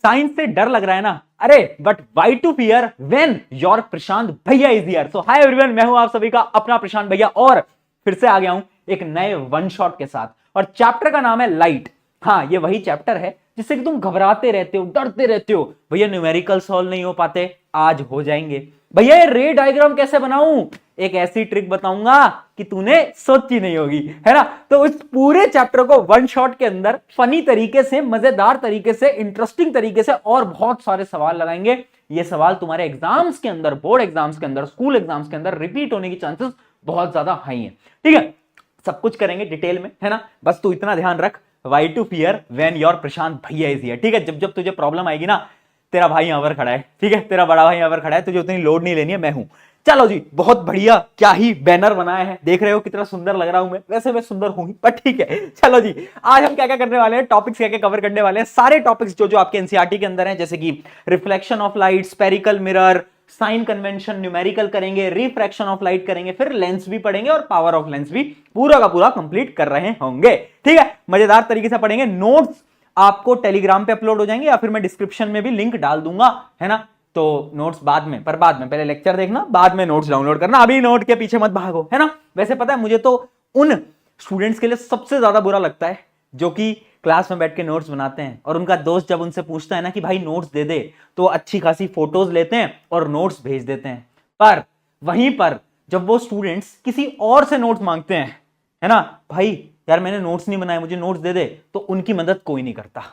Science से डर लग रहा है ना, अरे but why to fear when your Prashant भैया is here. So hi everyone, मैं हूं आप सभी का अपना प्रशांत भैया और फिर से आ गया हूं एक नए वन शॉट के साथ। और चैप्टर का नाम है लाइट। हाँ, ये वही चैप्टर है जिससे कि तुम घबराते रहते हो, डरते रहते हो, भैया न्यूमेरिकल सॉल्व नहीं हो पाते, आज हो जाएंगे। भैया ये रे डायग्राम कैसे बनाऊं, एक ऐसी ट्रिक बताऊंगा कि तूने सोची नहीं होगी, है ना। तो इस पूरे चैप्टर को वन शॉट के अंदर फनी तरीके से, मजेदार तरीके से, इंटरेस्टिंग तरीके से और बहुत सारे सवाल लगाएंगे। ये सवाल तुम्हारे एग्जाम्स के अंदर, बोर्ड एग्जाम्स के अंदर, स्कूल एग्जाम्स के अंदर रिपीट होने की चांसेस बहुत ज्यादा हाई है। ठीक है, सब कुछ करेंगे डिटेल में, है ना। बस तू इतना ध्यान रख, why to fear when your Prashant भैया इज हियर। ठीक है, जब जब तुझे प्रॉब्लम आएगी ना, तेरा भाई यहां पर खड़ा है, ठीक है, तेरा बड़ा भाई यहां पर खड़ा है, तुझे उतनी लोड नहीं लेनी है, मैं हूं। चलो जी, बहुत बढ़िया, क्या ही बैनर बनाया है, देख रहे हो कितना सुंदर लग रहा हूं मैं। वैसे मैं सुंदर हूं ही, पर ठीक है। चलो जी, आज हम क्या क्या करने वाले हैं, टॉपिक्स क्या क्या कवर करने वाले हैं, सारे टॉपिक्स जो जो आपके एनसीईआरटी के अंदर हैं, जैसे कि reflection of light, spherical mirror, sign convention, numerical करेंगे, रिफ्रैक्शन ऑफ लाइट करेंगे, फिर लेंस भी पढ़ेंगे और पावर ऑफ लेंस भी पूरा का पूरा कंप्लीट कर रहे होंगे। ठीक है, मजेदार तरीके से पढ़ेंगे। नोट्स आपको टेलीग्राम पे अपलोड हो जाएंगे या फिर मैं डिस्क्रिप्शन में भी लिंक डाल दूंगा, है ना। तो नोट्स बाद में, पर बाद में, पहले लेक्चर देखना, बाद में नोट्स डाउनलोड करना, अभी नोट के पीछे मत भागो, है ना। वैसे पता है, मुझे तो उन स्टूडेंट्स के लिए सबसे ज्यादा बुरा लगता है जो कि क्लास में बैठ के नोट्स बनाते हैं और उनका दोस्त जब उनसे पूछता है ना कि भाई नोट्स दे दे, तो अच्छी खासी फोटोज लेते हैं और नोट्स भेज देते हैं। पर वहीं पर जब वो स्टूडेंट्स किसी और से नोट्स मांगते हैं, है ना, भाई यार मैंने नोट्स नहीं बनाए, मुझे नोट्स दे दे, तो उनकी मदद कोई नहीं करता,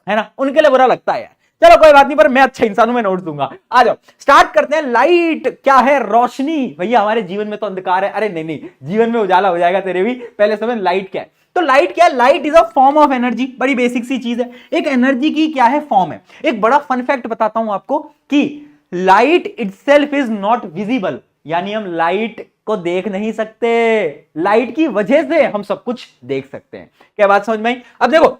है ना। उनके लिए बुरा लगता है यार। चलो कोई बात नहीं, पर मैं अच्छा इंसान हूं, मैं नोट्स दूंगा। आ जाओ, स्टार्ट करते हैं। लाइट क्या है? रोशनी। भैया हमारे जीवन में तो अंधकार है। अरे नहीं नहीं, जीवन में उजाला हो जाएगा तेरे भी। पहले समझ लाइट क्या है। तो लाइट क्या है? Light is a form of energy. बड़ी बेसिक सी चीज है, एक एनर्जी की क्या है, फॉर्म है। एक बड़ा फन फैक्ट बताता हूं आपको कि light itself is not visible, यानी हम लाइट को देख नहीं सकते, लाइट की वजह से हम सब कुछ देख सकते हैं। क्या बात समझ में आई? अब देखो,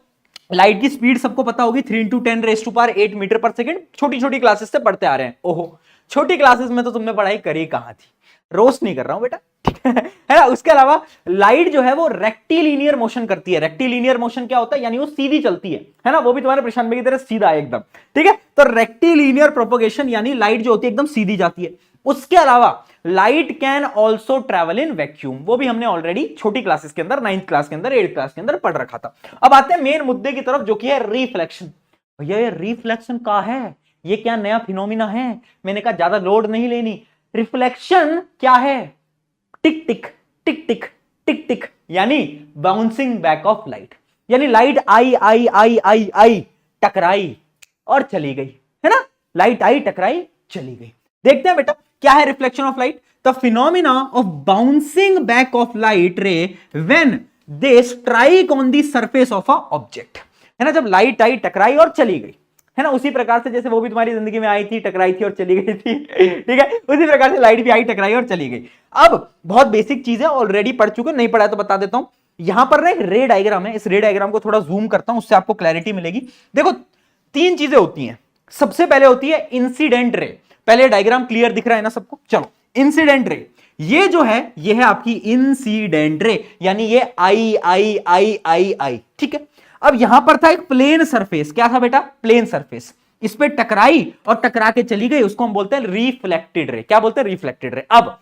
लाइट की स्पीड सबको पता होगी, 3 × 10⁸ मीटर पर सेकेंड। छोटी छोटी क्लासेस से पढ़ते आ रहे हैं। ओहो, छोटी क्लासेस में तो तुमने पढ़ाई करी कहां थी, रोस्ट नहीं कर रहा हूं बेटा, ठीक है ना। उसके अलावा लाइट जो है वो रेक्टिलिनियर मोशन करती है। रेक्टिलिनियर मोशन क्या होता है, यानी वो सीधी चलती है ना। वो भी तुम्हारे प्रशांत भाई की तरह सीधा है एकदम, ठीक है। तो रेक्टिलिनियर प्रोपोगेशन यानी लाइट जो होती है एकदम सीधी जाती है। उसके अलावा light can also travel in vacuum, वो भी हमने ऑलरेडी छोटी क्लासेस के अंदर, 9th क्लास के अंदर, 8th क्लास के अंदर पढ़ रखा था। अब आते हैं मेन मुद्दे की तरफ, जो कि है रिफ्लेक्शन। भैया ये रिफ्लेक्शन क्या है, ये क्या नया फिनोमिना है? मैंने कहा ज्यादा लोड नहीं लेनी। रिफ्लेक्शन क्या है? टिक टिक टिक टिक टिक टिक, यानी बाउंसिंग बैक ऑफ लाइट। यानी लाइट आई आई आई आई आई, टकराई और चली गई, है ना। लाइट आई, टकराई, चली गई। देखते हैं बेटा क्या है reflection of light. The phenomena of bouncing back of light रे when they strike on the surface of a object, है ना। जब लाइट आई, टकराई और चली गई, है ना, उसी प्रकार से जैसे वो भी तुम्हारी जिंदगी में आई थी, टकराई थी और चली गई थी, ठीक है, उसी प्रकार से लाइट भी आई, टकराई और चली गई। अब बहुत बेसिक चीज है, ऑलरेडी पढ़ चुके, नहीं पढ़ा तो बता देता हूं। यहां पर ना एक रे डायग्राम है, इस रे डायग्राम को थोड़ा जूम करता हूं, उससे आपको क्लैरिटी मिलेगी। देखो 3 चीजें होती हैं। सबसे पहले होती है इंसिडेंट रे। पहले डायग्राम क्लियर दिख रहा है ना सबको? चलो, इंसिडेंट रे ये जो है, ये है आपकी इंसिडेंट रे, यानी ये आई आई आई आई आई, ठीक है। अब यहां पर था एक प्लेन सरफेस, क्या था बेटा? Plane surface. इस पे टकराई और टकरा के चली गई, उसको हम बोलते हैं रिफ्लेक्टेड रे। क्या बोलते हैं? Reflected ray. अब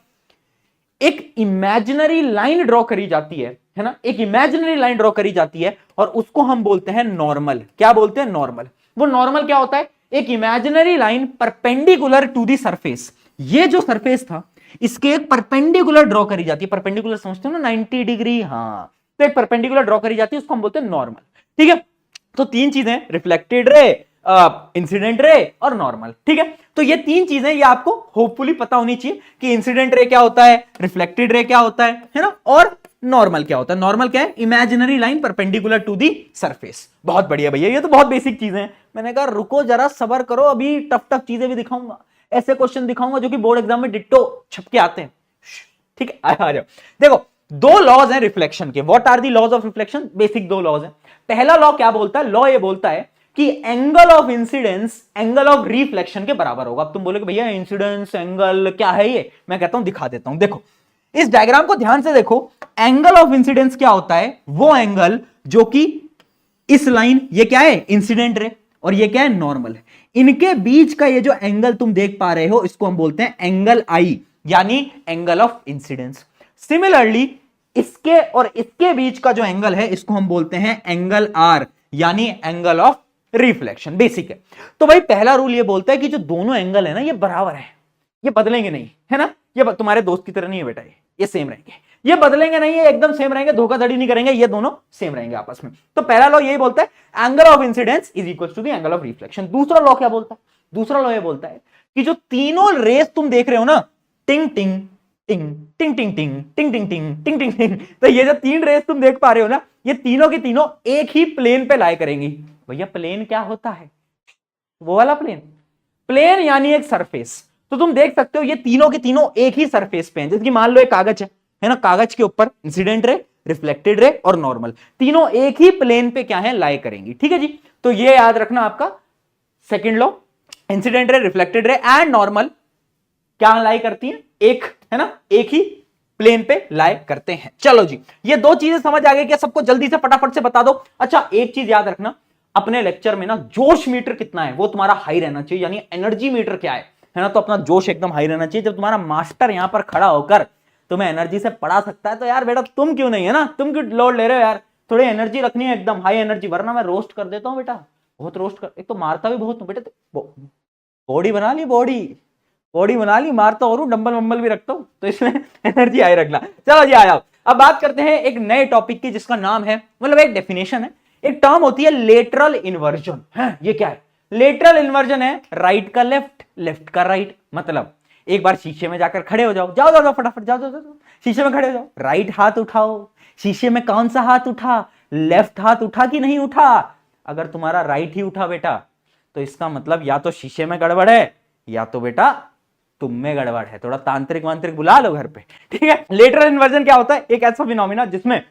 एक इमेजिनरी लाइन ड्रॉ करी जाती है ना, एक इमेजिनरी लाइन ड्रॉ करी जाती है और उसको हम बोलते हैं नॉर्मल। क्या बोलते हैं? नॉर्मल। वो नॉर्मल क्या होता है? एक imaginary line perpendicular to the surface. ये जो सरफेस था, इसके एक परपेंडिकुलर ड्रॉ करी जाती है। परपेंडिकुलर समझते हो ना, 90 डिग्री, हाँ, तो एक परपेंडिकुलर ड्रॉ करी जाती है, उसको हम बोलते हैं नॉर्मल, ठीक है। तो 3 चीजें, रिफ्लेक्टेड रे, इंसिडेंट रे और नॉर्मल, ठीक है। तो ये 3 चीजें, ये आपको होपफुली पता होनी चाहिए कि इंसिडेंट रे क्या होता है, रिफ्लेक्टेड रे क्या होता है ना, और नॉर्मल क्या होता है। नॉर्मल क्या है? Imaginary line perpendicular to the surface. बहुत बढ़िया भैया, ये तो बहुत बेसिक चीजें हैं। मैंने कहा रुको जरा, सबर करो, अभी टफ टफ चीजें भी दिखाऊंगा, ऐसे क्वेश्चन दिखाऊंगा जो कि बोर्ड एग्जाम में डिट्टो छप के आते हैं, ठीक है। आ जाओ, देखो 2 लॉज हैं रिफ्लेक्शन के। What are the laws of reflection? Basic 2 laws हैं। पहला लॉ क्या बोलता है? लॉ ये बोलता है कि angle of incidence angle of reflection के बराबर होगा। अब तुम बोलोगे भैया इंसिडेंस एंगल क्या है ये? मैं कहता हूं दिखा देता हूं। देखो इस डायग्राम को ध्यान से देखो। एंगल ऑफ इंसिडेंस क्या होता है? वो एंगल जो कि इस लाइन, ये क्या है? इंसिडेंट रे, और ये क्या है, नॉर्मल है। इनके बीच का ये जो एंगल तुम देख पा रहे हो इसको हम बोलते हैं एंगल आई, यानी एंगल ऑफ इंसिडेंस। सिमिलरली इसके और इसके बीच का जो एंगल है इसको हम बोलते हैं एंगल आर, यानी एंगल ऑफ रिफ्लेक्शन। बेसिक है। तो भाई पहला रूल ये बोलता है कि जो दोनों एंगल है ना ये बराबर है, ये बदलेंगे नहीं, है ना। ये तुम्हारे दोस्त की तरह नहीं है बेटा, ये सेम रहेंगे, ये बदलेंगे नहीं, ये एकदम सेम रहेंगे, धोखाधड़ी नहीं करेंगे, ये दोनों सेम रहेंगे आपस में। तो पहला लॉ यही बोलता है angle of incidence is equal to the angle of reflection. दूसरा लॉ क्या बोलता है, दूसरा लॉ ये बोलता है कि जो तीनों रेस तुम देख रहे हो ना, टिंग टिंग टिंग टिंग टिंग टिंग टिंग टिंग टिंग टिंग टिंग टिंग, तो ये जो तीन रेस तुम देख पा रहे हो ना, ये तीनों की तीनों एक ही प्लेन पे लाई करेंगी। भैया प्लेन क्या होता है, वो वाला प्लेन, प्लेन यानी एक सरफेस। तो तुम देख सकते हो ये तीनों के तीनों एक ही सरफेस पे हैं। जैसे कि मान लो एक कागज है ना, कागज के ऊपर इंसिडेंट रे, रिफ्लेक्टेड रे और नॉर्मल, तीनों एक ही प्लेन पे क्या है, लाई करेंगी। ठीक है जी। तो ये याद रखना आपका second law, incident ray, reflected ray and normal क्या लाई करती हैं, एक, है ना, एक ही प्लेन पे लाई करते हैं। चलो जी, ये दो चीजें समझ आ गई क्या सबको, जल्दी से फटाफट से बता दो। अच्छा एक चीज याद रखना, अपने लेक्चर में ना जोश मीटर कितना है वो तुम्हारा हाई रहना चाहिए, यानी एनर्जी मीटर क्या है ना, तो अपना जोश एकदम हाई रहना चाहिए। जब तुम्हारा मास्टर यहां पर खड़ा होकर तुम्हें एनर्जी से पढ़ा सकता है तो यार बेटा तुम क्यों नहीं, है ना, तुम क्यों लोड ले रहे हो यार, थोड़ी एनर्जी रखनी है, एकदम हाई एनर्जी, वरना मैं रोस्ट कर देता हूं बेटा, बहुत रोस्ट कर, एक तो मारता भी बहुत हूं बेटा, बॉडी बना ली, बॉडी बना ली, मारता और डंबल वंबल भी रखता हूं, तो इसमें एनर्जी हाई रखना। चलो जी आया, अब बात करते हैं एक नए टॉपिक की जिसका नाम है, मतलब एक डेफिनेशन है, एक टर्म होती है लेटरल इन्वर्जन। है ये क्या है, लेटरल इन्वर्जन है राइट का लेफ्ट, लेफ्ट का राइट। मतलब एक बार शीशे में जाकर खड़े हो जाओ, जाओ जाओ जाओ फटाफट जाओ जाओ जाओ, शीशे में खड़े हो जाओ, राइट हाथ उठाओ, शीशे में कौन सा हाथ उठा, लेफ्ट हाथ उठा कि नहीं उठा। अगर तुम्हारा राइट ही उठा बेटा तो इसका मतलब या तो शीशे में गड़बड़ है या तो बेटा तुम में गड़बड़ है, थोड़ा तांत्रिक वांत्रिक बुला लो घर पे। ठीक है। लेटरल इन्वर्जन क्या होता है, एक ऐसा फिनोमिना जिसमें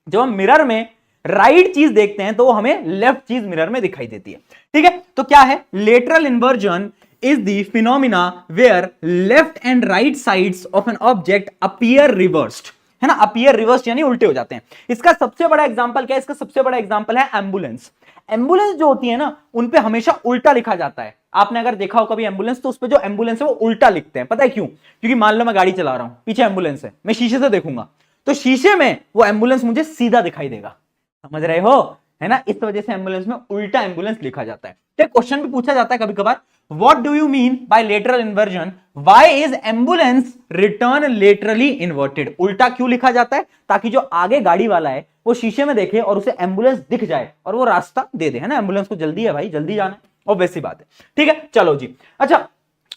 जब हम मिरर में राइट चीज देखते हैं तो वो हमें लेफ्ट चीज मिरर में दिखाई देती है। ठीक है। तो क्या है, lateral inversion is the phenomena where left and right sides of an object appear reversed, है ना, appear reversed यानी उल्टे हो जाते हैं। इसका सबसे बड़ा एग्जांपल क्या है, इसका सबसे बड़ा एग्जांपल है एम्बुलेंस। एम्बुलेंस जो होती है ना उनपे हमेशा उल्टा लिखा जाता है। आपने अगर देखा हो कभी एम्बुलेंस तो उस पे जो एम्बुलेंस है वो उल्टा लिखते हैं, पता है क्यों, क्योंकि मान लो मैं गाड़ी चला रहा हूं, पीछे एम्बुलेंस है, मैं शीशे से देखूंगा तो शीशे में वो एम्बुलेंस मुझे सीधा दिखाई देगा, समझ रहे हो, है ना। इस वजह से एम्बुलेंस में उल्टा एम्बुलेंस लिखा जाता है। तो क्वेश्चन भी पूछा जाता है कभी कभार, what do you mean by lateral inversion, why is ambulance written laterally inverted. उल्टा क्यों लिखा जाता है, ताकि जो आगे गाड़ी वाला है वो शीशे में देखे और उसे एम्बुलेंस दिख जाए और वो रास्ता दे दे, है ना, एम्बुलेंस को जल्दी है भाई, जल्दी जाना है, ऑब्वियस सी बात है। ठीक है। चलो जी, अच्छा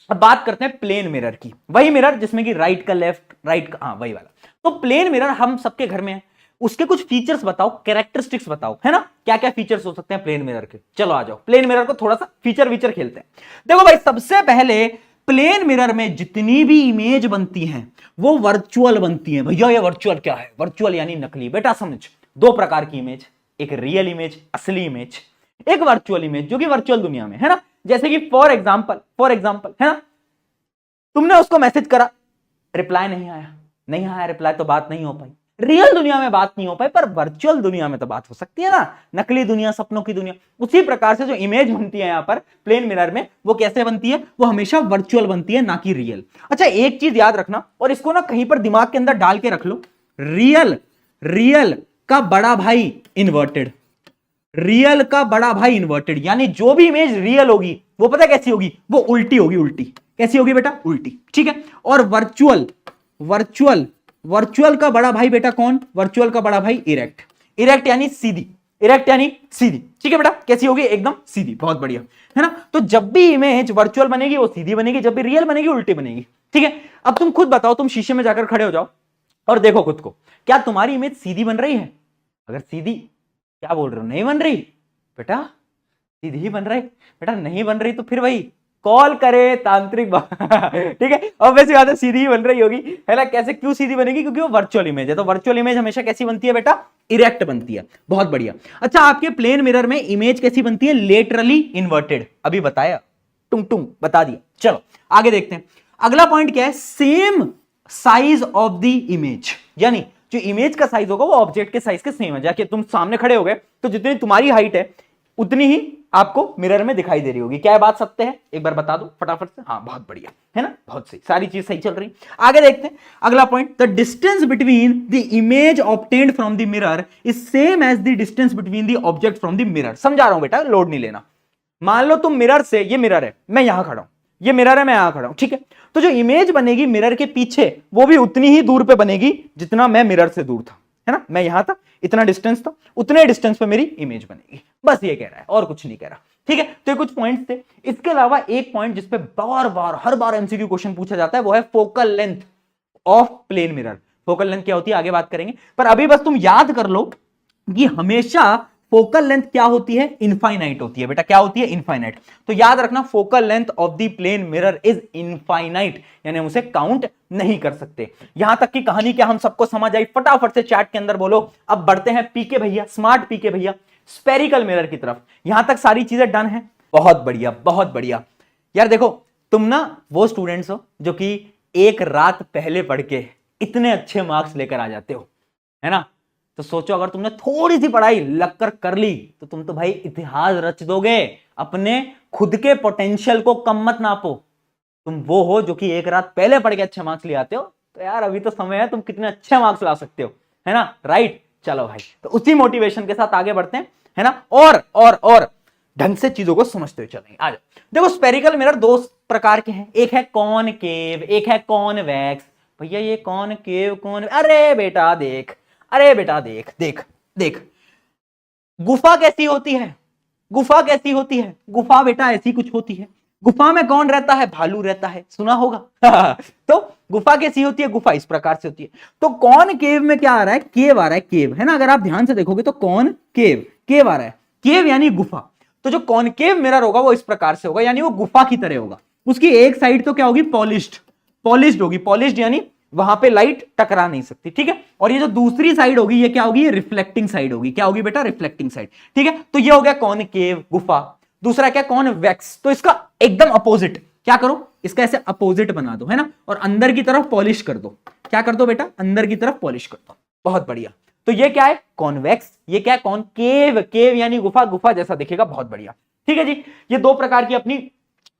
अब बात करते हैं प्लेन मिरर की, वही मिरर जिसमें कि राइट का लेफ्ट, राइट का, हाँ वही वाला। तो प्लेन मिरर हम सबके घर में है, उसके कुछ फीचर्स बताओ, कैरेक्टरिस्टिक्स बताओ, है ना, क्या क्या फीचर्स हो सकते हैं प्लेन मिरर के। चलो आ जाओ, प्लेन मिरर को थोड़ा सा फीचर वीचर खेलते हैं। देखो भाई, सबसे पहले प्लेन मिरर में जितनी भी इमेज बनती हैं वो वर्चुअल बनती हैं। भैया ये वर्चुअल क्या है, वर्चुअल यानी नकली। बेटा समझ, दो प्रकार की इमेज, एक रियल इमेज, असली इमेज, एक वर्चुअल इमेज जो कि वर्चुअल दुनिया में, है ना। जैसे कि फॉर एग्जांपल, है ना, तुमने उसको मैसेज करा, रिप्लाई नहीं आया रिप्लाई, तो बात नहीं हो पाई। रियल दुनिया में बात नहीं हो पाई, पर वर्चुअल दुनिया में तो बात हो सकती है ना, नकली दुनिया, सपनों की दुनिया। उसी प्रकार से जो इमेज बनती है यहां पर प्लेन मिरर में, वो कैसे बनती है, वो हमेशा वर्चुअल बनती है, ना कि रियल। अच्छा एक चीज याद रखना, और इसको ना कहीं पर दिमाग के अंदर डाल के रख लो, रियल का बड़ा भाई इन्वर्टेड, रियल का बड़ा भाई इन्वर्टेड, यानी जो भी इमेज रियल होगी वो पता कैसी होगी, वो उल्टी होगी, उल्टी कैसी होगी बेटा, उल्टी। ठीक है। और वर्चुअल का बड़ा भाई बेटा कौन, वर्चुअल का बड़ा भाई इरेक्ट यानी सीधी, ठीक है बेटा, कैसी होगी, एकदम सीधी, बहुत बढ़िया, है ना। तो जब भी इमेज वर्चुअल बनेगी वो सीधी बनेगी, जब भी रियल बनेगी उल्टी बनेगी। ठीक है। अब तुम खुद बताओ, तुम शीशे में जाकर खड़े हो जाओ और देखो खुद को, क्या तुम्हारी इमेज सीधी बन रही है, अगर सीधी, क्या बोल रहे हो, नहीं बन रही बेटा, सीधी ही बन रही बेटा, नहीं बन रही तो फिर वही कॉल करे तांत्रिक ठीक है। और वैसे बात है, सीधी ही बन रही होगी, है ना। कैसे, क्यों सीधी बनेगी, क्योंकि वो वर्चुअल इमेज है। तो वर्चुअल इमेज हमेशा कैसी बनती है बेटा, इरेक्ट बनती है, बहुत बढ़िया। अच्छा आपके प्लेन मिरर में इमेज कैसी बनती है, लेटरली इन्वर्टेड, अभी बताया, टुंग बता दिया। चलो आगे देखते हैं, अगला पॉइंट क्या है, same size of the image, यानी जो इमेज का साइज होगा वो ऑब्जेक्ट के साइज के सेम है। जाके तुम सामने खड़े हो गए तो जितनी तुम्हारी हाइट है उतनी ही आपको मिरर में दिखाई दे रही होगी। क्या बात सत्य है, एक बार बता दो फटाफट से। हाँ बहुत बढ़िया है ना, बहुत सही, सारी चीज सही चल रही। आगे देखते हैं अगला point, the distance between the image obtained from the mirror is same as the distance between the object from the mirror. समझा रहा हूं बेटा, लोड नहीं लेना। मान लो तुम मिरर से, ये मिरर है, मैं यहां खड़ा हूं, ये मिरर है, मैं यहां खड़ा हूं, ठीक है। तो जो इमेज बनेगी मिरर के पीछे वो भी उतनी ही दूर पे बनेगी जितना मैं मिरर से दूर था, है ना। मैं यहां था, इतना डिस्टेंस था, उतने डिस्टेंस पे मेरी इमेज बनेगी। बस ये कह रहा है और कुछ नहीं कह रहा, ठीक है। तो ये कुछ पॉइंट्स थे। इसके अलावा एक पॉइंट जिसपे बार बार हर बार एमसीक्यू क्वेश्चन पूछा जाता है वो है focal length of plane mirror. Focal length क्या होती है आगे बात करेंगे, पर अभी बस तुम याद कर लो कि हमेशा फोकल लेंथ क्या होती है, इनफाइनाइट होती है बेटा। क्या होती है, इनफाइनाइट। तो याद रखना focal length of the plane mirror is infinite, यानी हम उसे काउंट नहीं कर सकते। यहां तक की कहानी क्या हम सबको समझ आई, फटाफट से चैट के अंदर बोलो। अब बढ़ते हैं पीके भैया, स्मार्ट पीके भैया, स्पेरिकल मिरर की तरफ। यहां तक सारी चीजें डन है, बहुत बढ़िया बहुत बढ़िया। यार देखो तुम ना वो स्टूडेंट्स हो जो कि एक रात पहले पढ़ के इतने अच्छे मार्क्स लेकर आ जाते हो, है ना। तो सोचो अगर तुमने थोड़ी सी पढ़ाई लगकर कर ली तो तुम तो भाई इतिहास रच दोगे। अपने खुद के पोटेंशियल को कम मत नापो। तुम वो हो जो कि एक रात पहले पढ़ के अच्छे मार्क्स ले आते हो, तो यार अभी तो समय है, तुम कितने अच्छे मार्क्स ला सकते हो, है ना, राइट। चलो भाई, तो उसी मोटिवेशन के साथ आगे बढ़ते हैं, है ना। और ढंग से चीजों को समझते हुए चलेंगे। आ जाओ, देखो स्पेरिकल मिरर दो प्रकार के हैं, एक है कॉनकेव, एक है कॉन्वेक्स। भैया ये कॉनकेव कौन, अरे बेटा देख, अरे बेटा देख देख देख, गुफा कैसी होती है, गुफा कैसी होती है, गुफा बेटा ऐसी कुछ होती है। गुफा में कौन रहता है, भालू रहता है, सुना होगा तो गुफा कैसी होती है, गुफा इस प्रकार से होती है। तो कौन केव में क्या आ रहा है, केव आ रहा है, केव, है ना। अगर आप ध्यान से देखोगे तो कौन केव, केव आ रहा है, केव यानी गुफा। तो जो कॉनकेव मिरर होगा वो इस प्रकार से होगा, यानी वो गुफा की तरह होगा। उसकी एक साइड तो क्या होगी, पॉलिश्ड, पॉलिश्ड होगी, पॉलिश्ड यानी वहां पे लाइट टकरा नहीं सकती, ठीक है। और ये जो दूसरी साइड होगी ये क्या होगी, ये रिफ्लेक्टिंग साइड होगी। क्या होगी बेटा, रिफ्लेक्टिंग साइड, ठीक है। तो ये हो गया कॉनकेव, गुफा। दूसरा क्या, कॉन्वेक्स। तो इसका एकदम अपोजिट क्या करो, इसका ऐसे अपोजिट बना दो, है ना, और अंदर की तरफ पॉलिश कर दो। क्या कर दो बेटा, अंदर की तरफ पॉलिश कर दो, बहुत बढ़िया। तो ये क्या है, कॉन्वेक्स, ये क्या है, कॉनकेव, केव यानी गुफा, गुफा जैसा दिखेगा, बहुत बढ़िया, ठीक है जी। ये दो प्रकार की अपनी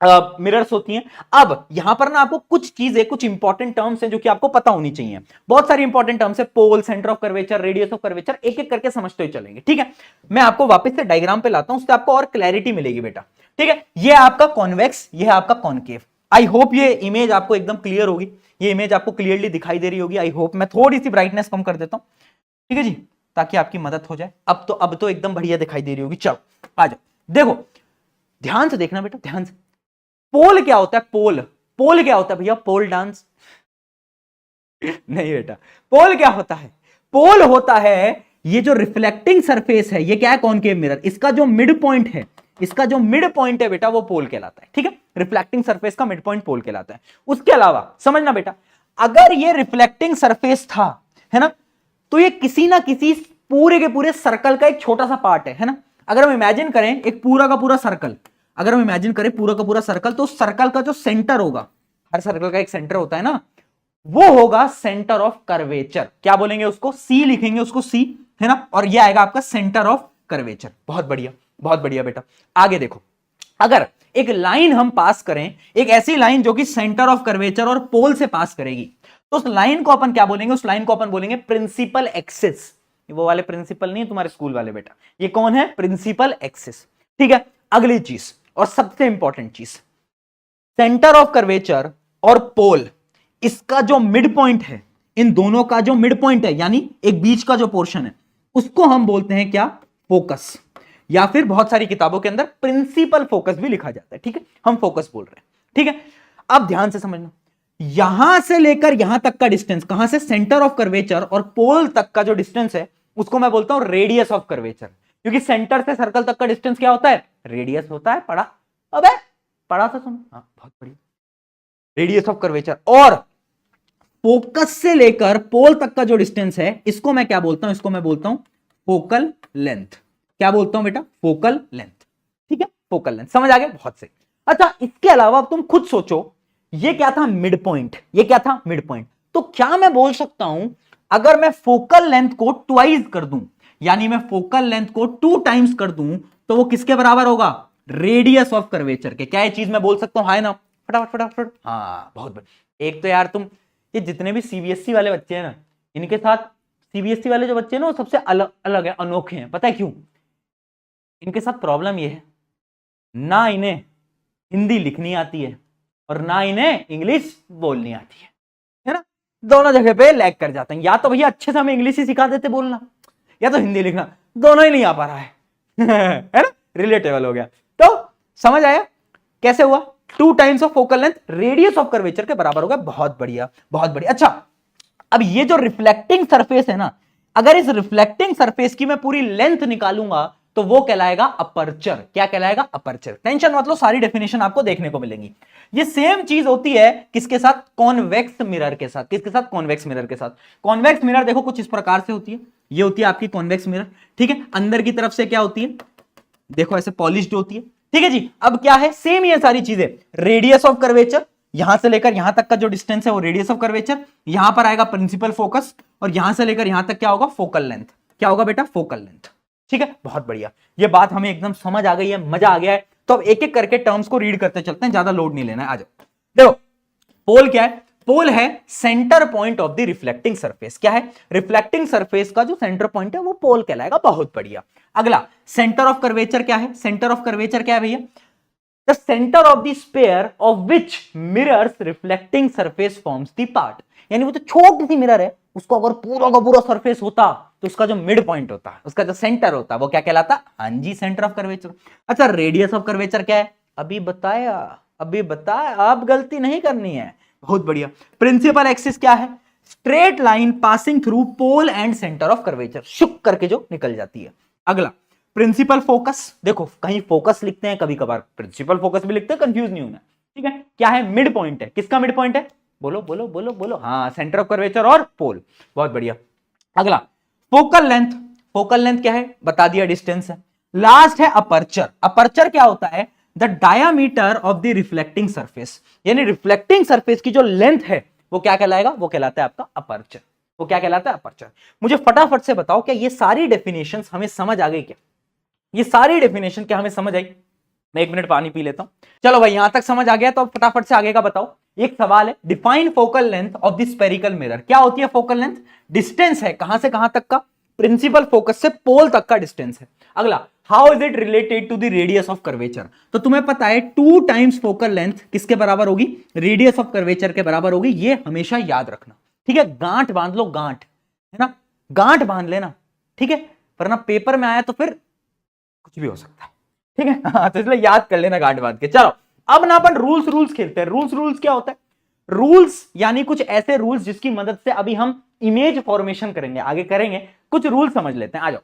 मिरर्स होती हैं। अब यहां पर ना आपको कुछ चीजें, कुछ इंपॉर्टेंट टर्म्स हैं जो कि आपको पता होनी चाहिए। बहुत सारी इंपॉर्टेंट टर्म्स है, pole, centre of curvature, radius of curvature, एक एक करके समझते हुए चलेंगे, ठीक है। मैं आपको वापस से डायग्राम पे लाता हूं, उससे आपको और क्लैरिटी मिलेगी बेटा, ठीक है। ये आपका कॉन्वेक्स, ये है आपका कॉनकेव। आई होप ये इमेज आपको एकदम क्लियर होगी, ये इमेज आपको क्लियरली दिखाई दे रही होगी, आई होप। मैं थोड़ी सी ब्राइटनेस कम कर देता हूं, ठीक है जी, ताकि आपकी मदद हो जाए। अब तो एकदम बढ़िया दिखाई दे रही होगी। चलो आ जाओ, देखो ध्यान से देखना बेटा, ध्यान से। पोल क्या होता है, पोल, पोल क्या होता है भैया, पोल डांस नहीं बेटा, पोल क्या होता है, पोल होता है ये जो रिफ्लेक्टिंग सरफेस है, ये क्या है, कॉनकेव मिरर, इसका जो मिड पॉइंट है, इसका जो मिड पॉइंट है बेटा वो पोल कहलाता है, ठीक है। रिफ्लेक्टिंग सरफेस का मिड पॉइंट पोल कहलाता है। उसके अलावा समझना बेटा, अगर ये रिफ्लेक्टिंग सरफेस था, है ना, तो ये किसी ना किसी पूरे के पूरे सर्कल का एक छोटा सा पार्ट है ना। अगर हम इमेजिन करें एक पूरा का पूरा सर्कल, अगर हम इमेजिन करें पूरा का पूरा सर्कल, तो सर्कल का जो सेंटर होगा, हर सर्कल का एक सेंटर होता है ना, वो होगा सेंटर ऑफ कर्वेचर। क्या बोलेंगे उसको, सी लिखेंगे उसको, सी, है ना, और ये आएगा आपका सेंटर ऑफ कर्वेचर। बहुत बढ़िया, बहुत बढ़िया बेटा। आगे देखो, अगर एक लाइन हम पास करें, एक ऐसी लाइन जो कि सेंटर ऑफ कर्वेचर और पोल से पास करेगी, तो उस लाइन को अपन क्या बोलेंगे, उस लाइन को अपन बोलेंगे प्रिंसिपल एक्सिस। वो वाले प्रिंसिपल नहीं है तुम्हारे स्कूल वाले बेटा, ये कौन है, प्रिंसिपल एक्सिस, ठीक है। अगली चीज और सबसे इंपॉर्टेंट चीज, सेंटर ऑफ कर्वेचर और पोल, इसका जो मिड पॉइंट है, इन दोनों का जो मिड पॉइंट है, यानी एक बीच का जो पोर्शन है, उसको हम बोलते हैं क्या, फोकस, या फिर बहुत सारी किताबों के अंदर प्रिंसिपल फोकस भी लिखा जाता है, ठीक है। हम फोकस बोल रहे हैं, ठीक है। अब ध्यान से समझना, यहां से लेकर यहां तक का डिस्टेंस, कहां से, सेंटर ऑफ कर्वेचर और पोल तक का जो डिस्टेंस है उसको मैं बोलता हूं रेडियस ऑफ कर्वेचर, क्योंकि सेंटर से सर्कल तक का डिस्टेंस क्या होता है, रेडियस होता है। पढ़ा, अबे पढ़ा था सुनो, हाँ बहुत बढ़िया, रेडियस ऑफ कर्वेचर। और फोकस से लेकर पोल तक का जो डिस्टेंस है, इसको मैं क्या बोलता हूं, इसको मैं बोलता हूं फोकल लेंथ। क्या बोलता हूं बेटा, फोकल लेंथ, ठीक है, फोकल लेंथ। समझ आ गया, बहुत सही। अच्छा, इसके अलावा अब तुम खुद सोचो, ये क्या था, मिड पॉइंट, ये क्या था, मिड पॉइंट। तो क्या मैं बोल सकता हूं, अगर मैं फोकल लेंथ को ट्वाइस कर दूं, यानी मैं फोकल लेंथ को 2 टाइम्स कर दूं, तो वो किसके बराबर होगा? रेडियस ऑफ कर्वेचर के। क्या ये चीज मैं बोल सकता हूं? हाँ ना? फटाफट फटाफट। हाँ बहुत बढ़िया। एक तो यार तुम ये जितने भी सीबीएसई वाले बच्चे हैं ना, इनके साथ सीबीएसई वाले जो बच्चे हैं ना वो सबसे अलग अलग है, अनोखे हैं। पता है क्यों? इनके साथ प्रॉब्लम ये है, ना इन्हें हिंदी लिखनी आती है और ना इन्हें इंग्लिश बोलनी आती है ना? दोनों जगह पे लैग कर जाते हैं। या तो भैया अच्छे से हमें इंग्लिश ही सिखा देते बोलना, या तो हिंदी लिखना, दोनों ही नहीं आ पा रहा है है ना? रिलेटेबल हो गया। तो समझ आया कैसे हुआ? 2 times of focal length radius of curvature के बराबर होगा। बहुत बढ़िया, बहुत बढ़िया। अच्छा, अब ये जो रिफ्लेक्टिंग सरफेस है ना, अगर इस रिफ्लेक्टिंग सरफेस की मैं पूरी लेंथ निकालूंगा तो वो कहलाएगा अपर्चर। क्या कहलाएगा? अपर्चर। टेंशन मत लो, सारी डेफिनेशन आपको देखने को मिलेंगी। ये सेम चीज होती है किसके साथ? कॉन्वेक्स मिरर के साथ। किसके साथ? कॉन्वेक्स मिरर के साथ। कॉन्वेक्स मिरर देखो कुछ इस प्रकार से होती है। ये होती है आपकी कॉन्वेक्स मिरर, ठीक है? अंदर की तरफ से क्या होती है? देखो ऐसे पॉलिश्ड होती है, ठीक है जी। अब क्या है? सेम ये सारी चीजें, रेडियस ऑफ कर्वेचर, यहां से लेकर यहां तक का जो डिस्टेंस है वो रेडियस ऑफ कर्वेचर, यहां पर आएगा प्रिंसिपल फोकस, और यहां से लेकर यहां तक क्या होगा? Focal length. क्या होगा बेटा? Focal length. ठीक है, बहुत बढ़िया। ये बात हमें एकदम समझ आ गई है, मजा आ गया है। तो अब एक एक करके टर्म्स को रीड करते चलते हैं, ज्यादा लोड नहीं लेना है। आ जाओ। देखो पोल क्या है? पोल है centre point of the reflecting surface. क्या है? रिफ्लेक्टिंग सरफेस का जो सेंटर पॉइंट है वो पोल कहलाएगा। बहुत बढ़िया। अगला, सेंटर ऑफ कर्वेचर क्या है? सेंटर ऑफ कर्वेचर क्या है भैया? The centre of the sphere of which mirrors reflecting surface forms the part. यानी वो तो छोटी सी मिरर है, उसको अगर पूरा का पूरा सरफेस होता तो उसका जो मिड पॉइंट होता है, उसका जो सेंटर होता है, वो क्या कहलाता? हाँ जी, सेंटर ऑफ कर्वेचर। अच्छा, रेडियस ऑफ कर्वेचर क्या है? अभी बताया, अभी बताया, आप गलती नहीं करनी है। बहुत बढ़िया। प्रिंसिपल एक्सिस क्या है? Straight line passing through pole and centre of curvature, शुक करके जो निकल जाती है। अगला, प्रिंसिपल फोकस। देखो कहीं फोकस लिखते हैं, कभी कभार प्रिंसिपल फोकस भी लिखते हैं, कंफ्यूज नहीं होना, ठीक है? क्या है? मिड पॉइंट है। किसका मिड पॉइंट है? बोलो बोलो बोलो बोलो। हाँ, सेंटर ऑफ कर्वेचर और पोल। बहुत बढ़िया। अगला, फोकल लेंथ। फोकल लेंथ क्या है? बता दिया, डिस्टेंस है। लास्ट है अपर्चर। अपर्चर क्या होता है? The diameter of the reflecting surface, यानी रिफ्लेक्टिंग सरफेस की जो लेंथ है वो क्या कहलाएगा? वो कहलाता है आपका अपर्चर। वो क्या कहलाता है? अपर्चर। मुझे फटाफट से बताओ, क्या ये सारी डेफिनेशंस हमें समझ आ गई? क्या ये सारी डेफिनेशन क्या हमें समझ आई? मैं 1 मिनट पानी पी लेता हूं। चलो भाई, यहां तक समझ आ गया तो अब फटाफट से आगे का बताओ। एक सवाल है, define focal length of the spherical mirror. क्या होती है फोकल लेंथ? डिस्टेंस है कहां से कहां तक का? प्रिंसिपल फोकस से पोल तक का डिस्टेंस है। अगला, how is it related to the radius of curvature? तो तुम्हें पता है 2 टाइम्स फोकल लेंथ किसके बराबर होगी? रेडियस ऑफ कर्वेचर के बराबर होगी। ये हमेशा याद रखना, ठीक है? गांठ बांध लो, गांठ, है ना? गांठ बांध लेना, ठीक है? वरना पेपर में आया तो फिर कुछ भी हो सकता है, ठीक है? हाँ, तो इसलिए याद कर लेना गांठ बांध के। चलो अब ना अपन रूल्स खेलते हैं। रूल्स क्या होता है? रूल्स यानी कुछ ऐसे रूल्स जिसकी मदद से अभी हम इमेज फॉर्मेशन करेंगे, आगे करेंगे। कुछ रूल समझ लेते हैं, आ जाओ।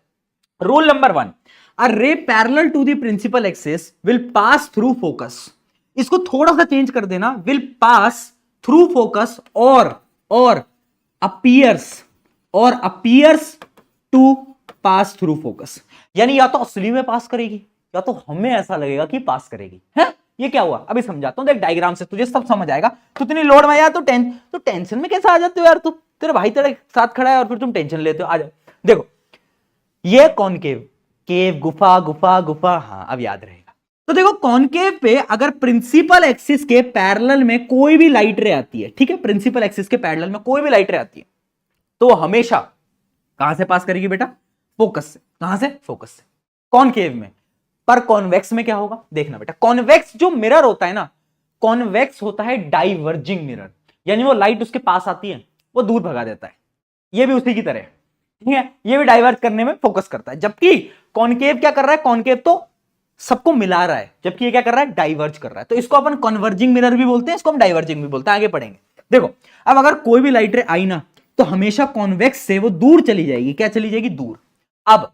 Rule number 1, a ray parallel to the principal axis will pass through focus. इसको थोड़ा सा चेंज कर देना, विल पास थ्रू फोकस और appears to pass through focus. यानी या तो असली में पास करेगी या तो हमें ऐसा लगेगा कि पास करेगी, है? ये क्या हुआ अभी समझाता हूं, देख डायग्राम से तुझे सब समझ आएगा। तो इतनी लोड में यार तो टेंशन में कैसे आ जाते हो यार? तुम, तेरे भाई तेरे साथ खड़ा है और फिर तुम टेंशन लेते हो। आ जाओ, देखो ये कॉनकेव, केव, गुफा गुफा गुफा, हाँ अब याद रहेगा। तो देखो कॉनकेव पे अगर प्रिंसिपल एक्सिस के पैरेलल में कोई भी लाइट रे आती है, ठीक है? प्रिंसिपल एक्सिस के पैरेलल में कोई भी लाइट रे आती है तो हमेशा कहां से पास करेगी बेटा? फोकस से। कहां से? फोकस से, कॉनकेव में। पर कॉन्वेक्स में क्या होगा? देखना बेटा, कॉन्वेक्स जो मिरर होता है ना, कॉन्वेक्स होता है डाइवर्जिंग मिरर, यानी वो लाइट उसके पास आती है वो दूर भगा देता है। ये भी उसी की तरह है, ठीक है? ये भी डाइवर्ज करने में फोकस करता है। जबकि कॉनकेव क्या कर रहा है? कॉनकेव तो सबको मिला रहा है, जबकि ये क्या कर रहा है? डाइवर्ज कर रहा है। तो इसको अपन कन्वर्जिंग मिरर भी बोलते हैं, इसको हम डाइवर्जिंग भी बोलते हैं, आगे पढ़ेंगे। देखो अब अगर कोई भी लाइट रे आई ना तो हमेशा कॉन्वेक्स से वो दूर चली जाएगी। क्या चली जाएगी? दूर। अब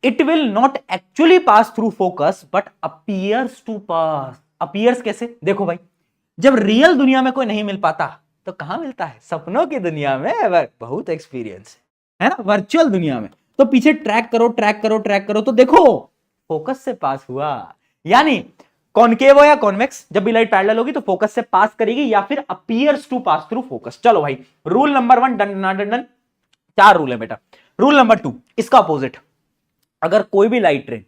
it will not actually pass through focus but appears to pass. Appears कैसे? देखो भाई, जब रियल दुनिया में कोई नहीं मिल पाता तो कहां मिलता है? सपनों की दुनिया में। बहुत एक्सपीरियंस है ना, वर्चुअल दुनिया में। तो पीछे ट्रैक करो तो देखो फोकस से पास हुआ। यानी कॉनकेव हो या कॉन्वेक्स, जब भी लाइट पैरेलल होगी तो फोकस से पास करेगी या फिर appears to pass through focus. चलो भाई, रूल नंबर 1 डन ना डन? 4 रूल है बेटा। रूल नंबर 2, इसका अपोजिट, अगर कोई भी लाइट रे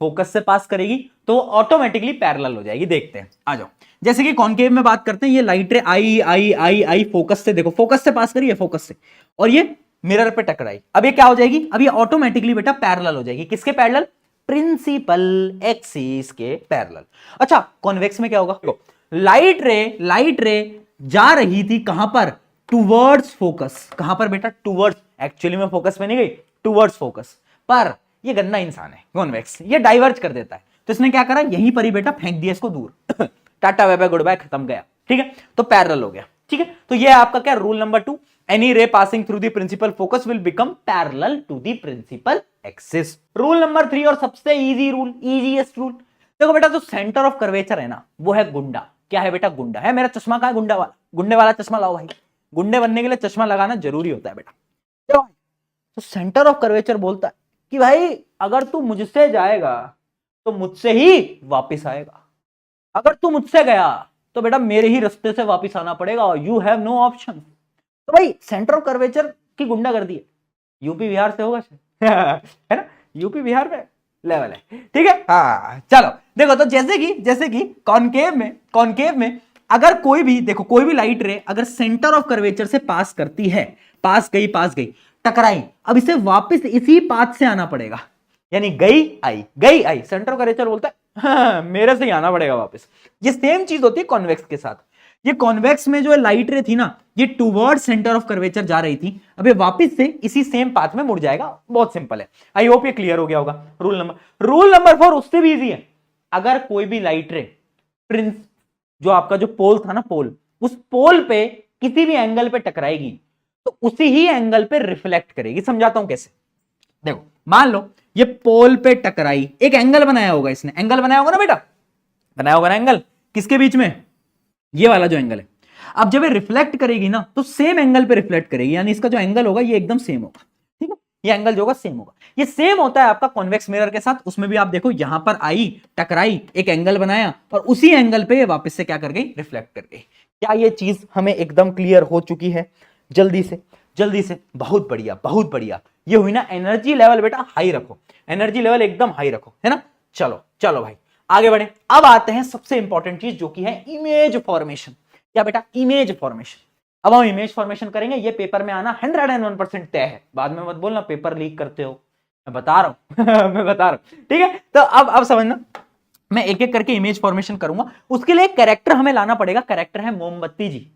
फोकस से पास करेगी तो वो ऑटोमेटिकली पैरेलल हो जाएगी। देखते हैं, आ जाओ। जैसे कि कॉनकेव में बात करते हैं, ये लाइट रे आई आई आई आई फोकस से, देखो फोकस से पास करी है, फोकस से, और ये मिरर पे टकराई। अब ये क्या हो जाएगी, अब ये ऑटोमेटिकली बेटा पैरेलल हो जाएगी। किसके पैरेलल, प्रिंसिपल एक्सिस के पैरेलल। अच्छा कॉन्वेक्स में क्या होगा, लाइट रे जा रही थी कहां पर, टुवर्ड्स फोकस। कहां पर बेटा, टुवर्ड्स, एक्चुअली में फोकस में नहीं गई, टुवर्ड्स फोकस। पर ये गंदा इंसान है कॉन्वेक्स, ये डाइवर्ज कर देता है, तो इसने क्या करा, यहीं पर ही बेटा फेंक दिया इसको दूर टाटा बाय बाय गुड बाय, खत्म गया। ठीक है, तो पैरेलल हो गया। ठीक है, तो ये आपका क्या rule number 2, any ray passing through the principal focus will become parallel to the principal axis. Rule number 3 और सबसे इजी रूल, इजीएस्ट रूल, देखो बेटा जो सेंटर ऑफ कर्वेचर है ना वो है गुंडा। क्या है बेटा, गुंडा है। मेरा चश्मा कहां है, गुंडा वाला, गुंडे वाला चश्मा लाओ भाई। गुंडे बनने के लिए चश्मा लगाना जरूरी होता है बेटा। तो सेंटर ऑफ कर्वेचर बोलता है कि भाई अगर तू मुझसे जाएगा तो मुझसे ही वापस आएगा, अगर तू मुझसे गया तो बेटा मेरे ही रास्ते से वापस आना पड़ेगा, यू हैव नो ऑप्शन। तो भाई सेंटर ऑफ कर्वेचर की गुंडागर्दी है, यूपी बिहार से होगा है ना, यूपी बिहार में लेवल है। ठीक है, हाँ चलो देखो, तो जैसे कि कॉनकेव में अगर कोई भी, देखो कोई भी लाइट रे अगर सेंटर ऑफ कर्वेचर से पास करती है, पास गई टकराई, अब इसे वापस इसी पाथ से आना पड़ेगा, यानी गई आई। सेंटर ऑफ कर्वेचर बोलता है हाँ, मेरे से ही आना पड़ेगा वापस। ये सेम चीज होती है कॉन्वेक्स के साथ। ये कॉन्वेक्स में जो लाइट रे थी ना, ये टुवर्ड सेंटर ऑफ कर्वेचर जा रही थी, अब ये वापस से इसी सेम पाथ में मुड़ जाएगा। बहुत सिंपल है, आई होप ये क्लियर हो गया होगा। रूल नंबर 4 उससे भी इजी है। अगर कोई भी लाइट रे प्रिंस, जो आपका जो पोल था ना, पोल, उस पोल पे किसी भी एंगल पे टकराएगी तो उसी ही एंगल पे रिफ्लेक्ट करेगी। समझाता हूं कैसे। देखो मान लो ये पोल पे टकराई, एक एंगल बनाया होगा इसने, एंगल बनाया होगा ना बेटा, बनाया होगा ना एंगल, किसके बीच में, ये वाला जो एंगल है। अब जब ये रिफ्लेक्ट करेगी ना तो सेम एंगल पे रिफ्लेक्ट करेगी, यानी इसका जो एंगल होगा ये एकदम सेम होगा। ठीक है, ये एंगल जो होगा सेम होगा। ये सेम होता है आपका कॉन्वेक्स मिरर के साथ। उसमें भी आप देखो यहां पर आई, टकराई, एक एंगल बनाया और उसी एंगल पे ये वापस से क्या कर गई, रिफ्लेक्ट कर गई। क्या ये चीज हमें एकदम क्लियर हो चुकी है? जल्दी से, बहुत बढ़िया। ये हुई ना एनर्जी लेवल, बेटा हाई रखो, एनर्जी लेवल एकदम हाई रखो, है ना। चलो भाई आगे बढ़े। अब आते हैं सबसे इंपॉर्टेंट चीज जो कि है इमेज फॉर्मेशन। क्या बेटा, इमेज फॉर्मेशन। अब हम इमेज फॉर्मेशन करेंगे, ये पेपर में आना 101% तय है। बाद में मत बोलना पेपर लीक करते हो, मैं बता रहा हूं ठीक है, तो अब समझना, मैं एक एक करके इमेज फॉर्मेशन करूंगा। उसके लिए एक कैरेक्टर हमें लाना पड़ेगा, कैरेक्टर है मोमबत्ती जी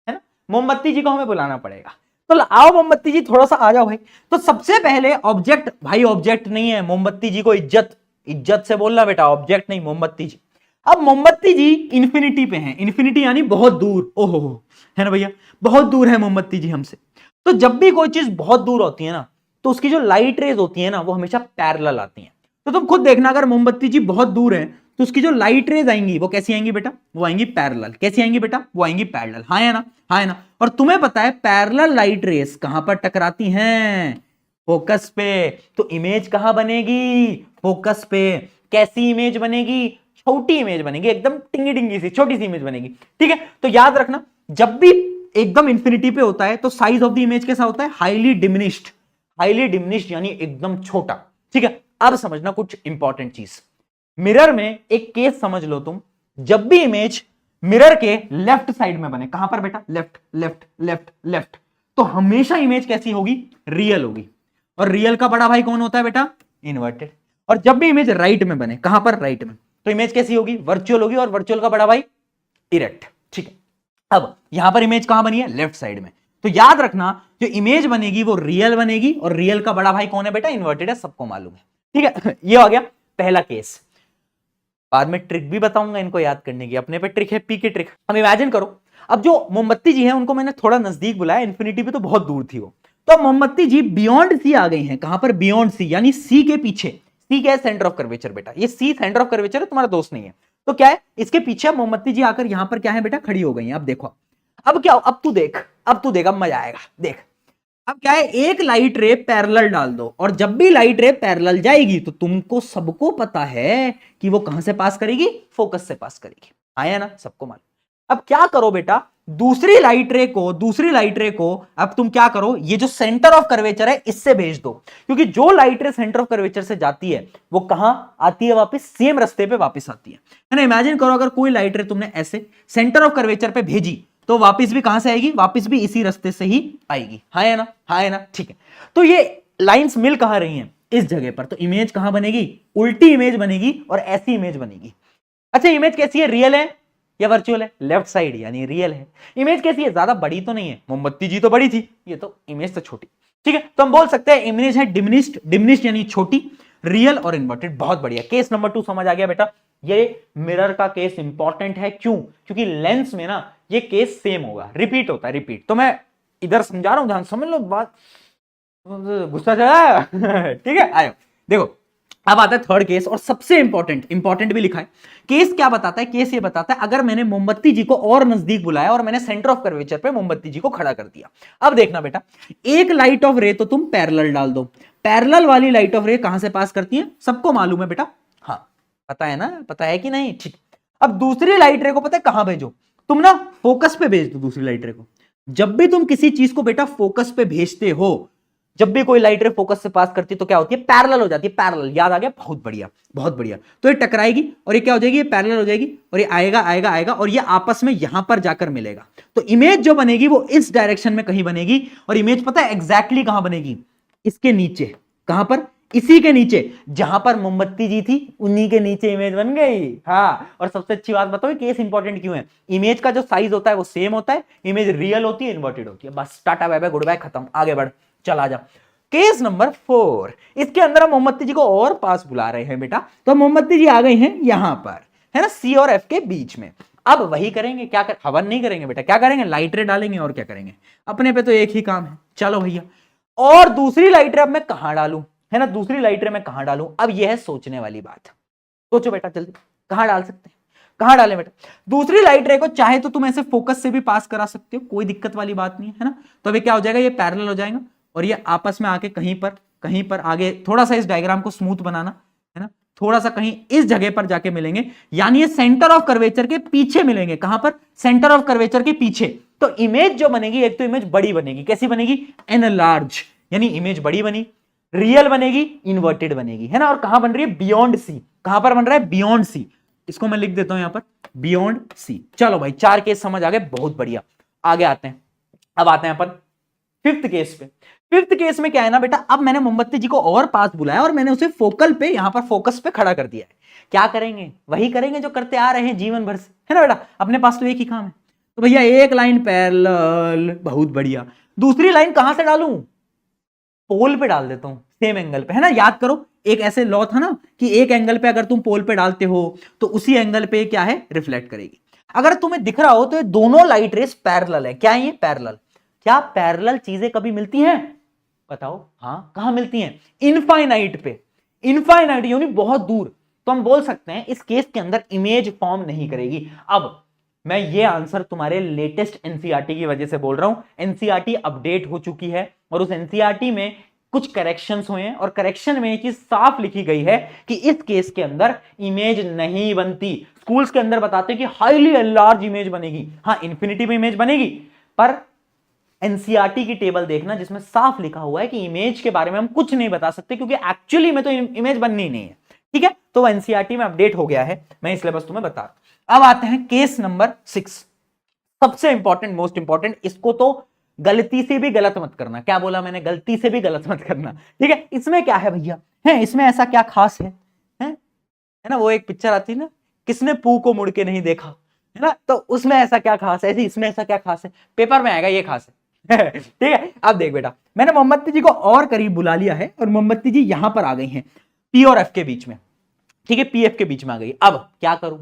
है ना, मोमबत्ती जी को हमें बुलाना पड़ेगा। तो आओ मोमबत्ती जी, थोड़ा सा आ जाओ भाई। तो सबसे पहले ऑब्जेक्ट, भाई ऑब्जेक्ट नहीं है, मोमबत्ती जी को इज्जत से बोलना बेटा, ऑब्जेक्ट नहीं, मोमबत्ती जी। अब मोमबत्ती जी इंफिनिटी पे हैं, इंफिनिटी यानी बहुत दूर, ओहो है ना भैया, बहुत दूर है मोमबत्ती जी हमसे। तो जब भी कोई चीज बहुत दूर होती है ना, तो उसकी जो लाइट रेज होती है ना वो हमेशा पैरेलल आती हैं। तो तुम खुद देखना, अगर मोमबत्ती जी बहुत दूर है तो उसकी जो लाइट रेज आएंगी वो कैसी आएंगी बेटा, वो आएंगी पैरेलल। कैसी आएंगी बेटा, वो आएंगी पैरेलल। हाँ है ना। और तुम्हें पता है पैरेलल लाइट रेज कहां पर टकराती हैं, फोकस पे। तो इमेज कहां बनेगी, फोकस पे। कैसी इमेज बनेगी, छोटी इमेज बनेगी, एकदम टिंगी टिंगी सी छोटी सी इमेज बनेगी। ठीक है, तो याद रखना जब भी एकदम इंफिनिटी पे होता है तो साइज ऑफ द इमेज कैसा होता है, हाईली डिमिनिश्ड यानी एकदम छोटा। ठीक है, अब समझना कुछ इंपॉर्टेंट चीज। मिरर में एक केस समझ लो तुम, जब भी इमेज मिरर के लेफ्ट साइड में बने, कहां पर बेटा, लेफ्ट, तो हमेशा इमेज कैसी होगी, रियल होगी। और रियल का बड़ा भाई कौन होता है बेटा, इन्वर्टेड। और जब भी इमेज राइट में बने, कहां पर, राइट में, तो इमेज कैसी होगी, वर्चुअल होगी। और वर्चुअल का बड़ा भाई इरेक्ट। ठीक है, अब यहां पर इमेज कहां बनी है, लेफ्ट साइड में। तो याद रखना जो इमेज बनेगी वो रियल बनेगी, और रियल का बड़ा भाई कौन है बेटा, इन्वर्टेड है, सबको मालूम है। ठीक है, ये हो गया पहला केस। बाद में ट्रिक भी बताऊंगा इनको याद करने की, अपने पे ट्रिक है, पी की ट्रिक। अब इमेजिन करो, अब जो मोमबत्ती जी है उनको मैंने थोड़ा नजदीक बुलाया, इन्फिनिटी पे तो बहुत दूर थी वो, तो मोमबत्ती जी बियॉन्ड सी आ गई हैं। कहां पर, बियॉन्ड सी, यानी सी के पीछे। सी क्या है, सेंटर ऑफ कर्वेचर बेटा, ये सी सेंटर ऑफ कर्वेचर है, तुम्हारा दोस्त नहीं है। तो क्या है, इसके पीछे मोमबत्ती जी आकर यहां पर क्या है बेटा, खड़ी हो गई है। अब देखो, अब क्या, अब तू देख, अब मजा आएगा, देख। अब क्या है, एक लाइट रे पैरेलल डाल दो, और जब भी लाइट रे पैरेलल जाएगी तो तुमको सबको पता है कि वो कहां से पास करेगी, फोकस से पास करेगी। आया ना, सबको मालूम। अब क्या करो बेटा, दूसरी लाइट रे को अब तुम क्या करो, ये जो सेंटर ऑफ कर्वेचर है इससे भेज दो, क्योंकि जो लाइट रे सेंटर ऑफ कर्वेचर से जाती है वो कहां आती है, वापस सेम रास्ते पे वापस आती है ना। इमेजिन करो अगर कोई लाइट रे तुमने ऐसे सेंटर ऑफ कर्वेचर पे भेजी तो वापस भी कहां से आएगी, वापस भी इसी रास्ते से ही आएगी। हाँ है ना, हाँ है ना, ठीक है। तो ये लाइंस मिल कहां रही हैं, इस जगह पर, तो इमेज कहां बनेगी, उल्टी इमेज बनेगी और ऐसी इमेज बनेगी। अच्छा इमेज कैसी है, रियल है या वर्चुअल है, लेफ्ट साइड यानी रियल है। इमेज कैसी है, ज्यादा बड़ी तो नहीं है, मोमबत्ती जी तो बड़ी थी, ये तो इमेज तो छोटी, ठीक है। तो हम बोल सकते हैं इमेज है डिमिनिश्ड यानी छोटी, रियल और इन्वर्टेड। बहुत बढ़िया, केस नंबर 2 समझ आ गया बेटा। ये मिरर का केस इंपॉर्टेंट है, क्यों, क्योंकि लेंस में ना ये केस सेम होगा, रिपीट होता है, रिपीट। तो मैं इधर समझा रहा हूं, ध्यान समझ लो बात, गुस्सा चला ठीक है। आयो देखो, अब आता है थर्ड केस और सबसे इंपॉर्टेंट भी लिखा है। केस क्या बताता है, केस ये बताता है अगर मैंने मोमबत्ती जी को और नजदीक बुलाया और मैंने सेंटर ऑफ कर्वेचर पे मोमबत्ती जी को खड़ा कर दिया। अब देखना बेटा, एक लाइट ऑफ रे तो तुम पैरेलल डाल दो, पैरेलल वाली लाइट ऑफ रे कहां से पास करती है, सबको मालूम है बेटा, हाँ पता है ना, पता है कि नहीं, ठीक। अब दूसरी लाइट रे को पता है कहां भेजो, तुम ना फोकस पे भेज दो दूसरी लाइट रे को। जब भी तुम किसी चीज को बेटा फोकस पे भेजते हो, जब भी कोई लाइट रे फोकस से पास करती है तो क्या होती है, पैरेलल हो जाती है, पैरेलल, याद आ गया, बहुत बढ़िया बहुत बढ़िया। तो ये टकराएगी और ये क्या हो जाएगी, ये पैरेलल हो जाएगी और ये आएगा और ये आपस में यहां पर जाकर मिलेगा। तो इमेज जो बनेगी वो इस डायरेक्शन में कहीं बनेगी, और इमेज पता है एग्जैक्टली कहां बनेगी, इसके नीचे, कहां पर, इसी के नीचे, जहां पर मोमबत्ती जी थी उन्हीं के नीचे इमेज बन गई। हाँ, और सबसे अच्छी बात बताओ केस इंपॉर्टेंट क्यों है, इमेज का जो साइज होता है वो सेम होता है, इमेज रियल होती है, इन्वर्टेड होती है। बस टाटा बाय बाय गुड बाय, खत्म, आगे बढ़, चला जा। केस नंबर 4, इसके अंदर हम मोमबत्ती जी को और पास बुला रहे हैं बेटा, तो मोमबत्ती जी आ गई हैं यहां पर, है ना, सी और एफ के बीच में। अब वही करेंगे, क्या कर, हवन नहीं करेंगे बेटा, क्या करेंगे, लाइट रे डालेंगे, और क्या करेंगे, अपने पे तो एक ही काम है, चलो भैया। और दूसरी लाइट रे अब मैं कहां डालूं, है ना, दूसरी लाइट रे मैं कहां डालूं, अब यह है सोचने वाली बात। सोचो बेटा जल्दी, कहां डाल सकते हैं, कहां डालें बेटा। दूसरी लाइट रे को चाहे तो तुम ऐसे फोकस से भी पास करा सकते हो, कोई दिक्कत वाली बात नहीं है ना। तो अभी क्या हो जाएगा, ये पैरेलल हो जाएगा और ये आपस में आके कहीं पर आगे, थोड़ा सा इस डायग्राम को स्मूथ बनाना, है ना, थोड़ा सा कहीं इस जगह पर जाके मिलेंगे, यानी ये सेंटर ऑफ कर्वेचर के पीछे मिलेंगे। कहां पर, सेंटर ऑफ कर्वेचर के पीछे। तो इमेज जो बनेगी, एक तो इमेज बड़ी बनेगी, कैसी बनेगी, एनलार्ज, यानी इमेज बड़ी बनी, रियल बनेगी, इन्वर्टेड बनेगी, है ना। और कहां बन रही है, बियॉन्ड सी, कहां पर बन रहा है, बियॉन्ड सी, इसको मैं लिख देता हूं यहां पर, बियॉन्ड सी। चलो भाई 4 केस समझ आ गए, बहुत बढ़िया, आगे आते हैं। अब आते हैं अपन फिफ्थ केस पे। फिफ्थ केस में क्या है ना बेटा, अब मैंने मोमबत्ती जी को और पास बुलाया और मैंने उसे फोकल पे, यहां पर फोकस पे खड़ा कर दिया है। क्या करेंगे, वही करेंगे जो करते आ रहे हैं जीवन भर से, है ना बेटा, अपने पास तो एक ही काम है। तो भैया एक लाइन पैरेलल, बहुत बढ़िया। दूसरी लाइन कहां से डालूं, पोल पे डाल देता हूं, सेम एंगल पे, है ना। याद करो एक ऐसे लॉ था ना कि एक एंगल पे अगर तुम पोल पे डालते हो तो उसी एंगल पे क्या है, रिफ्लेक्ट करेगी। अगर तुम्हें दिख रहा हो तो ये दोनों लाइट रेस पैरेलल है। क्या है ये, पैरेलल। क्या पैरेलल चीजें कभी मिलती हैं, बताओ, हाँ कहां मिलती हैं, इनफाइनाइट पे, इनफाइनाइट यानी बहुत दूर। तो हम बोल सकते हैं इस केस के अंदर इमेज फॉर्म नहीं करेगी। अब मैं ये आंसर तुम्हारे लेटेस्ट एनसीईआरटी की वजह से बोल रहा हूं, एनसीईआरटी अपडेट हो चुकी है और उस एनसीईआरटी में कुछ करेक्शंस हुए हैं और करेक्शन में एक चीज साफ लिखी गई है कि इस केस के अंदर इमेज नहीं बनती। स्कूल्स के अंदर बताते हैं कि हाईली लार्ज इमेज बनेगी, हाँ इन्फिनिटी में इमेज बनेगी, पर एनसीईआरटी की टेबल देखना जिसमें साफ लिखा हुआ है कि इमेज के बारे में हम कुछ नहीं बता सकते क्योंकि एक्चुअली में तो इमेज बननी ही नहीं है, ठीक है। तो एनसीईआरटी में अपडेट हो गया है, मैं इसलिए बस तुम्हें बता रहा हूं। अब आते हैं केस नंबर 6, सबसे इंपॉर्टेंट, मोस्ट इंपॉर्टेंट। इसको तो गलती से भी गलत मत करना, क्या बोला मैंने, गलती से भी गलत मत करना, ठीक है। इसमें क्या है भैया, है इसमें ऐसा क्या खास है ना, वो एक पिक्चर आती है ना, किसने पू को मुड़ के नहीं देखा, है ना, तो उसमें ऐसा क्या खास है, इसमें ऐसा क्या खास है, पेपर में आएगा ये खास है ठीक है। अब देख बेटा, मैंने मोमबत्ती जी को और करीब बुला लिया है और मोमबत्ती जी यहां पर आ गई हैं पी और एफ के बीच में, ठीक है, पी एफ के बीच में आ गई। अब क्या करूं,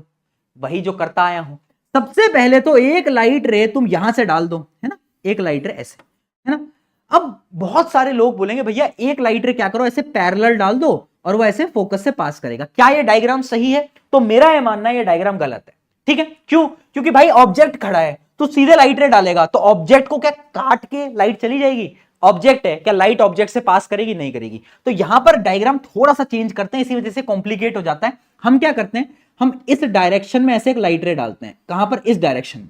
वही जो करता आया हूं। सबसे पहले तो एक लाइट रे तुम यहां से डाल दो, है ना, एक लाइट रे ऐसे, है ना। अब बहुत सारे लोग बोलेंगे भैया एक लाइट रे क्या करो, ऐसे पैरेलल डाल दो और वो ऐसे फोकस से पास करेगा। क्या ये डायग्राम सही है, तो मेरा ये मानना है ये डायग्राम गलत है, ठीक है। क्यों, क्योंकि भाई ऑब्जेक्ट खड़ा है तो सीधे लाइट रे डालेगा, तो ऑब्जेक्ट को क्या काट के लाइट चली जाएगी, ऑब्जेक्ट है, क्या लाइट ऑब्जेक्ट से पास करेगी, नहीं करेगी। तो यहां पर डायग्राम थोड़ा सा चेंज करते हैं, इसी वजह से कॉम्प्लिकेट हो जाता है। हम क्या करते हैं, हम इस डायरेक्शन में ऐसे एक लाइट रे डालते हैं, कहां पर, इस डायरेक्शन में,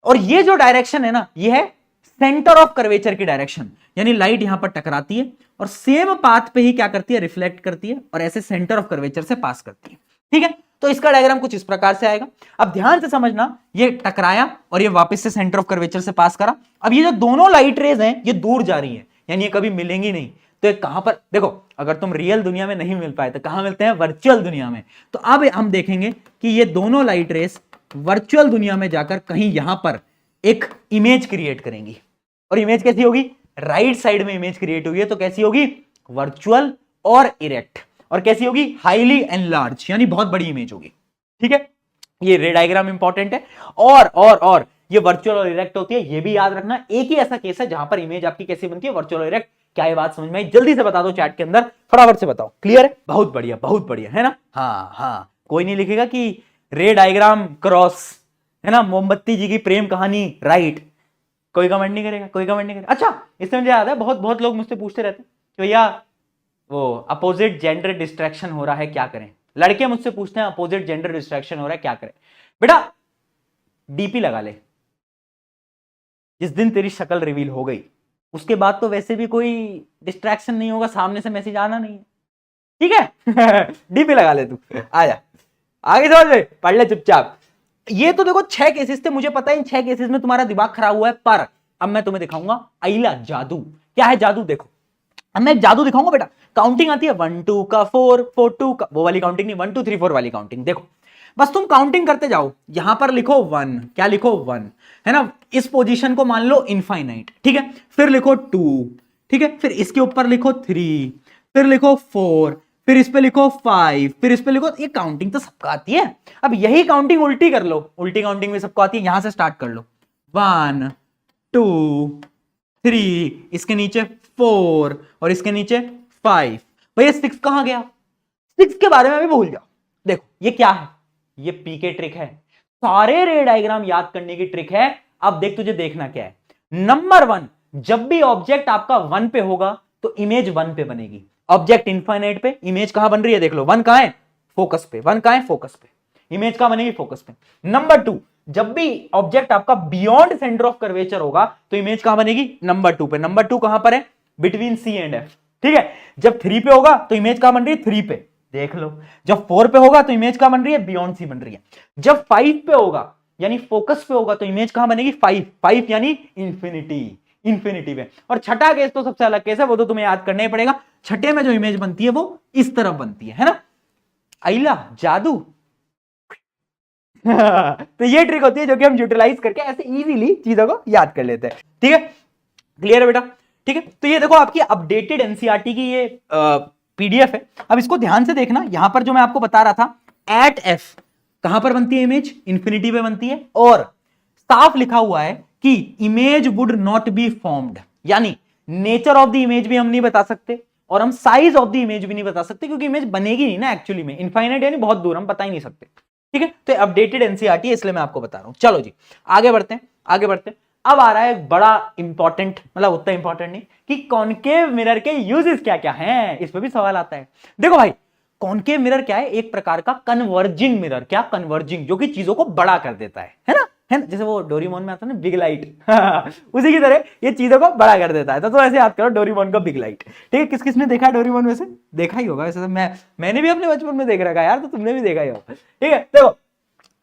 और ये जो डायरेक्शन है ना, ये है सेंटर ऑफ कर्वेचर की डायरेक्शन, यानी लाइट यहां पर टकराती है और सेम पाथ पे ही क्या करती है, रिफ्लेक्ट करती है और ऐसे सेंटर ऑफ कर्वेचर से पास करती है। ठीक है, तो इसका डायग्राम कुछ इस प्रकार से आएगा। अब ध्यान से समझना, ये टकराया और ये वापस से सेंटर ऑफ कर्वेचर से पास करा। अब ये जो दोनों लाइट रेज हैं ये दूर जा रही हैं, यानी ये कभी मिलेंगी नहीं। तो कहां पर देखो, अगर तुम रियल दुनिया में नहीं मिल पाए तो कहां मिलते हैं, वर्चुअल दुनिया में। तो अब हम देखेंगे कि ये दोनों लाइट रेस वर्चुअल दुनिया में जाकर कहीं यहां पर एक इमेज क्रिएट करेंगी। और इमेज कैसी होगी, राइट साइड में इमेज क्रिएट हुई है तो कैसी होगी, वर्चुअल और इरेक्ट। और कैसी होगी, हाईली एनलार्ज, यानी बहुत बड़ी इमेज होगी। ठीक है, ये रे डायग्राम इंपॉर्टेंट है। और ये वर्चुअल और इरेक्ट होती है, ये भी याद रखना। एक ही ऐसा केस है जहां पर इमेज आपकी कैसी बनती है, वर्चुअल और इरेक्ट। क्या ये बात समझ में आई? जल्दी से बता दो चैट के अंदर, फटाफट से बताओ। क्लियर है? बहुत बढ़िया है ना। हाँ, कोई नहीं लिखेगा कि रे डायग्राम क्रॉस, है ना, मोमबत्ती जी की प्रेम कहानी राइट। कोई कमेंट नहीं करेगा। अच्छा, इससे मुझे याद है, बहुत लोग मुझसे पूछते रहते हैं कि भैया वो अपोजिट जेंडर डिस्ट्रैक्शन हो रहा है, क्या करें। लड़के मुझसे पूछते हैं अपोजिट जेंडर डिस्ट्रैक्शन हो रहा है, क्या करें। बेटा डीपी लगा ले, जिस दिन तेरी शक्ल रिवील हो गई उसके बाद तो वैसे भी कोई डिस्ट्रैक्शन नहीं होगा, सामने से मैसेज आना नहीं है। ठीक है डीपी लगा ले, तू आजा आगे समझ में, पढ़ ले चुपचाप। ये तो देखो 6 केसेस थे, मुझे पता है इन 6 केसेस में तुम्हारा दिमाग खराब हुआ है, पर अब मैं तुम्हें दिखाऊंगा अइला जादू। क्या है जादू, देखो अब मैं जादू दिखाऊंगा। बेटा काउंटिंग आती है 1 2 का 4 4 2 का, वो वाली काउंटिंग नहीं, 1 2 3 4 वाली काउंटिंग। देखो बस तुम काउंटिंग करते जाओ, यहां पर लिखो 1, क्या लिखो 1, है ना। इस पोजीशन को मान लो इनफाइनाइट, ठीक है। फिर लिखो 2, ठीक है। फिर इसके ऊपर लिखो 3, फिर लिखो 4, फिर इस पे लिखो 5, फिर इस पे लिखो। ये काउंटिंग तो सबको आती है। अब यही काउंटिंग उल्टी कर लो, उल्टी काउंटिंग भी सबको आती है। यहां से स्टार्ट कर लो, 1 2 3, इसके नीचे 4 और इसके नीचे 5। भैया 6 कहां गया, 6 के बारे में भी भूल जाओ। देखो ये क्या है, ये पीके ट्रिक है, सारे रे डायग्राम याद करने की ट्रिक है। अब देख तुझे देखना क्या है। नंबर 1, जब भी ऑब्जेक्ट आपका 1 पे होगा तो इमेज 1 पे बनेगी। ऑब्जेक्ट इनफाइनाइट पे इमेज कहां बन रही है, देख लो 1 कहां है, फोकस पे। 1 कहां है, फोकस पे। इमेज कहां बनेगी, फोकस पे। नंबर 2, जब भी ऑब्जेक्ट आपका बियॉन्ड सेंटर ऑफ कर्वेचर होगा तो इमेज कहां बनेगी, नंबर 2 पे। नंबर 2 कहां पर है, बिटवीन सी एंड एफ, ठीक है। जब 3 पे होगा तो इमेज कहां बन रही है, 3 पे, देख लो। जब 4 पे होगा तो इमेज कहां बन रही है, बियॉन्ड सी बन रही है। जब 5 पे होगा यानी फोकस पे होगा तो इमेज कहां बनेगी, 5 यानी इंफिनिटी में। और छठा केस तो सबसे अलग केस है, वो तो तुम्हें याद करना ही पड़ेगा। छठे में जो इमेज बनती है वो इस तरफ बनती है ना। आइला जादू तो ये ट्रिक होती है जो कि हम यूटिलाइज करके ऐसे इजीली चीजों को याद कर लेते हैं। ठीक है, क्लियर है बेटा। ठीक है, तो ये देखो आपकी अपडेटेड एनसीईआरटी की ये पीडीएफ है। अब इसको ध्यान से देखना, यहां पर जो मैं आपको बता रहा था एट एफ कहां पर बनती है इमेज, इंफिनिटी पे बनती है। और साफ लिखा हुआ है कि image would not be formed, यानी नेचर ऑफ द इमेज भी हम नहीं बता सकते और हम साइज ऑफ द इमेज भी नहीं बता सकते, क्योंकि इमेज बनेगी नहीं ना एक्चुअली में। इनफाइनाइट यानी बहुत दूर, हम बता ही नहीं सकते। ठीक है, तो अपडेटेड एनसीईआरटी है, इसलिए मैं आपको बता रहा हूं। चलो जी आगे बढ़ते हैं। अब आ रहा है एक बड़ा इंपॉर्टेंट, मतलब उतना इंपॉर्टेंट नहीं, कि कॉनकेव मिरर के यूजेस क्या क्या हैं। इस पर भी सवाल आता है। देखो भाई, कॉनकेव मिरर क्या है, एक प्रकार का कन्वर्जिंग मिरर। क्या कन्वर्जिंग, जो कि चीजों को बड़ा कर देता है ना, जैसे वो डोरेमोन में आता है ना बिग लाइट उसी की तरह ये चीजों को बड़ा कर देता है। तो ऐसे याद करो डोरेमोन का बिग लाइट। ठीक है, किस किस ने देखा है डोरेमोन, वैसे देखा ही होगा वैसे। मैंने भी अपने बचपन में देख रखा है यार, तो तुमने भी देखा ही होगा। ठीक है, देखो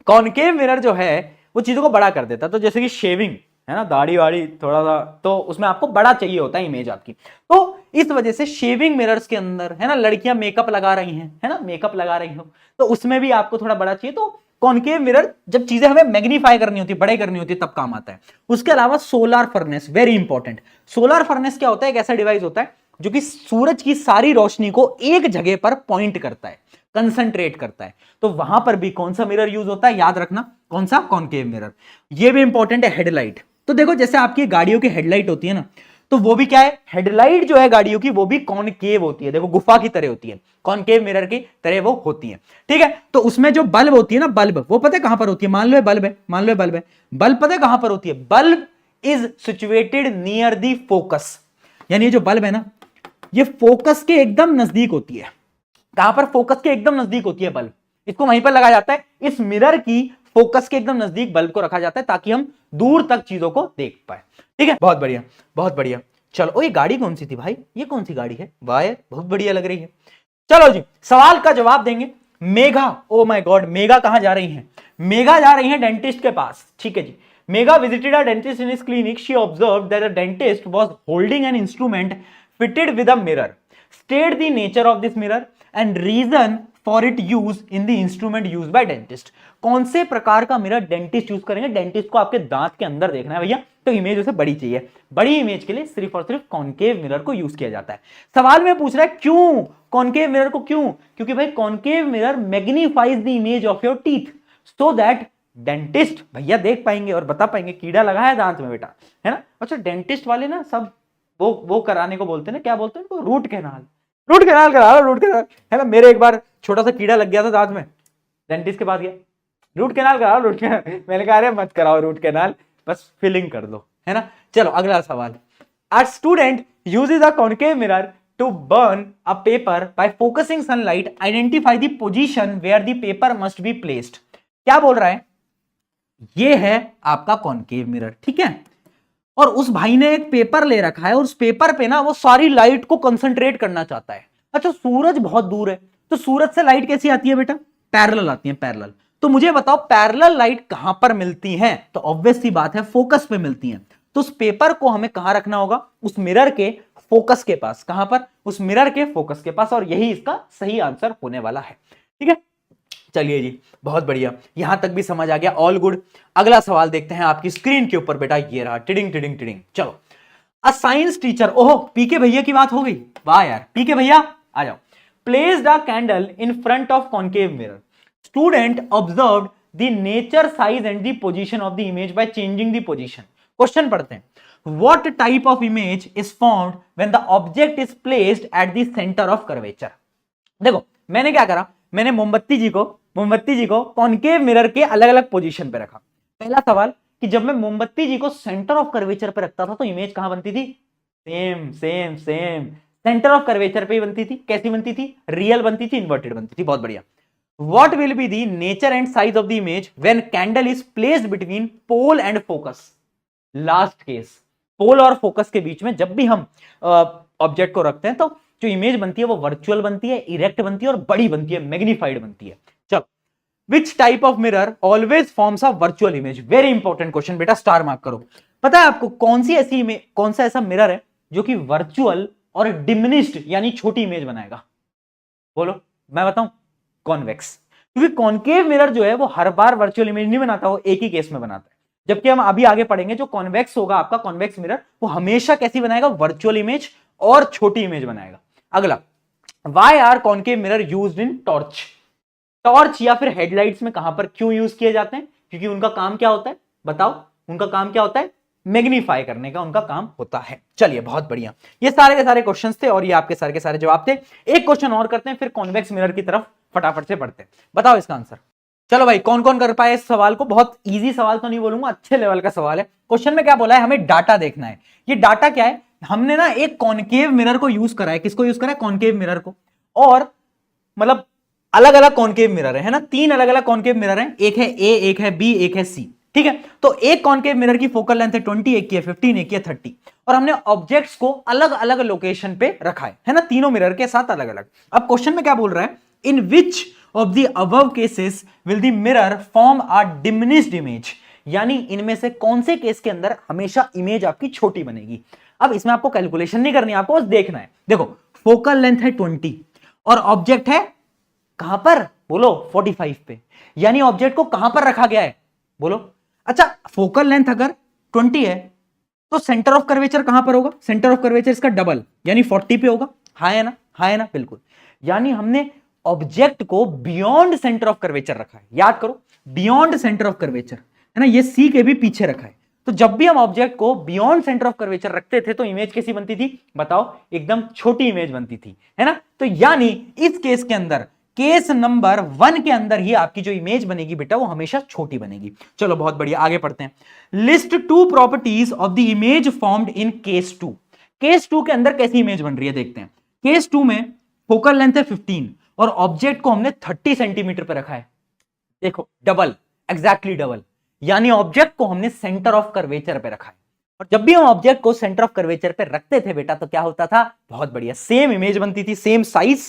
कॉनकेव मिरर जो है वो चीजों को बड़ा कर देता है। तो जैसे कि शेविंग है ना, दाढ़ी वाड़ी थोड़ा सा, तो उसमें आपको बड़ा चाहिए होता है इमेज आपकी। तो इस वजह से शेविंग मिरर्स के अंदर है ना, लड़कियां मेकअप लगा रही हैं, है ना, मेकअप लगा रही हो तो उसमें भी आपको थोड़ा बड़ा चाहिए। तो कॉनकेव मिरर जब चीजें हमें मैग्नीफाई करनी होती है, बड़े करनी होती है, तब काम आता है। उसके अलावा solar furnace, very important. Solar furnace क्या होता है, एक ऐसा डिवाइस होता है जो कि सूरज की सारी रोशनी को एक जगह पर पॉइंट करता है, कंसंट्रेट करता है। तो वहां पर भी कौन सा मिरर यूज होता है, याद रखना, कौन सा, कॉनकेव मिरर। ये भी इंपॉर्टेंट है। हेडलाइट, तो देखो जैसे आपकी गाड़ियों की हेडलाइट होती है ना, तो वो भी क्या है, हेडलाइट जो है गाड़ियों की वो भी कॉनकेव होती है। देखो गुफा की तरह होती है, कॉनकेव मिरर की तरह वो होती है। ठीक है, तो उसमें जो बल्ब होती है ना, बल्ब, वो पता है कहां पर होती है, मान लो बल्ब है, बल्ब पता है कहां पर होती है, bulb is situated near the focus. यानी ये जो बल्ब है ना, ये फोकस के एकदम नजदीक होती है। कहां पर, फोकस के एकदम नजदीक होती है बल्ब, इसको वहीं पर लगाया जाता है। इस मिरर की फोकस के एकदम नजदीक बल्ब को रखा जाता है ताकि हम दूर तक चीजों को देख पाए। ठीक है, बहुत बढ़िया बहुत बढ़िया। चलो, ये गाड़ी कौन सी थी भाई, ये कौन सी गाड़ी है, वाह बहुत बढ़िया लग रही है। चलो जी, सवाल का जवाब देंगे Megha. Oh my God, Megha कहां जा रही हैं? मेघा जा रही हैं डेंटिस्ट के पास। ठीक है जी, Megha visited a dentist in his clinic. She observed that the dentist was holding an instrument fitted with a mirror. State the nature of this mirror and reason for its use in the instrument used by dentist. कौन से प्रकार का mirror dentist use करेंगे? Dentist को आपके दांत के अंदर देखना है भैया, तो इमेज उसे बड़ी चाहिए। बड़ी इमेज के लिए सिर्फ और सिर्फ कॉनकेव मिरर को यूज किया जाता है। सवाल में पूछ रहा है क्यों कॉनकेव मिरर को, क्यों? क्योंकि भाई concave mirror magnifies the image of your teeth so that dentist भैया देख पाएंगे और बता पाएंगे कीड़ा लगा है दांत में बेटा, है ना। अच्छा, डेंटिस्ट वाले ना सब वो कराने को बोलते हैं ना, क्या बोलते हैं उनको, रूट कैनाल। रूट कैनाल करा लो, रूट कैनाल, है ना। मेरे एक बार छोटा सा कीड़ा लग गया था दांत में, डेंटिस्ट के पास गया, रूट कैनाल कराओ, रूट कैनाल। मैंने कहा अरे मत कराओ रूट कैनाल, बस फिलिंग कर दो, है ना। चलो अगला सवाल। A student uses a concave mirror to burn a paper by focusing sunlight. Identify the position where the paper must be placed. क्या बोल रहा है? ये है आपका कॉनकेव मिरर, ठीक है। और उस भाई ने एक पेपर ले रखा है और उस पेपर पे ना वो सारी लाइट को कंसंट्रेट करना चाहता है। अच्छा, सूरज बहुत दूर है, तो सूरज से लाइट कैसी आती है बेटा? पैरेलल आती है, पैरेलल। तो मुझे बताओ पैरेलल लाइट कहां पर मिलती है? तो ऑब्वियस सी बात है फोकस पे मिलती है। तो उस पेपर को हमें कहां रखना होगा? उस मिरर के फोकस के पास। कहां पर? उस मिरर के फोकस के पास, और यही इसका सही आंसर होने वाला है। ठीक है, चलिए जी, बहुत बढ़िया, यहां तक भी समझ आ गया, ऑल गुड। अगला सवाल देखते हैं आपकी स्क्रीन के ऊपर बेटा, ये रहा, टिडिंग टिडिंग टिडिंग। चलो, अ साइंस टीचर, ओहो पीके भैया की बात हो गई, वाह यार, पीके भैया आ जाओ। Placed a candle in front of concave mirror, student observed the nature, size and the position of the image by changing the position. Question पढ़ते हैं, what type of image is formed when the object is placed at the centre of curvature. देखो मैंने क्या करा, मैंने मोमबत्ती जी को concave mirror के अलग अलग पोजीशन पे रखा। पहला सवाल कि जब मैं मोमबत्ती जी को सेंटर ऑफ कर्वेचर पे रखता था तो इमेज कहां बनती थी? Same same same, centre of curvature पे ही बनती थी। कैसी बनती थी? रियल बनती थी, इन्वर्टेड बनती थी। बहुत बढ़िया। What will be the nature and size of the image when candle is placed between pole and focus? Last case, pole और फोकस के बीच में जब भी हम ऑब्जेक्ट को रखते हैं तो जो इमेज बनती है वो वर्चुअल बनती है, इरेक्ट बनती है और बड़ी बनती है, मैग्नीफाइड बनती है। चलो, which type of mirror always forms a virtual image? Very important question बेटा, स्टार मार्क करो। पता है आपको कौन सा ऐसा मिरर है जो कि वर्चुअल और डिमिनिश्ड यानी छोटी इमेज बनाएगा? बोलो, मैं बताऊं, कॉन्वेक्स। क्योंकि कॉनकेव मिरर जो है वो हर बार वर्चुअल इमेज नहीं बनाता, वो एक ही केस में बनाता है। जबकि हम अभी आगे पढ़ेंगे जो कॉन्वेक्स होगा आपका कॉन्वेक्स मिरर, वो हमेशा कैसी बनाएगा? वर्चुअल इमेज और छोटी इमेज बनाएगा। अगला, why are concave mirror used in torch? Torch या फिर हेडलाइट्स में कहां पर क्यों यूज किए जाते हैं? क्योंकि उनका काम क्या होता है? बताओ, उनका काम क्या होता है? मैग्नीफाई करने का उनका काम होता है। चलिए, बहुत बढ़िया, ये सारे के सारे क्वेश्चंस थे और ये आपके सारे के सारे जवाब थे। एक क्वेश्चन और करते हैं, फिर कॉन्वेक्स मिरर की तरफ फटाफट से बढ़ते हैं। बताओ इसका आंसर। चलो भाई, कौन कौन कर पाए इस सवाल को? बहुत इजी सवाल तो नहीं बोलूंगा, अच्छे लेवल का सवाल है। क्वेश्चन में क्या बोला है? हमें डाटा देखना है। ये डाटा क्या है? हमने ना एक कॉनकेव मिरर को यूज करा है। किसको यूज करा है? कॉनकेव मिरर को। और मतलब अलग अलग कॉनकेव मिरर है ना, 3 अलग अलग कॉनकेव मिरर हैं, एक है ए, एक है बी, एक है सी। ठीक है, तो एक कॉनकेव मिरर की फोकल लेंथ है 20, एक की है 15, एक की है 30, और हमने ऑब्जेक्ट्स को अलग अलग लोकेशन पे रखा है ना, तीनों मिरर के साथ अलग अलग। अब क्वेश्चन में क्या बोल रहा है? In which of the above cases will the mirror form a diminished image? यानी इनमें से कौन से केस के अंदर हमेशा इमेज आपकी छोटी बनेगी? अब इसमें आपको कैलकुलेशन नहीं करनी, आपको बस देखना है। देखो, फोकल लेंथ है 20 और ऑब्जेक्ट है कहां पर? बोलो, 45 पे। यानी ऑब्जेक्ट को कहां पर रखा गया है? बोलो। अच्छा, फोकल लेंथ अगर 20 है तो सेंटर ऑफ कर्वेचर कहां पर होगा? सेंटर ऑफ कर्वेचर इसका डबल यानी 40 पे होगा। हाँ है ना? हाँ है ना? बिल्कुल। यानी हमने ऑब्जेक्ट को बियॉन्ड सेंटर ऑफ कर्वेचर रखा है। याद करो, बियॉन्ड सेंटर ऑफ कर्वेचर, है ना, ये सी के भी पीछे रखा है। तो जब भी हम ऑब्जेक्ट को बियॉन्ड सेंटर ऑफ कर्वेचर रखते थे तो इमेज कैसी बनती थी? बताओ, एकदम छोटी इमेज बनती थी, है ना। तो यानी इस केस के अंदर, केस नंबर 1 के अंदर ही आपकी जो इमेज बनेगी बेटा वो हमेशा छोटी बनेगी। चलो, बहुत बढ़िया, आगे पढ़ते हैं। List 2 properties of the image formed in case 2। Case 2 के अंदर कैसी इमेज बन रही है देखते हैं। केस 2 में फोकल लेंथ है 15 और ऑब्जेक्ट को हमने 30 सेंटीमीटर पर रखा है। देखो, डबल, एग्जैक्टली डबल। यानी ऑब्जेक्ट को हमने सेंटर ऑफ कर्वेचर पे रखा है, और जब भी हम ऑब्जेक्ट को सेंटर ऑफ कर्वेचर पे रखते थे बेटा तो क्या होता था, बहुत बढ़िया सेम इमेज बनती थी, सेम साइज,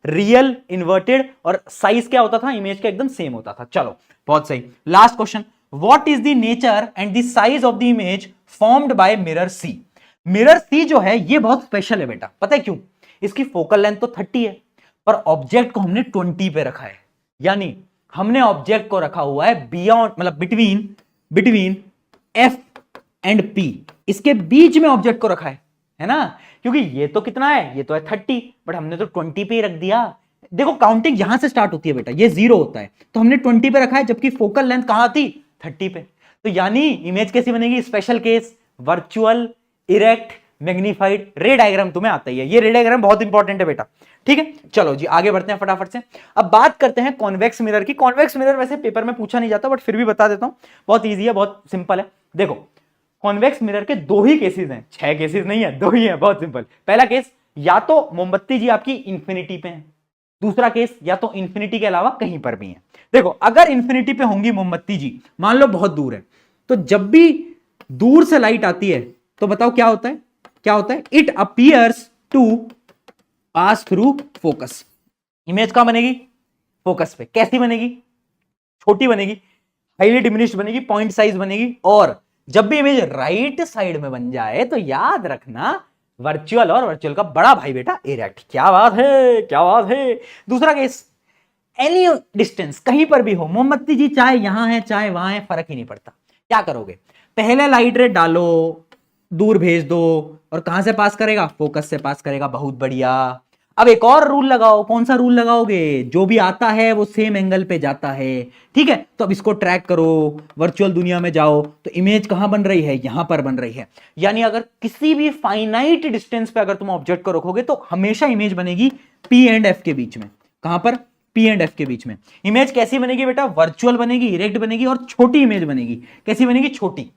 रियल, इन्वर्टेड, और साइज क्या होता था इमेज का एकदम सेम होता था। चलो बहुत सही। Last question, what is the nature and the size of the image formed by mirror C. Mirror C जो है ये बहुत स्पेशल है बेटा, पता है क्यों? इसकी फोकल लेंथ तो 30 है, पर ऑब्जेक्ट को हमने 20 पे रखा है। यानी हमने ऑब्जेक्ट को रखा हुआ है बियॉन्ड, मतलब बिटवीन एफ एंड पी, इसके बीच में ऑब्जेक्ट को रखा है ना, क्योंकि ये तो कितना है, ये तो है 30, बट हमने तो 20 पे ही रख दिया। देखो काउंटिंग यहां से स्टार्ट होती है बेटा, ये 0 होता है, तो हमने 20 पे रखा है, जबकि फोकल लेंथ कहां थी, 30 पे। तो यानी इमेज कैसी बनेगी, special case, virtual, erect, magnified. रे डायग्राम तुम्हें आता ही है, ये रे डायग्राम बहुत इंपॉर्टेंट है बेटा, ठीक है। चलो जी आगे बढ़ते हैं फटाफट से। अब बात करते हैं कॉन्वेक्स मिरर की। कॉन्वेक्स मिरर वैसे पेपर में पूछा नहीं जाता, बट फिर भी बता देता हूं, बहुत ईजी है, बहुत सिंपल है। देखो कॉन्वेक्स मिरर के 2 ही केसेस हैं, 6 केसेस नहीं है, 2 ही है, बहुत सिंपल। पहला केस, या तो मोमबत्ती जी आपकी इंफिनिटी पे है, दूसरा केस या तो इंफिनिटी के अलावा कहीं पर भी है। देखो अगर इंफिनिटी पे होंगी मोमबत्ती जी, मान लो बहुत दूर है, तो जब भी दूर से लाइट आती है तो बताओ क्या होता है, क्या होता है, it appears to pass through focus. Image कहां बनेगी, फोकस पे। कैसी बनेगी, छोटी बनेगी, हाईली डिमिनिश्ड बनेगी, पॉइंट साइज बनेगी। और जब भी इमेज राइट साइड में बन जाए तो याद रखना वर्चुअल, और वर्चुअल का बड़ा भाई बेटा इरेक्ट। क्या बात है, क्या बात है। दूसरा केस, एनी डिस्टेंस, कहीं पर भी हो, मोमबत्ती जी चाहे यहां है चाहे वहां है, फर्क ही नहीं पड़ता। क्या करोगे, पहले लाइट रे डालो, दूर भेज दो, और कहां से पास करेगा, फोकस से पास करेगा, बहुत बढ़िया। अब एक और रूल लगाओ, कौन सा रूल लगाओगे, जो भी आता है वो सेम एंगल पे जाता है, ठीक है। तो अब इसको ट्रैक करो, वर्चुअल दुनिया में जाओ तो इमेज कहां बन रही है, यहां पर बन रही है। यानी अगर किसी भी फाइनाइट डिस्टेंस पे अगर तुम ऑब्जेक्ट को रखोगे तो हमेशा इमेज बनेगी पी एंड एफ के बीच में। कहां पर, पी एंड एफ के बीच में। इमेज कैसी बनेगी बेटा, वर्चुअल बनेगी, इरेक्ट बनेगी, और छोटी इमेज बनेगी। कैसी बनेगी, छोटी।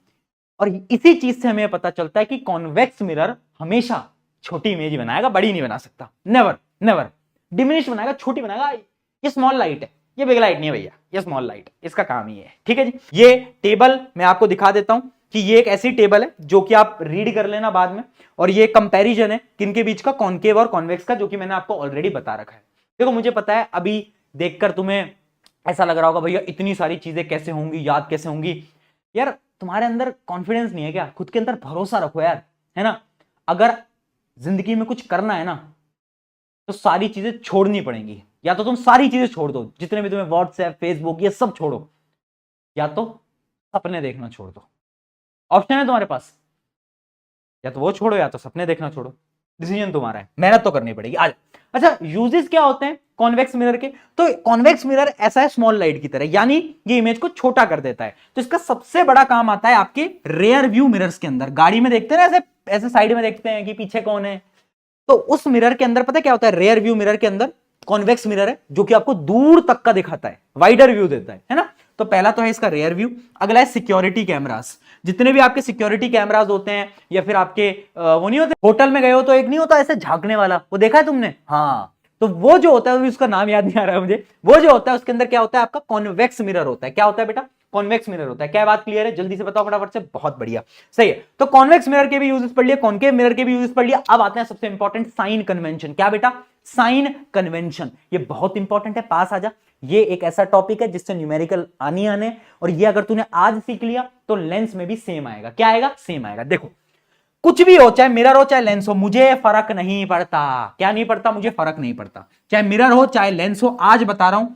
और इसी चीज से हमें पता चलता है कि कॉन्वेक्स मिरर हमेशा छोटी इमेज बनाएगा, बड़ी नहीं बना सकता, नेवर नेवर। डिमिनिश बनाएगा, छोटी बनाएगा। ये स्मॉल लाइट है, ये बिग लाइट नहीं है भैया, ये स्मॉल लाइट, इसका काम ही है, ठीक है जी। ये टेबल मैं आपको दिखा देता हूं कि ये एक ऐसी टेबल है जो कि आप रीड कर लेना बाद में, और ये कंपैरिजन है किनके बीच का, कॉनकेव और कॉन्वेक्स का, जो कि मैंने आपको ऑलरेडी बता रखा है। देखो मुझे पता है अभी देखकर तुम्हें ऐसा लग रहा होगा भैया इतनी सारी चीजें कैसे होंगी, याद कैसे होंगी। यार तुम्हारे अंदर कॉन्फिडेंस नहीं है क्या, खुद के अंदर भरोसा रखो यार, है ना। अगर जिंदगी में कुछ करना है ना तो सारी चीजें छोड़नी पड़ेंगी। या तो तुम सारी चीजें छोड़ दो, जितने भी तुम्हें व्हाट्सएप, फेसबुक, ये सब छोड़ो, या तो सपने देखना छोड़ दो। ऑप्शन है तुम्हारे पास, या तो वो छोड़ो या तो सपने देखना छोड़ो। डिसीजन तुम्हारा है, मेहनत तो करनी पड़ेगी आज। अच्छा यूजेस क्या होते हैं कॉन्वेक्स मिरर के, तो कॉन्वेक्स मिरर ऐसा है स्मॉल लाइट की तरह, यानी ये इमेज को छोटा कर देता है। तो इसका सबसे बड़ा काम आता है आपके रेयर व्यू मिरर्स के अंदर। गाड़ी में देखते हैं ना, ऐसे ऐसे साइड में देखते हैं कि पीछे कौन है, तो उस मिरर के अंदर पता है क्या होता है, रेयर व्यू मिरर के अंदर कॉन्वेक्स मिरर है जो कि आपको दूर तक का दिखाता है, वाइडर व्यू देता है ना। तो पहला तो है इसका रेयर व्यू। अगला है सिक्योरिटी कैमरास। जितने भी आपके सिक्योरिटी कैमरास होते हैं, या फिर आपके वो नहीं होते, होटल में गए हो तो एक नहीं होता ऐसे झांकने वाला, वो देखा है तुमने, हाँ, तो वो जो होता है, उसका नाम याद नहीं आ रहा है मुझे, वो जो होता है उसके अंदर क्या होता है, आपका कॉन्वेक्स मिरर होता है। क्या होता है बेटा, कॉन्वेक्स मिरर होता है। क्या बात क्लियर है, जल्दी से बताओ फटाफट से, बहुत बढ़िया, सही है। तो कॉन्वेक्स मिरर के भी यूजेस पढ़ लिए, कॉनकेव मिरर के भी यूजेस पढ़ लिया। अब आते हैं सबसे इंपॉर्टेंट, साइन कन्वेंशन। क्या बेटा, साइन कन्वेंशन, ये बहुत इंपॉर्टेंट है, पास आ जा। ये एक ऐसा टॉपिक है जिससे न्यूमेरिकल आने, और ये अगर तूने आज सीख लिया तो लेंस में भी सेम आएगा। क्या आएगा, सेम आएगा। देखो कुछ भी हो, चाहे मिरर हो चाहे लेंस हो, मुझे फर्क नहीं पड़ता। क्या नहीं पड़ता, मुझे फर्क नहीं पड़ता, चाहे मिरर हो चाहे लेंस हो। आज बता रहा हूं,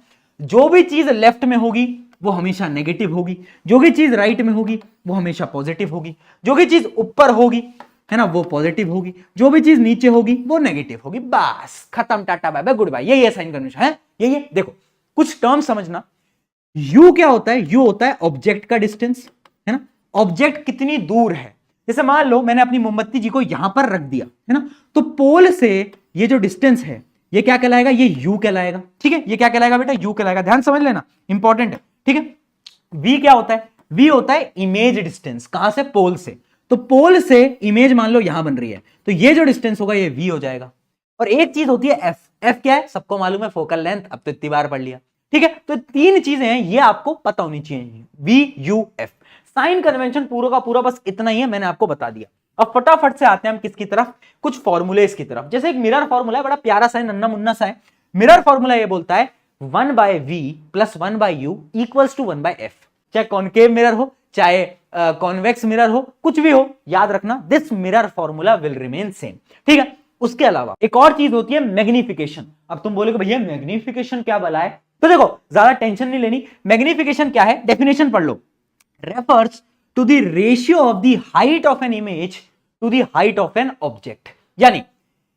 जो भी चीज लेफ्ट में होगी वो हमेशा नेगेटिव होगी, जो भी चीज राइट में होगी वो हमेशा पॉजिटिव होगी, जो भी चीज ऊपर होगी है ना वो पॉजिटिव होगी, जो भी चीज नीचे होगी वो नेगेटिव होगी। बस खत्म, टाटा बाय बाय गुड बाय। यही है साइन कन्वेंशन, है यही है। देखो कुछ टर्म समझना। यू क्या होता है, यू होता है ऑब्जेक्ट का डिस्टेंस, है ना। ऑब्जेक्ट कितनी दूर है, जैसे मान लो मैंने अपनी मोमबत्ती जी को यहां पर रख दिया, है ना, तो पोल से ये जो डिस्टेंस है ये क्या कहलाएगा, ये यू कहलाएगा, ठीक है। ये क्या कहलाएगा बेटा, यू कहलाएगा, ध्यान समझ लेना, इंपॉर्टेंट है, ठीक है। वी क्या होता है, वी होता है इमेज डिस्टेंस, कहां से, पोल से। तो पोल से इमेज मान लो यहां बन रही है, तो ये जो डिस्टेंस होगा ये वी हो जाएगा। और एक चीज होती है एफ, एफ क्या है, सबको मालूम है, फोकल लेंथ, अब तो इतनी बार पढ़ लिया, ठीक है, तो तीन चीजें हैं, ये आपको पता होनी चाहिए, VUF। साइन कन्वेंशन पूरा का पूरा बस इतना ही है, मैंने आपको बता दिया। अब फटाफट से आते हैं हम किसकी तरफ, कुछ फॉर्मूलेस की तरफ। जैसे एक मिरर फॉर्मूला है, बड़ा प्यारा सा है, नन्ना मुन्ना सा है। मिरर फॉर्मूला ये बोलता है 1/v + 1/u = 1/f। चाहे कॉनकेव मिरर हो, चाहे कॉन्वेक्स मिरर हो, कुछ भी हो, याद रखना this mirror formula will remain same. ठीक है, उसके अलावा एक और चीज होती है मैग्निफिकेशन। अब तुम बोलोगे भैया मैग्निफिकेशन क्या भला है, तो देखो ज्यादा टेंशन नहीं लेनी। मैग्निफिकेशन क्या है, डेफिनेशन पढ़ लो। Refers to the ratio of the height of an image to the height of an object. यानी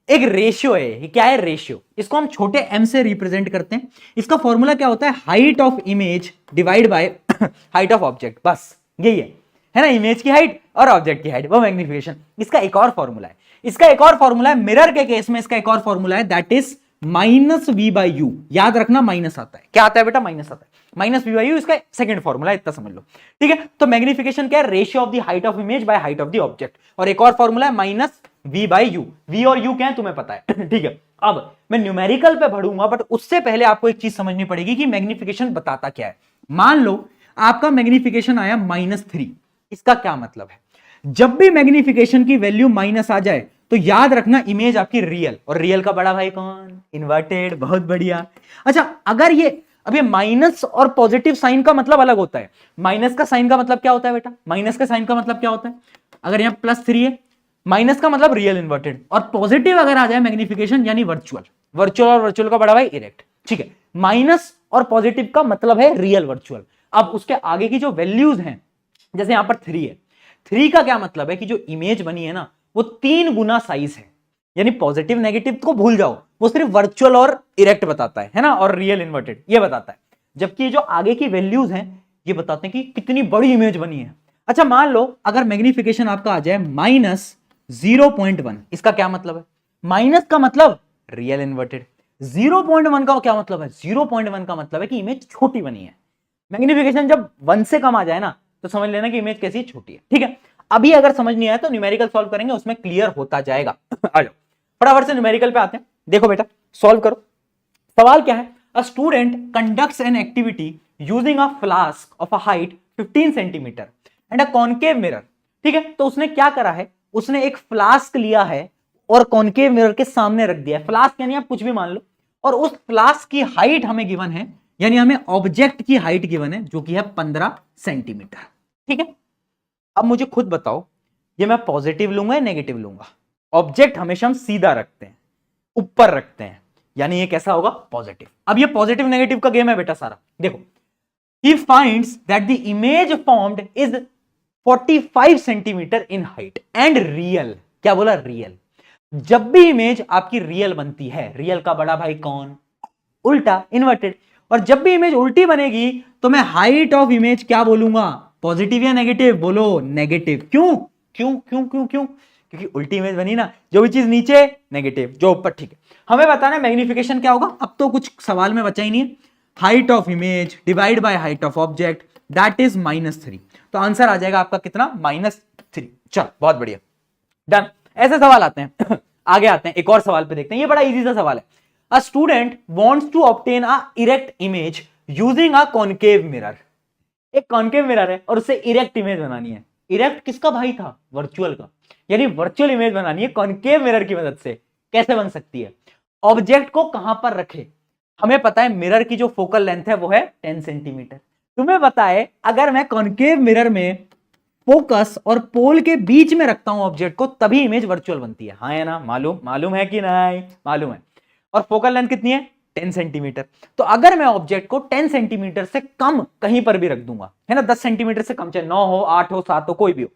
एक रेशियो है, ये क्या है, रेशियो, इसको हम छोटे m से रिप्रेजेंट करते हैं। इसका फॉर्मूला क्या होता है, height of image divide by height of object, बस यही है ना, इमेज की हाइट और ऑब्जेक्ट की हाइट, वो मैग्निफिकेशन। इसका एक और फॉर्मूला है, इसका एक और फॉर्मूला है मिरर के केस में, इसका एक और फॉर्मूला है, दैट इज -v/u। याद रखना माइनस आता है, क्या आता है बेटा, माइनस आता है, -v/u इसका सेकंड फॉर्मूला है, इतना समझ लो। ठीक है, तो मैग्निफिकेशन क्या है, ratio of the height of image by height of the object. और एक और फॉर्मूला है -v/u। v और u क्या है तुम्हें पता है। ठीक है, अब मैं न्यूमेरिकल पे बढ़ूंगा, बट उससे पहले आपको एक चीज समझनी पड़ेगी कि मैग्निफिकेशन बताता क्या है। मान लो आपका मैग्निफिकेशन आया -3, इसका क्या मतलब है, जब भी मैग्निफिकेशन की वैल्यू माइनस आ जाए तो याद रखना इमेज आपकी रियल, और रियल का बड़ा भाई कौन, इन्वर्टेड। बहुत बढ़िया। अच्छा, अगर ये अब ये माइनस और पॉजिटिव साइन का मतलब अलग होता है। माइनस का साइन का मतलब क्या होता है बेटा, माइनस का साइन का मतलब क्या होता है, अगर यहां +3 है, माइनस का मतलब रियल इन्वर्टेड, और पॉजिटिव अगर आ जाए मैग्निफिकेशन यानी वर्चुअल। वर्चुअल और वर्चुअल का बड़ा भाई इरेक्ट। ठीक है, माइनस और पॉजिटिव का मतलब है रियल वर्चुअल। अब उसके आगे की जो वैल्यूज हैं, जैसे यहां पर 3 है, 3 का क्या मतलब है कि जो इमेज बनी है ना वो 3 गुना साइज है। यानी पॉजिटिव नेगेटिव को भूल जाओ, वो सिर्फ वर्चुअल और इरेक्ट बताता है ना, और रियल इन्वर्टेड ये बताता है। जबकि जो आगे की वैल्यूज हैं ये बताते हैं कि कितनी बड़ी इमेज बनी है। अच्छा, मान लो अगर मैग्निफिकेशन आपका आ जाए -0.1, इसका क्या मतलब है, माइनस का मतलब रियल इन्वर्टेड, 0.1 का क्या मतलब है, 0.1 का मतलब है कि इमेज छोटी बनी है। मैग्निफिकेशन जब 1 से कम आ जाए ना तो समझ लेना कि इमेज कैसी छोटी है। ठीक है, अभी अगर समझ नहीं आया तो न्यूमेरिकल सॉल्व करेंगे, उसमें क्लियर होता जाएगा। आ जाओ फटाफट से न्यूमेरिकल पे आते हैं। देखो बेटा सॉल्व करो। सवाल क्या है, a student conducts an activity using a flask of a height 15 centimetre and a concave mirror. ठीक है, तो उसने क्या करा है, उसने एक फ्लास्क लिया है और कॉनकेव मिरर के सामने रख दिया है। फ्लास्क यानी आप कुछ भी मान लो, और उस फ्लास्क की हाइट हमें गिवन है, यानी हमें ऑब्जेक्ट की हाइट गिवन है जो कि है 15 सेंटीमीटर। ठीक है, अब मुझे खुद बताओ ये मैं पॉजिटिव लूंगा या नेगेटिव लूंगा। ऑब्जेक्ट हमेशा हम सीधा रखते हैं, ऊपर रखते हैं, यानी ये कैसा होगा, पॉजिटिव। अब ये पॉजिटिव नेगेटिव का गेम है बेटा सारा। देखो, he finds that the image formed is 45 centimetre in height and real. क्या बोला, रियल। जब भी इमेज आपकी रियल बनती है, रियल का बड़ा भाई कौन, उल्टा इन्वर्टेड। और जब भी इमेज उल्टी बनेगी तो मैं हाइट ऑफ इमेज क्या बोलूंगा, पॉजिटिव या नेगेटिव, बोलो नेगेटिव। क्यों क्यों क्यों क्यों क्यों, क्योंकि उल्टी इमेज बनी ना, जो भी चीज नीचे नेगेटिव, जो ऊपर। ठीक है, हमें बताना मैग्निफिकेशन क्या होगा। अब तो कुछ सवाल में बचा ही नहीं है, height of image divide by height of object that is -3। तो आंसर आ जाएगा आपका कितना, -3। चलो बहुत बढ़िया, डन। ऐसे सवाल आते हैं। आगे आते हैं, एक और सवाल पे देखते हैं, ये बड़ा इजी सा सवाल है। A student wants to obtain a erect image using a concave mirror. एक कॉनकेव मिरर है और उससे इरेक्ट इमेज बनानी है। इरेक्ट किसका भाई था, वर्चुअल का, यानी वर्चुअल इमेज बनानी है कॉनकेव मिरर की मदद से। कैसे बन सकती है, ऑब्जेक्ट को कहां पर रखे, हमें पता है मिरर की जो फोकल लेंथ है वो है 10 सेंटीमीटर। तुम्हें पता है अगर मैं कॉनकेव मिरर में फोकस और पोल के बीच में रखता हूं ऑब्जेक्ट को, तभी इमेज वर्चुअल बनती है। हाँ है ना, मालूम मालूम है कि नहीं, मालूम है। और फोकल लेंथ कितनी है, 10 सेंटीमीटर। तो अगर मैं ऑब्जेक्ट को 10 सेंटीमीटर से कम कहीं पर भी रख दूंगा, है ना, 10 सेंटीमीटर से कम, चाहे 9 हो, 8 हो, 7 हो, कोई भी हो,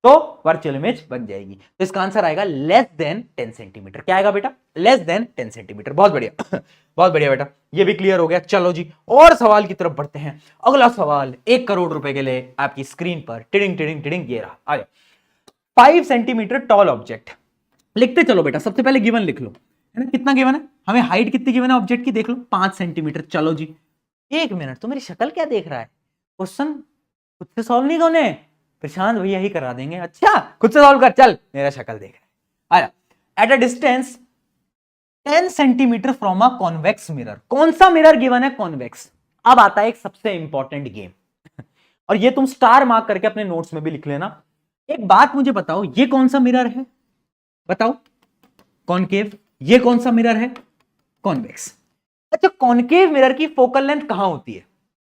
तो वर्चुअल इमेज बन जाएगी। तो इसका आंसर आएगा लेस देन 10 सेंटीमीटर। क्या आएगा बेटा, लेस देन 10 सेंटीमीटर। बहुत बढ़िया। बहुत बढ़िया बेटा, ये भी क्लियर हो गया। चलो जी और सवाल की तरफ बढ़ते हैं। अगला सवाल 1 करोड़ रुपए के लिए आपकी स्क्रीन पर टिडिंग टिडिंग टिडिंग ये रहा। आ जाओ, 5 सेंटीमीटर टॉल ऑब्जेक्ट। लिखते चलो बेटा, सबसे पहले गिवन लिख लो, है ना, कितना गिवन है, हमें हाइट कितनी गिवन है ऑब्जेक्ट की, देख लो 5 सेंटीमीटर। चलो जी, 1 मिनट, तो मेरी शक्ल क्या देख रहा है, क्वेश्चन खुद से सॉल्व नहीं करने, प्रशांत भैया ही करा देंगे। अच्छा खुद से सॉल्व कर, चल मेरा शक्ल देख रहा है। आया, at a distance 10 centimetre from a convex mirror. कौन सा मिरर गिवन है, कॉन्वेक्स। अब आता है एक सबसे इंपॉर्टेंट गेम और ये तुम स्टार मार्क करके अपने नोट्स में भी लिख लेना। एक बात मुझे बताओ, ये कौन सा मिरर है? बताओ। कॉनकेव। ये कौन सा मिरर है? कॉन्वेक्स। अच्छा, कॉनकेव मिरर की फोकल लेंथ कहां होती है?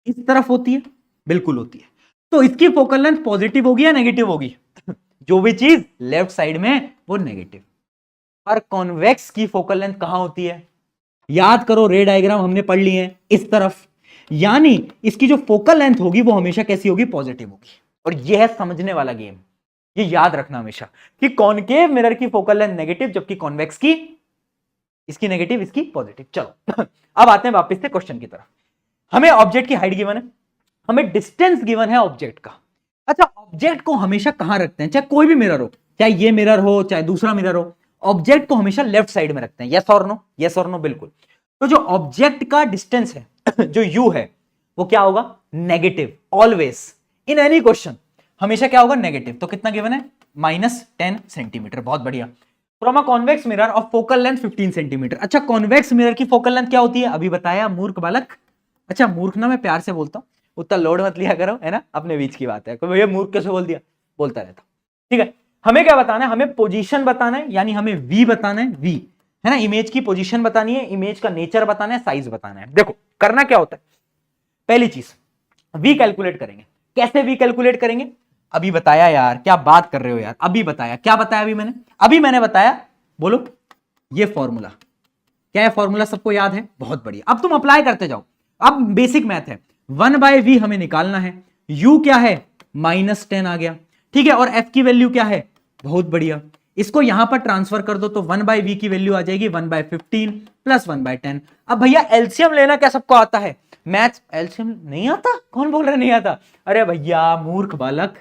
इस तरफ होती है, बिल्कुल होती है। तो इसकी फोकल लेंथ पॉजिटिव होगी या नेगेटिव होगी? जो भी चीज लेफ्ट साइड में वो नेगेटिव। और कॉन्वेक्स की फोकल लेंथ कहां होती है? याद करो, रे डायग्राम हमने पढ़ लिए हैं, इस तरफ। यानी इसकी जो फोकल लेंथ होगी वो हमेशा कैसी होगी? पॉजिटिव होगी। और यह है समझने वाला गेम, ये याद रखना हमेशा कि कॉनकेव मिरर की फोकल लेंथ नेगेटिव, जबकि कॉन्वेक्स की, इसकी नेगेटिव इसकी पॉजिटिव। चलो अब आते हैं वापस से क्वेश्चन की तरफ। हमें ऑब्जेक्ट की हाइट गिवन है, हमें डिस्टेंस गिवन है ऑब्जेक्ट का। अच्छा, ऑब्जेक्ट को हमेशा कहां रखते हैं? चाहे कोई भी मिरर हो, चाहे ये मिरर हो चाहे दूसरा मिरर हो, ऑब्जेक्ट को हमेशा लेफ्ट साइड में रखते हैं। यस और नो? यस और नो? बिल्कुल। तो जो ऑब्जेक्ट का डिस्टेंस है जो यू है वो क्या होगा? Negative. Always in any question हमेशा क्या होगा? नेगेटिव। तो कितना गिवन है? -10 सेंटीमीटर। बहुत बढ़िया। From a convex mirror of focal length 15 centimetre. अच्छा, कॉन्वेक्स मिरर की फोकल लेंथ क्या होती है? अभी बताया, मूर्ख बालक। अच्छा, मूर्ख ना मैं प्यार से बोलता हूं, उतना लोड मत लिया करो, है ना, अपने बीच की बात है। कोई भैया मूर्ख कैसे बोल दिया? बोलता रहता। ठीक है, हमें क्या बताना है? हमें पोजीशन बताना है, यानी हमें वी बताना है। वी है ना, इमेज की पोजीशन बतानी है, इमेज का नेचर बताना है, साइज बताना है। देखो करना क्या होता है, पहली चीज वी कैलकुलेट करेंगे। कैसे वी कैलकुलेट करेंगे? अभी बताया यार, क्या बात कर रहे हो यार, अभी बताया। क्या बताया अभी मैंने बताया, बोलो। ये फॉर्मूला क्या है? फॉर्मूला सबको याद है? बहुत बढ़िया। अब तुम अप्लाई करते जाओ। अब बेसिक मैथ है, 1/v हमें निकालना है। u क्या है? -10 आ गया। ठीक है, और f की वैल्यू क्या है? बहुत बढ़िया, इसको यहां पर ट्रांसफर कर दो तो 1/v की वैल्यू आ जाएगी 1/15 प्लस 1/10। अब भैया एलसीएम लेना क्या सबको आता है? मैथ्स एलसीएम नहीं आता? कौन बोल रहा नहीं आता? अरे भैया मूर्ख बालक,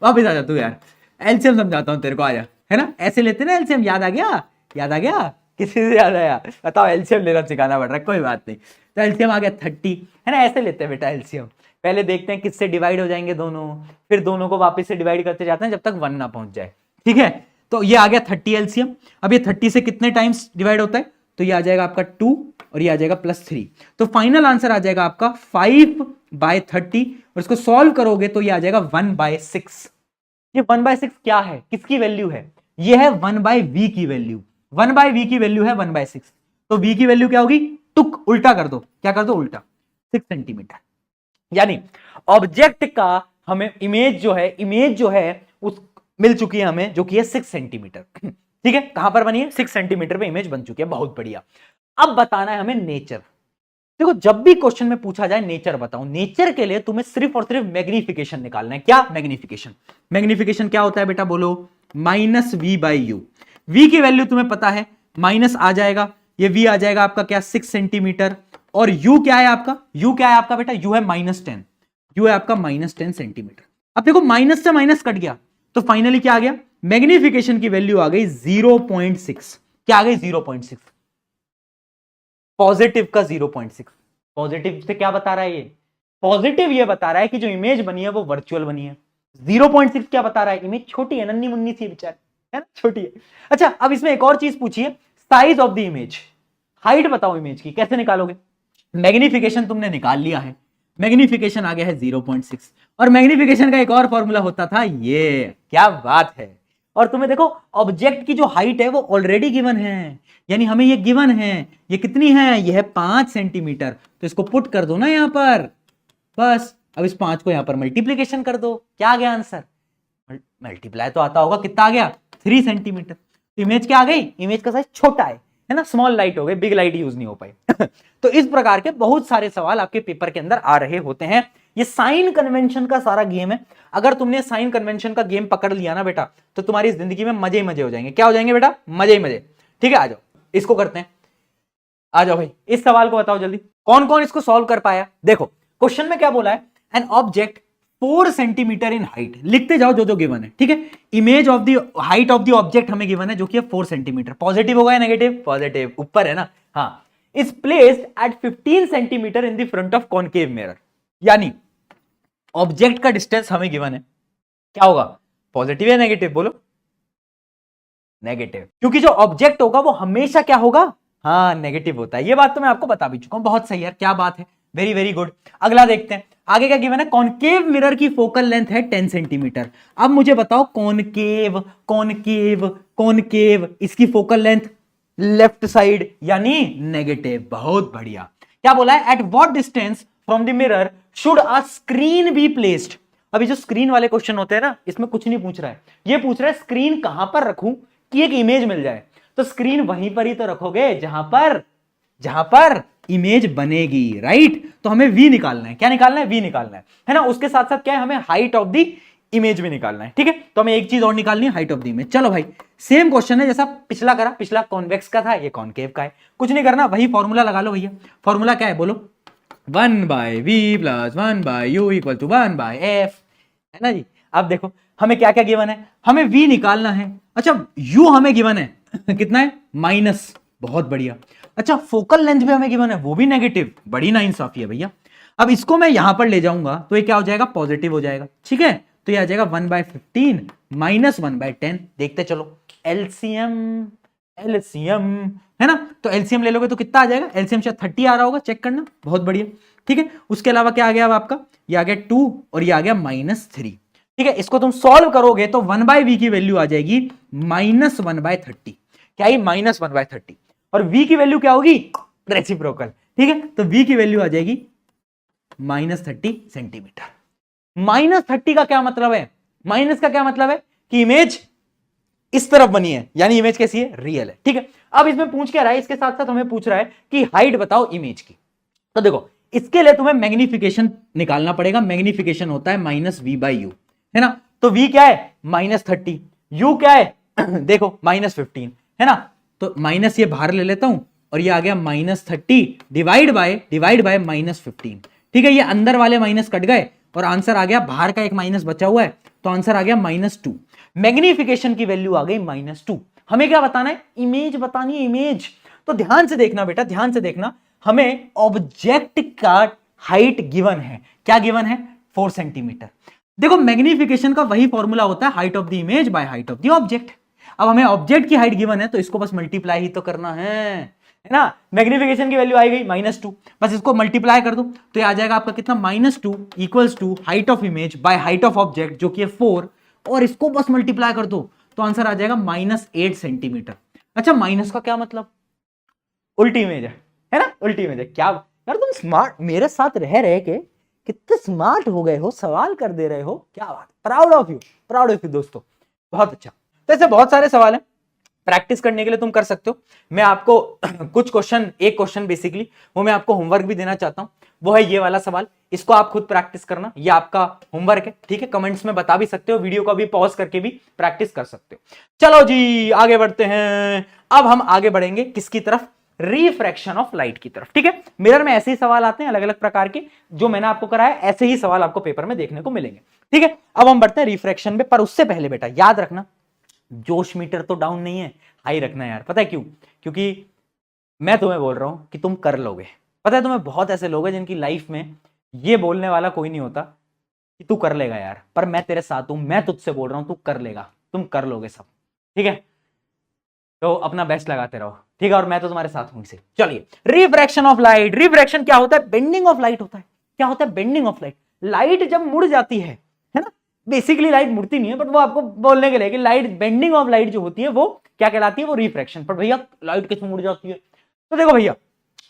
वापिस आ जा तू यार, एलसीएम समझाता हूं तेरे को, आजा। है ना, ऐसे लेते ना एलसीएम। याद आ गया? याद आ गया? किसी से याद आया? बताओ, एलसीएम लेना सिखाना पड़ रहा है, कोई बात नहीं। तो एलसीएम आ गया 30, है ना, ऐसे लेते हैं बेटा एलसीएम। पहले देखते हैं किससे डिवाइड हो जाएंगे दोनों, फिर दोनों को वापस से डिवाइड करते जाते हैं जब तक 1 ना पहुंच जाए। ठीक है, तो ये आ गया 30 एलसीएम। अब ये 30 से कितने टाइम्स डिवाइड होता है? तो ये आ जाएगा आपका 2 और ये आ जाएगा +3। तो फाइनल आंसर आ जाएगा आपका 5/30 और इसको सॉल्व करोगे तो ये आ जाएगा 1/6। ये 1/6 क्या है? किसकी वैल्यू है? ये है 1/v की वैल्यू। 1/v की वैल्यू है 1/6। तो v की वैल्यू क्या होगी? टुक उल्टा कर दो। क्या कर दो? उल्टा। 6 सेंटीमीटर। यानी ऑब्जेक्ट का हमें इमेज जो है उस मिल चुकी है हमें, जो कि है 6 सेंटीमीटर। ठीक है, कहां पर बनी है? 6 सेंटीमीटर पे इमेज बन चुकी है। बहुत बढ़िया। अब बताना है हमें नेचर। देखो, जब भी क्वेश्चन में पूछा जाए नेचर बताओ, नेचर के लिए तुम्हें सिर्फ और सिर्फ मैग्निफिकेशन निकालना है। क्या मैग्निफिकेशन? मैग्निफिकेशन क्या होता है बेटा? बोलो। -v/u। v की वैल्यू तुम्हें पता है, माइनस आ जाएगा, ये v आ जाएगा आपका क्या? 6 सेंटीमीटर। और u क्या है आपका? u क्या है आपका बेटा? u है -10। u है आपका -10 सेंटीमीटर। अब देखो, माइनस से माइनस कट गया तो फाइनली क्या आ गया? मैग्निफिकेशन की वैल्यू आ गई 0.6। क्या आ गई? 0.6। पॉजिटिव का 0.6। पॉजिटिव से क्या बता रहा है ये? पॉजिटिव ये बता रहा है कि जो इमेज बनी है वो वर्चुअल बनी है। 0.6 क्या बता रहा है? इमेज छोटी है, नन्ही मुन्नी सी बेचारी, है ना, छोटी है। अच्छा, अब इसमें एक और चीज पूछिए, size of the image. Height बताओ इमेज की, कैसे निकालोगे? मैग्निफिकेशन तुमने निकाल लिया है, मैग्निफिकेशन आ गया है 0.6। और मैग्निफिकेशन का एक और फॉर्मूला होता था ये। क्या बात है। और तुम्हें देखो, ऑब्जेक्ट की जो हाइट है वो ऑलरेडी गिवन है, यानी हमें ये गिवन है। ये कितनी है? ये है 5 सेंटीमीटर। तो इसको पुट कर दो ना यहां पर, बस। अब इस 5 को यहां पर मल्टीप्लीकेशन कर दो। क्या आ गया आंसर? मल्टीप्लाई तो आता होगा, कितना आ गया? 3 सेंटीमीटर। तो इमेज क्या आ गई? इमेज का साइज छोटा है ना, स्मॉल लाइट हो गई, बिग लाइट यूज नहीं हो पाई। तो इस प्रकार के बहुत सारे सवाल आपके पेपर के अंदर आ रहे होते हैं। ये साइन कन्वेंशन का सारा गेम है। अगर तुमने साइन कन्वेंशन का गेम पकड़ लिया ना बेटा, तो तुम्हारी जिंदगी में मजे ही मजे हो जाएंगे। क्या हो जाएंगे बेटा? मजे ही मजे। ठीक है, आ जाओ, इसको करते हैं। आ जाओ भाई, इस सवाल को बताओ जल्दी, कौन कौन इसको सॉल्व कर पाया? देखो, क्वेश्चन में क्या बोला है? An object 4 centimetre in height. लिखते जाओ जो जो गिवन है। ठीक है, image of the height of the object हमें गिवन है, जो कि है 4 सेंटीमीटर। पॉजिटिव होगा या नेगेटिव? पॉजिटिव, ऊपर है ना। हाँ, is placed at 15 centimetre in the front of concave mirror. यानी ऑब्जेक्ट का डिस्टेंस हमें गिवन है, क्या होगा? पॉजिटिव या नेगेटिव? बोलो। नेगेटिव, क्योंकि जो ऑब्जेक्ट होगा वो हमेशा क्या होगा? हाँ, नेगेटिव होता है। ये बात तो मैं आपको बता भी चुका हूं। बहुत सही यार, क्या बात है, वेरी वेरी गुड। अगला देखते हैं आगे क्या गिवन है। कॉनकेव मिरर की फोकल लेंथ है 10 सेंटीमीटर। अब मुझे बताओ कॉनकेव कॉनकेव कॉनकेव इसकी फोकल लेंथ लेफ्ट साइड यानी नेगेटिव। बहुत बढ़िया। क्या बोला है, at what distance from the mirror should a screen be placed. अभी जो स्क्रीन वाले क्वेश्चन होते हैं ना, इसमें कुछ नहीं पूछ रहा है, ये पूछ रहा है स्क्रीन कहां पर रखूं कि एक इमेज मिल जाए। तो स्क्रीन वहीं पर ही तो रखोगे जहां पर इमेज बनेगी, राइट। तो हमें वी निकालना है। क्या निकालना है, वी निकालना है ना। उसके साथ साथ क्या है, हमें हाइट ऑफ द इमेज भी निकालना है, ठीक है। तो हमें एक चीज और निकालनी है, हाइट ऑफ द इमेज। चलो भाई, सेम क्वेश्चन है जैसा पिछला करा। पिछला कॉन्वेक्स का था, ये कॉनकेव का है। कुछ नहीं करना, वही फॉर्मूला लगा लो भैया। फॉर्मूला क्या है बोलो, 1/v plus 1/u equal to 1/f, है ना जी। अब देखो हमें क्या क्या गिवन है, हमें v निकालना है। अच्छा u हमें गिवन है कितना है, माइनस। बहुत बढ़िया। अच्छा फोकल लेंथ भी हमें गिवन है, वो भी नेगेटिव। बड़ी नाइंसाफी है भैया। अब इसको मैं यहां पर ले जाऊंगा तो ये क्या हो जाएगा, पॉजिटिव हो जाएगा, ठीक है। तो ये आ जाएगा 1/15 माइनस 1/10। देखते चलो, एलसीएम एलसीएम है ना। तो एलसीएम ले लोगे तो कितना आ जाएगा, एलसीएम शायद 30 आ रहा होगा, चेक करना। बहुत बढ़िया, ठीक है। उसके अलावा क्या आ गया अब आपका, ये आ गया 2 और ये आ गया -3, ठीक है। इसको तुम सॉल्व करोगे तो 1/v की वैल्यू आ जाएगी -1/30। क्या ही -1/30, और v की वैल्यू क्या होगी, रेसिप्रोकल, ठीक है। तो v की वैल्यू आ जाएगी -30 सेंटीमीटर। -30 का क्या मतलब है, माइनस का क्या मतलब है कि इमेज इस तरफ बनी है, यानी इमेज कैसी है, रियल है, ठीक है। अब इसमें पूछ क्या रहा है, इसके साथ साथ हमें पूछ रहा है कि हाइट बताओ इमेज की। तो देखो इसके लिए तुम्हें मैग्निफिकेशन निकालना पड़ेगा। मैग्निफिकेशन होता है -v/u, है ना। तो v क्या है, -30, u क्या है देखो -15, है ना। तो माइनस ये बाहर ले लेता हूं और ये आ गया -30 डिवाइड बाय -15, ठीक है। ये अंदर वाले माइनस कट गए और आंसर आ गया, बाहर का एक माइनस बचा हुआ है तो आंसर आ गया -2। मैग्निफिकेशन की वैल्यू आ गई -2। हमें क्या बताना है, इमेज बतानी है, इमेज। तो ध्यान से देखना बेटा, ध्यान से देखना। हमें ऑब्जेक्ट का हाइट गिवन है, क्या गिवन है, 4 सेंटीमीटर। देखो मैग्निफिकेशन का वही फॉर्मूला होता है, height of the image by height of the object. अब हमें ऑब्जेक्ट की हाइट गिवन है तो इसको बस मल्टीप्लाई ही तो करना है ना। मैग्निफिकेशन की वैल्यू आई गई -2, बस इसको मल्टीप्लाई कर दो तो ये आ जाएगा आपका कितना, -2 equals to height of image by height of object जो कि है 4, और इसको बस मल्टीप्लाई कर दो तो आंसर आ जाएगा -8 सेंटीमीटर। अच्छा माइनस का क्या मतलब, उल्टी इमेज है ना, उल्टी इमेज है। क्या यार तुम स्मार्ट, मेरे साथ रह रहे के कितने स्मार्ट हो गए हो, सवाल कर दे रहे हो, क्या बात, proud of you, proud of you दोस्तों, बहुत अच्छा। तो ऐसे बहुत सारे सवाल हैं, प्रैक्टिस करने के लिए तुम कर सकते हो। मैं आपको कुछ क्वेश्चन, एक क्वेश्चन बेसिकली वो मैं आपको होमवर्क भी देना चाहता हूं, वो है ये वाला सवाल। इसको आप खुद प्रैक्टिस करना, ये आपका होमवर्क है, ठीक है। कमेंट्स में बता भी सकते हो, वीडियो को भी पॉज करके भी प्रैक्टिस कर सकते हो। चलो जी आगे बढ़ते हैं। अब हम आगे बढ़ेंगे किसकी तरफ, रिफ्रैक्शन ऑफ लाइट की तरफ, ठीक है। मिरर में ऐसे ही सवाल आते हैं अलग अलग प्रकार के, जो मैंने आपको कराया ऐसे ही सवाल आपको पेपर में देखने को मिलेंगे, ठीक है। अब हम बढ़ते हैं रिफ्रैक्शन में, पर उससे पहले बेटा याद रखना, जोश मीटर तो डाउन नहीं है, हाई रखना है यार। पता है क्यों, क्योंकि मैं तुम्हें बोल रहा हूं कि तुम कर लोगे। पता है तुम्हें, बहुत ऐसे लोग हैं जिनकी लाइफ में ये बोलने वाला कोई नहीं होता कि तू कर लेगा यार, पर मैं तेरे साथ हूं, मैं तुझसे बोल रहा हूं तू कर लेगा, तुम कर लोगे सब, ठीक है। तो अपना बेस्ट लगाते रहो, ठीक है, और मैं तो तुम्हारे साथ हूं इसे। चलिए, रिफ्रैक्शन ऑफ लाइट। रिफ्रैक्शन क्या होता है, बेंडिंग ऑफ लाइट होता है। क्या होता है, बेंडिंग ऑफ लाइट। लाइट जब मुड़ जाती है ना, बेसिकली लाइट मुड़ती नहीं है, बट वो आपको बोलने के लिए कि लाइट, बेंडिंग ऑफ लाइट जो होती है वो क्या कहलाती है, वो रिफ्रैक्शन। पर भैया लाइट कैसे मुड़ जाती है, तो देखो भैया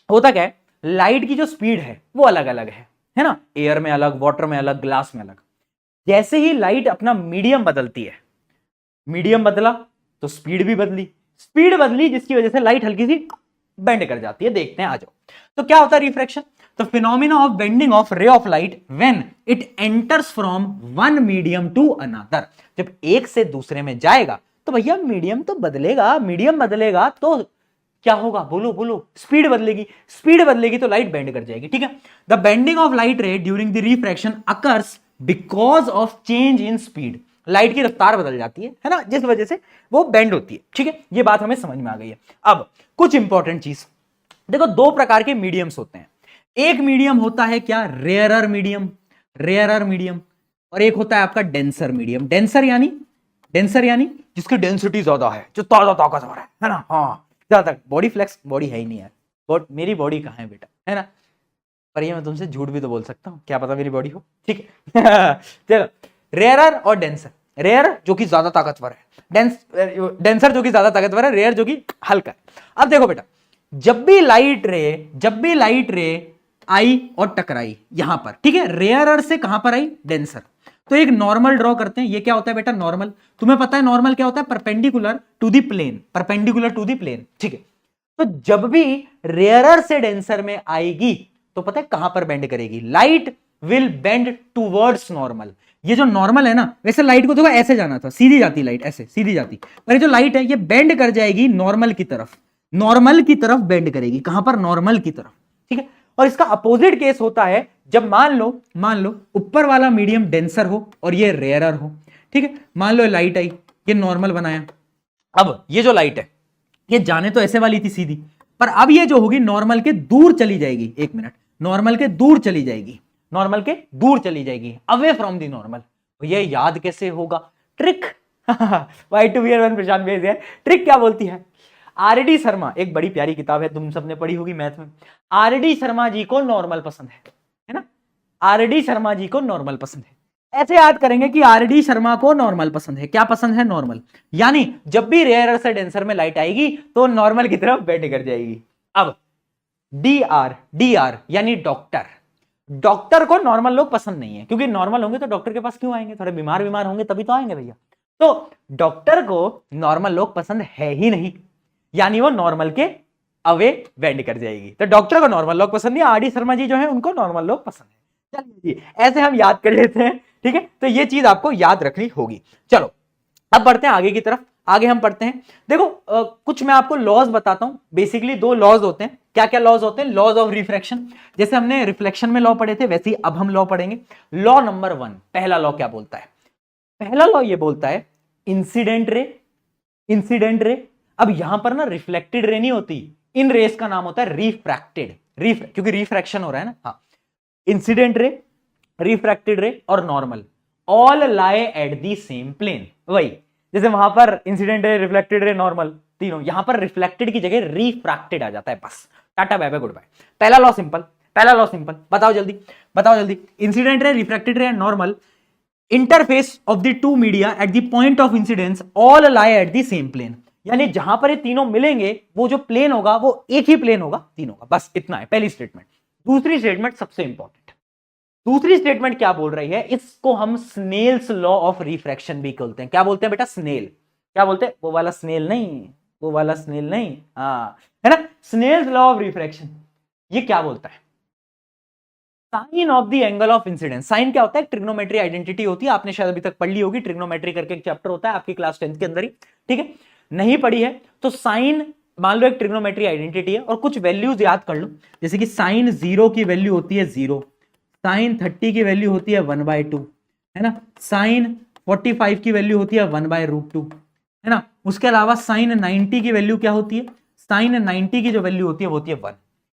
होता क्या है, लाइट की जो स्पीड है वो अलग अलग है ना। एयर में अलग, वाटर में अलग, ग्लास में अलग। जैसे ही लाइट अपना मीडियम बदलती है, मीडियम बदला तो स्पीड भी बदली, स्पीड बदली जिसकी वजह से लाइट हल्की सी बेंड कर जाती है। देखते हैं, आ जाओ। तो क्या होता है रिफ्रैक्शन, तो phenomena of bending of ray of light when it enters from one medium to another. जब एक से दूसरे में जाएगा तो भैया मीडियम तो बदलेगा, मीडियम बदलेगा तो क्या होगा, बोलो बोलो, स्पीड बदलेगी, स्पीड बदलेगी तो लाइट बेंड कर जाएगी, ठीक है। द बेंडिंग ऑफ लाइट रे during the refraction occurs because of change in speed. Light की रफ्तार बदल जाती है ना, जिस वजह से वो बेंड होती है, ठीक है। ये बात हमें समझ में आ गई है। अब कुछ इंपॉर्टेंट चीज देखो, दो प्रकार के मीडियम्स होते हैं। एक मीडियम होता है क्या, रेयरर मीडियम, रेयरर मीडियम, और एक होता है आपका डेंसर मीडियम। डेंसर यानी जिसकी डेंसिटी ज्यादा है, जो ताजा ताकतवर है ना। हाँ ज्यादा, बॉडी फ्लेक्स, बॉडी है ही नहीं यार, मेरी बॉडी कहां है बेटा, है ना। पर ये मैं तुमसे झूठ भी तो बोल सकता हूँ, क्या पता मेरी बॉडी हो, ठीक है। चलो, रेयरर और डेंसर। रेयर जो कि ज्यादा ताकतवर है, डेंसर जो कि ज्यादा ताकतवर है, रेयर जो कि हल्का है। अब देखो बेटा, जब भी लाइट रे आई और टकराई यहां पर, ठीक है, रेयरर से कहां पर आई, डेंसर, तो एक नॉर्मल ड्रॉ करते हैं। ये क्या होता है बेटा, नॉर्मल। तुम्हें पता है नॉर्मल क्या होता है, perpendicular to the plane, perpendicular to the plane, ठीक है। तो जब भी रेयरर से डेंसर में आएगी तो पता है कहां पर बेंड करेगी, light will bend towards normal. ये जो नॉर्मल है ना, वैसे लाइट को देखो ऐसे जाना था, सीधी जाती लाइट, ऐसे सीधी जाती, पर ये जो लाइट है ये बेंड कर जाएगी नॉर्मल की तरफ, नॉर्मल की तरफ बेंड करेगी। कहां पर, नॉर्मल की तरफ, ठीक है। और इसका अपोजिट केस होता है जब मान लो ऊपर वाला मीडियम डेंसर हो और ये रेयरर हो, ठीक है। मान लो लाइट आई, ये नॉर्मल बनाया, अब ये जो लाइट है ये जाने तो ऐसे वाली थी सीधी, पर अब ये जो होगी नॉर्मल के दूर चली जाएगी, एक मिनट, नॉर्मल के दूर चली जाएगी, नॉर्मल के दूर चली जाएगी, अवे फ्रॉम दी नॉर्मल। तो ये याद कैसे होगा, ट्रिक। Y2VR1 प्रशांत भेज है। ट्रिक क्या बोलती है, आरडी शर्मा, एक बड़ी प्यारी किताब है, तुम सबने पढ़ी होगी मैथ में। आरडी शर्मा जी को नॉर्मल पसंद है ना, आरडी शर्मा जी को नॉर्मल पसंद है। ऐसे याद करेंगे कि आरडी शर्मा को नॉर्मल पसंद है, क्या पसंद है, नॉर्मल। यानी जब भी रेयरर से डेंसर में लाइट आएगी तो नॉर्मल की तरफ बेंड कर जाएगी। अब डीआर यानी डॉक्टर, डॉक्टर को नॉर्मल लोग पसंद नहीं है, क्योंकि नॉर्मल होंगे तो डॉक्टर के पास क्यों आएंगे, थोड़े बीमार होंगे तभी तो आएंगे भैया। तो डॉक्टर को नॉर्मल लोग पसंद है ही नहीं, यानी वो नॉर्मल के अवे बेंड कर जाएगी। तो डॉक्टर को नॉर्मल लोग पसंद नहीं, आरडी शर्मा जी जो है उनको नॉर्मल लोग पसंद है। चलिए जी, ऐसे हम याद कर लेते हैं, ठीक है। तो ये चीज आपको याद रखनी होगी। चलो अब बढ़ते हैं आगे की तरफ। आगे हम पढ़ते हैं, देखो कुछ मैं आपको लॉज बताता हूं। बेसिकली दो लॉज होते हैं। क्या क्या लॉज होते हैं, लॉज ऑफ रिफ्रैक्शन। जैसे हमने रिफ्लेक्शन में लॉ पढ़े थे, वैसे ही अब हम लॉ पढ़ेंगे। लॉ नंबर 1, पहला लॉ क्या बोलता है, पहला लॉ ये बोलता है इंसिडेंट रे, इंसिडेंट रे। अब यहां पर ना रिफ्लेक्टेड रे नहीं होती, इन रेस का नाम होता है रिफ्रैक्टेड, क्योंकि रिफ्रैक्शन हो रहा है ना। हाँ, इंसिडेंट रे, रिफ्रैक्टेड रे और normal, all lie at the same plane. वही जैसे वहां पर incident ray, reflected ray, normal तीनों, यहां पर रिफ्लेक्टेड की जगह रिफ्रैक्टेड आ जाता है। बस टाटा बाय बाय गुड बाय। पहला लॉ सिंपल, पहला लॉ सिंपल, बताओ जल्दी, बताओ जल्दी। Incident ray, refracted ray, normal, interface of the two media at the point of incidence all lie at the same plane. यानी जहां पर ये तीनों मिलेंगे वो जो प्लेन होगा वो एक ही प्लेन होगा तीनों का। बस इतना है पहली स्टेटमेंट। दूसरी स्टेटमेंट सबसे इंपॉर्टेंट, दूसरी स्टेटमेंट क्या बोल रही है, इसको हम स्नेल्स लॉ ऑफ रिफ्रैक्शन भी बोलते हैं। क्या बोलते हैं बेटा, स्नेल। क्या बोलते हैं, वो वाला स्नेल नहीं, वो वाला स्नेल नहीं, हाँ है ना, स्नेल्स लॉ ऑफ रिफ्रैक्शन। ये क्या बोलता है, sine of the angle of incidence. Sine क्या होता है, ट्रिग्नोमेट्री आइडेंटिटी होती है, आपने शायद अभी तक पढ़ ली होगी, ट्रिग्नोमेट्री करके एक चैप्टर होता है आपकी क्लास 10th के अंदर ही, ठीक है। नहीं पढ़ी है तो साइन, मान लो एक ट्रिग्नोमेट्री आइडेंटिटी है और कुछ वैल्यूज याद कर लो, जैसे कि साइन 0 की वैल्यू होती है 0, साइन 30 की वैल्यू होती है 1/2, है ना, साइन 45 की वैल्यू होती है 1/√2, है ना। उसके अलावा साइन 90 की वैल्यू क्या होती है, साइन 90 की जो वैल्यू होती है वो होती है 1।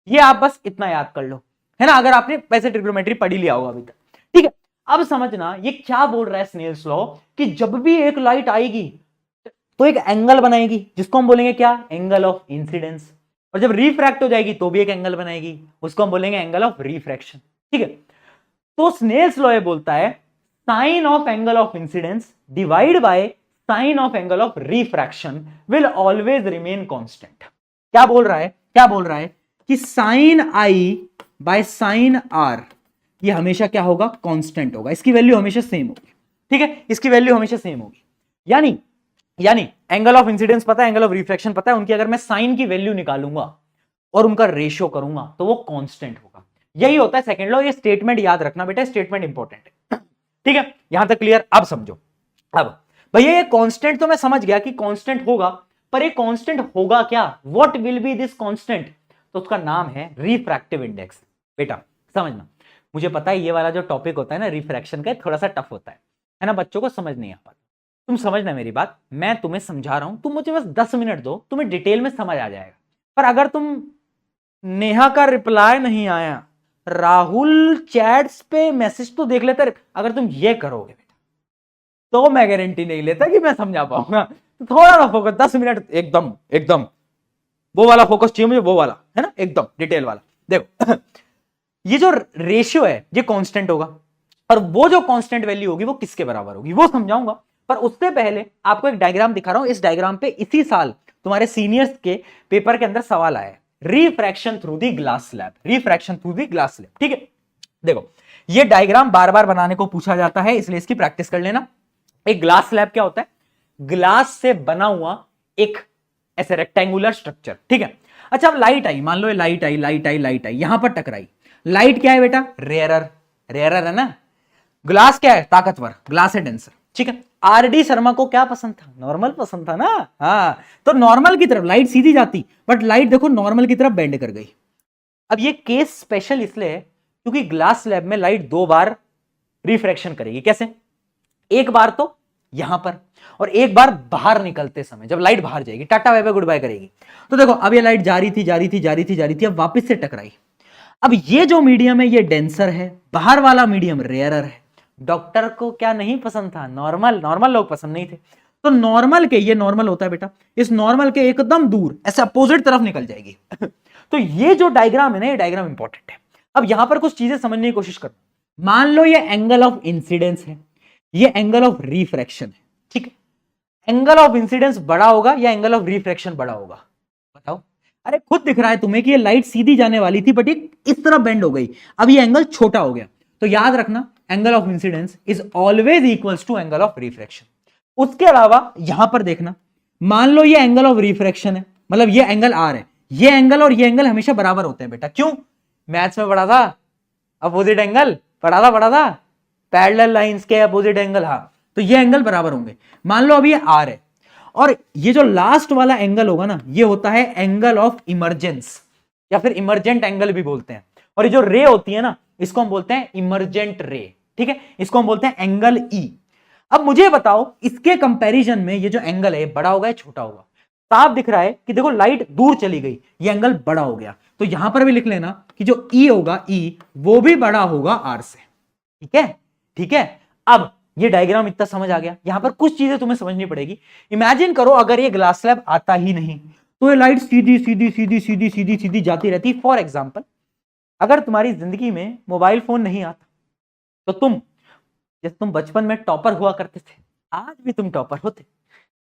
ये आप बस इतना याद कर लो, है ना, अगर आपने वैसे ट्रिग्नोमेट्री पढ़ी लिया होगा अभी तक, ठीक है। अब समझना ये क्या बोल रहा है स्नेल्स लॉ, कि जब भी एक लाइट आएगी तो एक एंगल बनाएगी, जिसको हम बोलेंगे क्या, एंगल ऑफ इंसिडेंस। और जब रिफ्रैक्ट हो जाएगी तो भी एक एंगल बनाएगी, उसको हम बोलेंगे एंगल ऑफ रिफ्रैक्शन, ठीक है। तो स्नेल्स लॉ ये बोलता है sine of angle of incidence divide by sine of angle of refraction will always remain constant. क्या बोल रहा है, क्या बोल रहा है कि sine I by sine R ये हमेशा क्या होगा, कांस्टेंट होगा, इसकी वैल्यू हमेशा सेम होगी, ठीक है, इसकी वैल्यू हमेशा सेम होगी। यानी एंगल ऑफ इंसिडेंस पता है, एंगल ऑफ रिफ्रैक्शन पता है, उनकी अगर मैं साइन की वैल्यू निकालूंगा और उनका रेशियो करूंगा तो वो कांस्टेंट होगा। यही होता है सेकंड लॉ। ये स्टेटमेंट याद रखना बेटा, स्टेटमेंट इंपॉर्टेंट है, ठीक है। यहां तक क्लियर, अब समझो। अब भैया ये कांस्टेंट तो मैं समझ गया कि कांस्टेंट होगा, पर ये कांस्टेंट होगा क्या, what will B this constant, तो उसका नाम है रिफ्रैक्टिव इंडेक्स। बेटा समझना, मुझे पता है ये वाला जो टॉपिक होता है ना रिफ्रैक्शन का, थोड़ा सा टफ होता है ना, बच्चों को समझ नहीं आ पाता। तुम समझना मेरी बात, मैं तुम्हें समझा रहा हूं, तुम मुझे बस 10 मिनट दो, तुम्हें डिटेल में समझ आ जाएगा। पर अगर तुम, नेहा का रिप्लाई नहीं आया, राहुल चैट्स पे मैसेज तो देख लेता, अगर तुम ये करोगे बेटा तो मैं गारंटी नहीं लेता कि मैं समझा पाऊंगा। तो थोड़ा सा फोकस, 10 मिनट एकदम एकदम वो वाला फोकस चाहिए मुझे, वो वाला है ना, एकदम डिटेल वाला। देखो ये जो रेशियो है ये कांस्टेंट होगा, और वो जो कांस्टेंट वैल्यू होगी वो किसके बराबर होगी वो समझाऊंगा। पर उससे पहले आपको एक डायग्राम दिखा रहा हूं। इस डायग्राम पे इसी साल तुम्हारे सीनियर्स के पेपर के अंदर सवाल आया है, refraction through the glass slab, refraction through the glass slab. ठीक है, देखो ये डायग्राम बार बार बनाने को पूछा जाता है, इसलिए इसकी प्रैक्टिस कर लेना। एक ग्लास स्लैब क्या होता है? ग्लास से बना हुआ एक ऐसे रेक्टेंगुलर स्ट्रक्चर। ठीक है, अच्छा अब लाइट आई, मान लो ये लाइट आई, लाइट आई, लाइट आई, यहां पर टकराई। लाइट क्या है बेटा? रेयरर, रेयरर है ना। ग्लास क्या है? ताकतवर, ग्लास है डेंसर। ठीक है, आरडी शर्मा को क्या पसंद था? नॉर्मल पसंद था ना। हाँ, तो नॉर्मल की तरफ लाइट सीधी जाती, बट लाइट देखो नॉर्मल की तरफ बेंड कर गई। अब ये केस स्पेशल इसलिए है क्योंकि ग्लास स्लैब में लाइट दो बार रिफ्रैक्शन करेगी। कैसे? एक बार तो यहां पर, और एक बार बाहर निकलते समय, जब लाइट बाहर जाएगी, टाटा बाय बाय गुड बाय करेगी। तो देखो अब ये लाइट जा रही थी, जा रही थी, जा रही थी, जा रही थी, अब वापस से टकराई। अब ये जो मीडियम है ये डेंसर है, बाहर वाला मीडियम रेयरर है। डॉक्टर को क्या नहीं पसंद था? नॉर्मल, नॉर्मल लोग पसंद नहीं थे। तो नॉर्मल के, ये नॉर्मल होता है बेटा, इस नॉर्मल के एकदम दूर ऐसे अपोजिट तरफ निकल जाएगी। तो ये जो डायग्राम है ना, ये डायग्राम इंपॉर्टेंट है। अब यहां पर कुछ चीजें समझने की कोशिश करो। मान लो ये एंगल ऑफ इंसिडेंस है, ये एंगल ऑफ रिफ्रैक्शन है। ठीक है, एंगल ऑफ इंसिडेंस बड़ा होगा या एंगल ऑफ रिफ्रैक्शन बड़ा होगा? बताओ। अरे खुद दिख रहा है तुम्हें कि ये लाइट सीधी जाने वाली थी, बट ये इस तरफ बेंड हो गई, अब ये एंगल छोटा हो गया। तो याद रखना, angle of incidence is always equals to angle of refraction. उसके अलावा यहां पर देखना, मान लो ये एंगल ऑफ रिफ्रैक्शन है, मतलब ये एंगल आर है, ये एंगल और ये एंगल हमेशा बराबर होते हैं बेटा। क्यों? मैथ्स में पढ़ा था, अपोजिट एंगल पढ़ा था, पैरेलल लाइंस के अपोजिट एंगल। हाँ, तो ये एंगल बराबर होंगे। मान लो अभी ये आर है, और ये जो लास्ट वाला एंगल होगा ना, ये होता है एंगल ऑफ इमरजेंस, या फिर इमरजेंट एंगल भी बोलते हैं। और ये जो रे होती है ना, इसको हम बोलते हैं इमरजेंट रे। ठीक है, इसको हम बोलते हैं एंगल ई। अब मुझे बताओ, इसके कंपैरिजन में ये जो एंगल है बड़ा होगा या छोटा होगा? साफ दिख रहा है कि देखो लाइट दूर चली गई, ये एंगल बड़ा हो गया। तो यहां पर भी लिख लेना कि जो ई होगा, ई वो भी बड़ा होगा आर से। ठीक है, ठीक है। अब ये डायग्राम इतना समझ आ गया। यहां पर कुछ चीजें तुम्हें समझनी पड़ेगी। इमेजिन करो अगर ये ग्लास स्लैब आता ही नहीं, तो ये लाइट सीधी सीधी सीधी सीधी सीधी सीधी जाती रहती। फॉर एग्जाम्पल, अगर तुम्हारी जिंदगी में मोबाइल फोन नहीं आता, तो जैसे तुम बचपन में टॉपर हुआ करते थे, आज भी तुम टॉपर होते,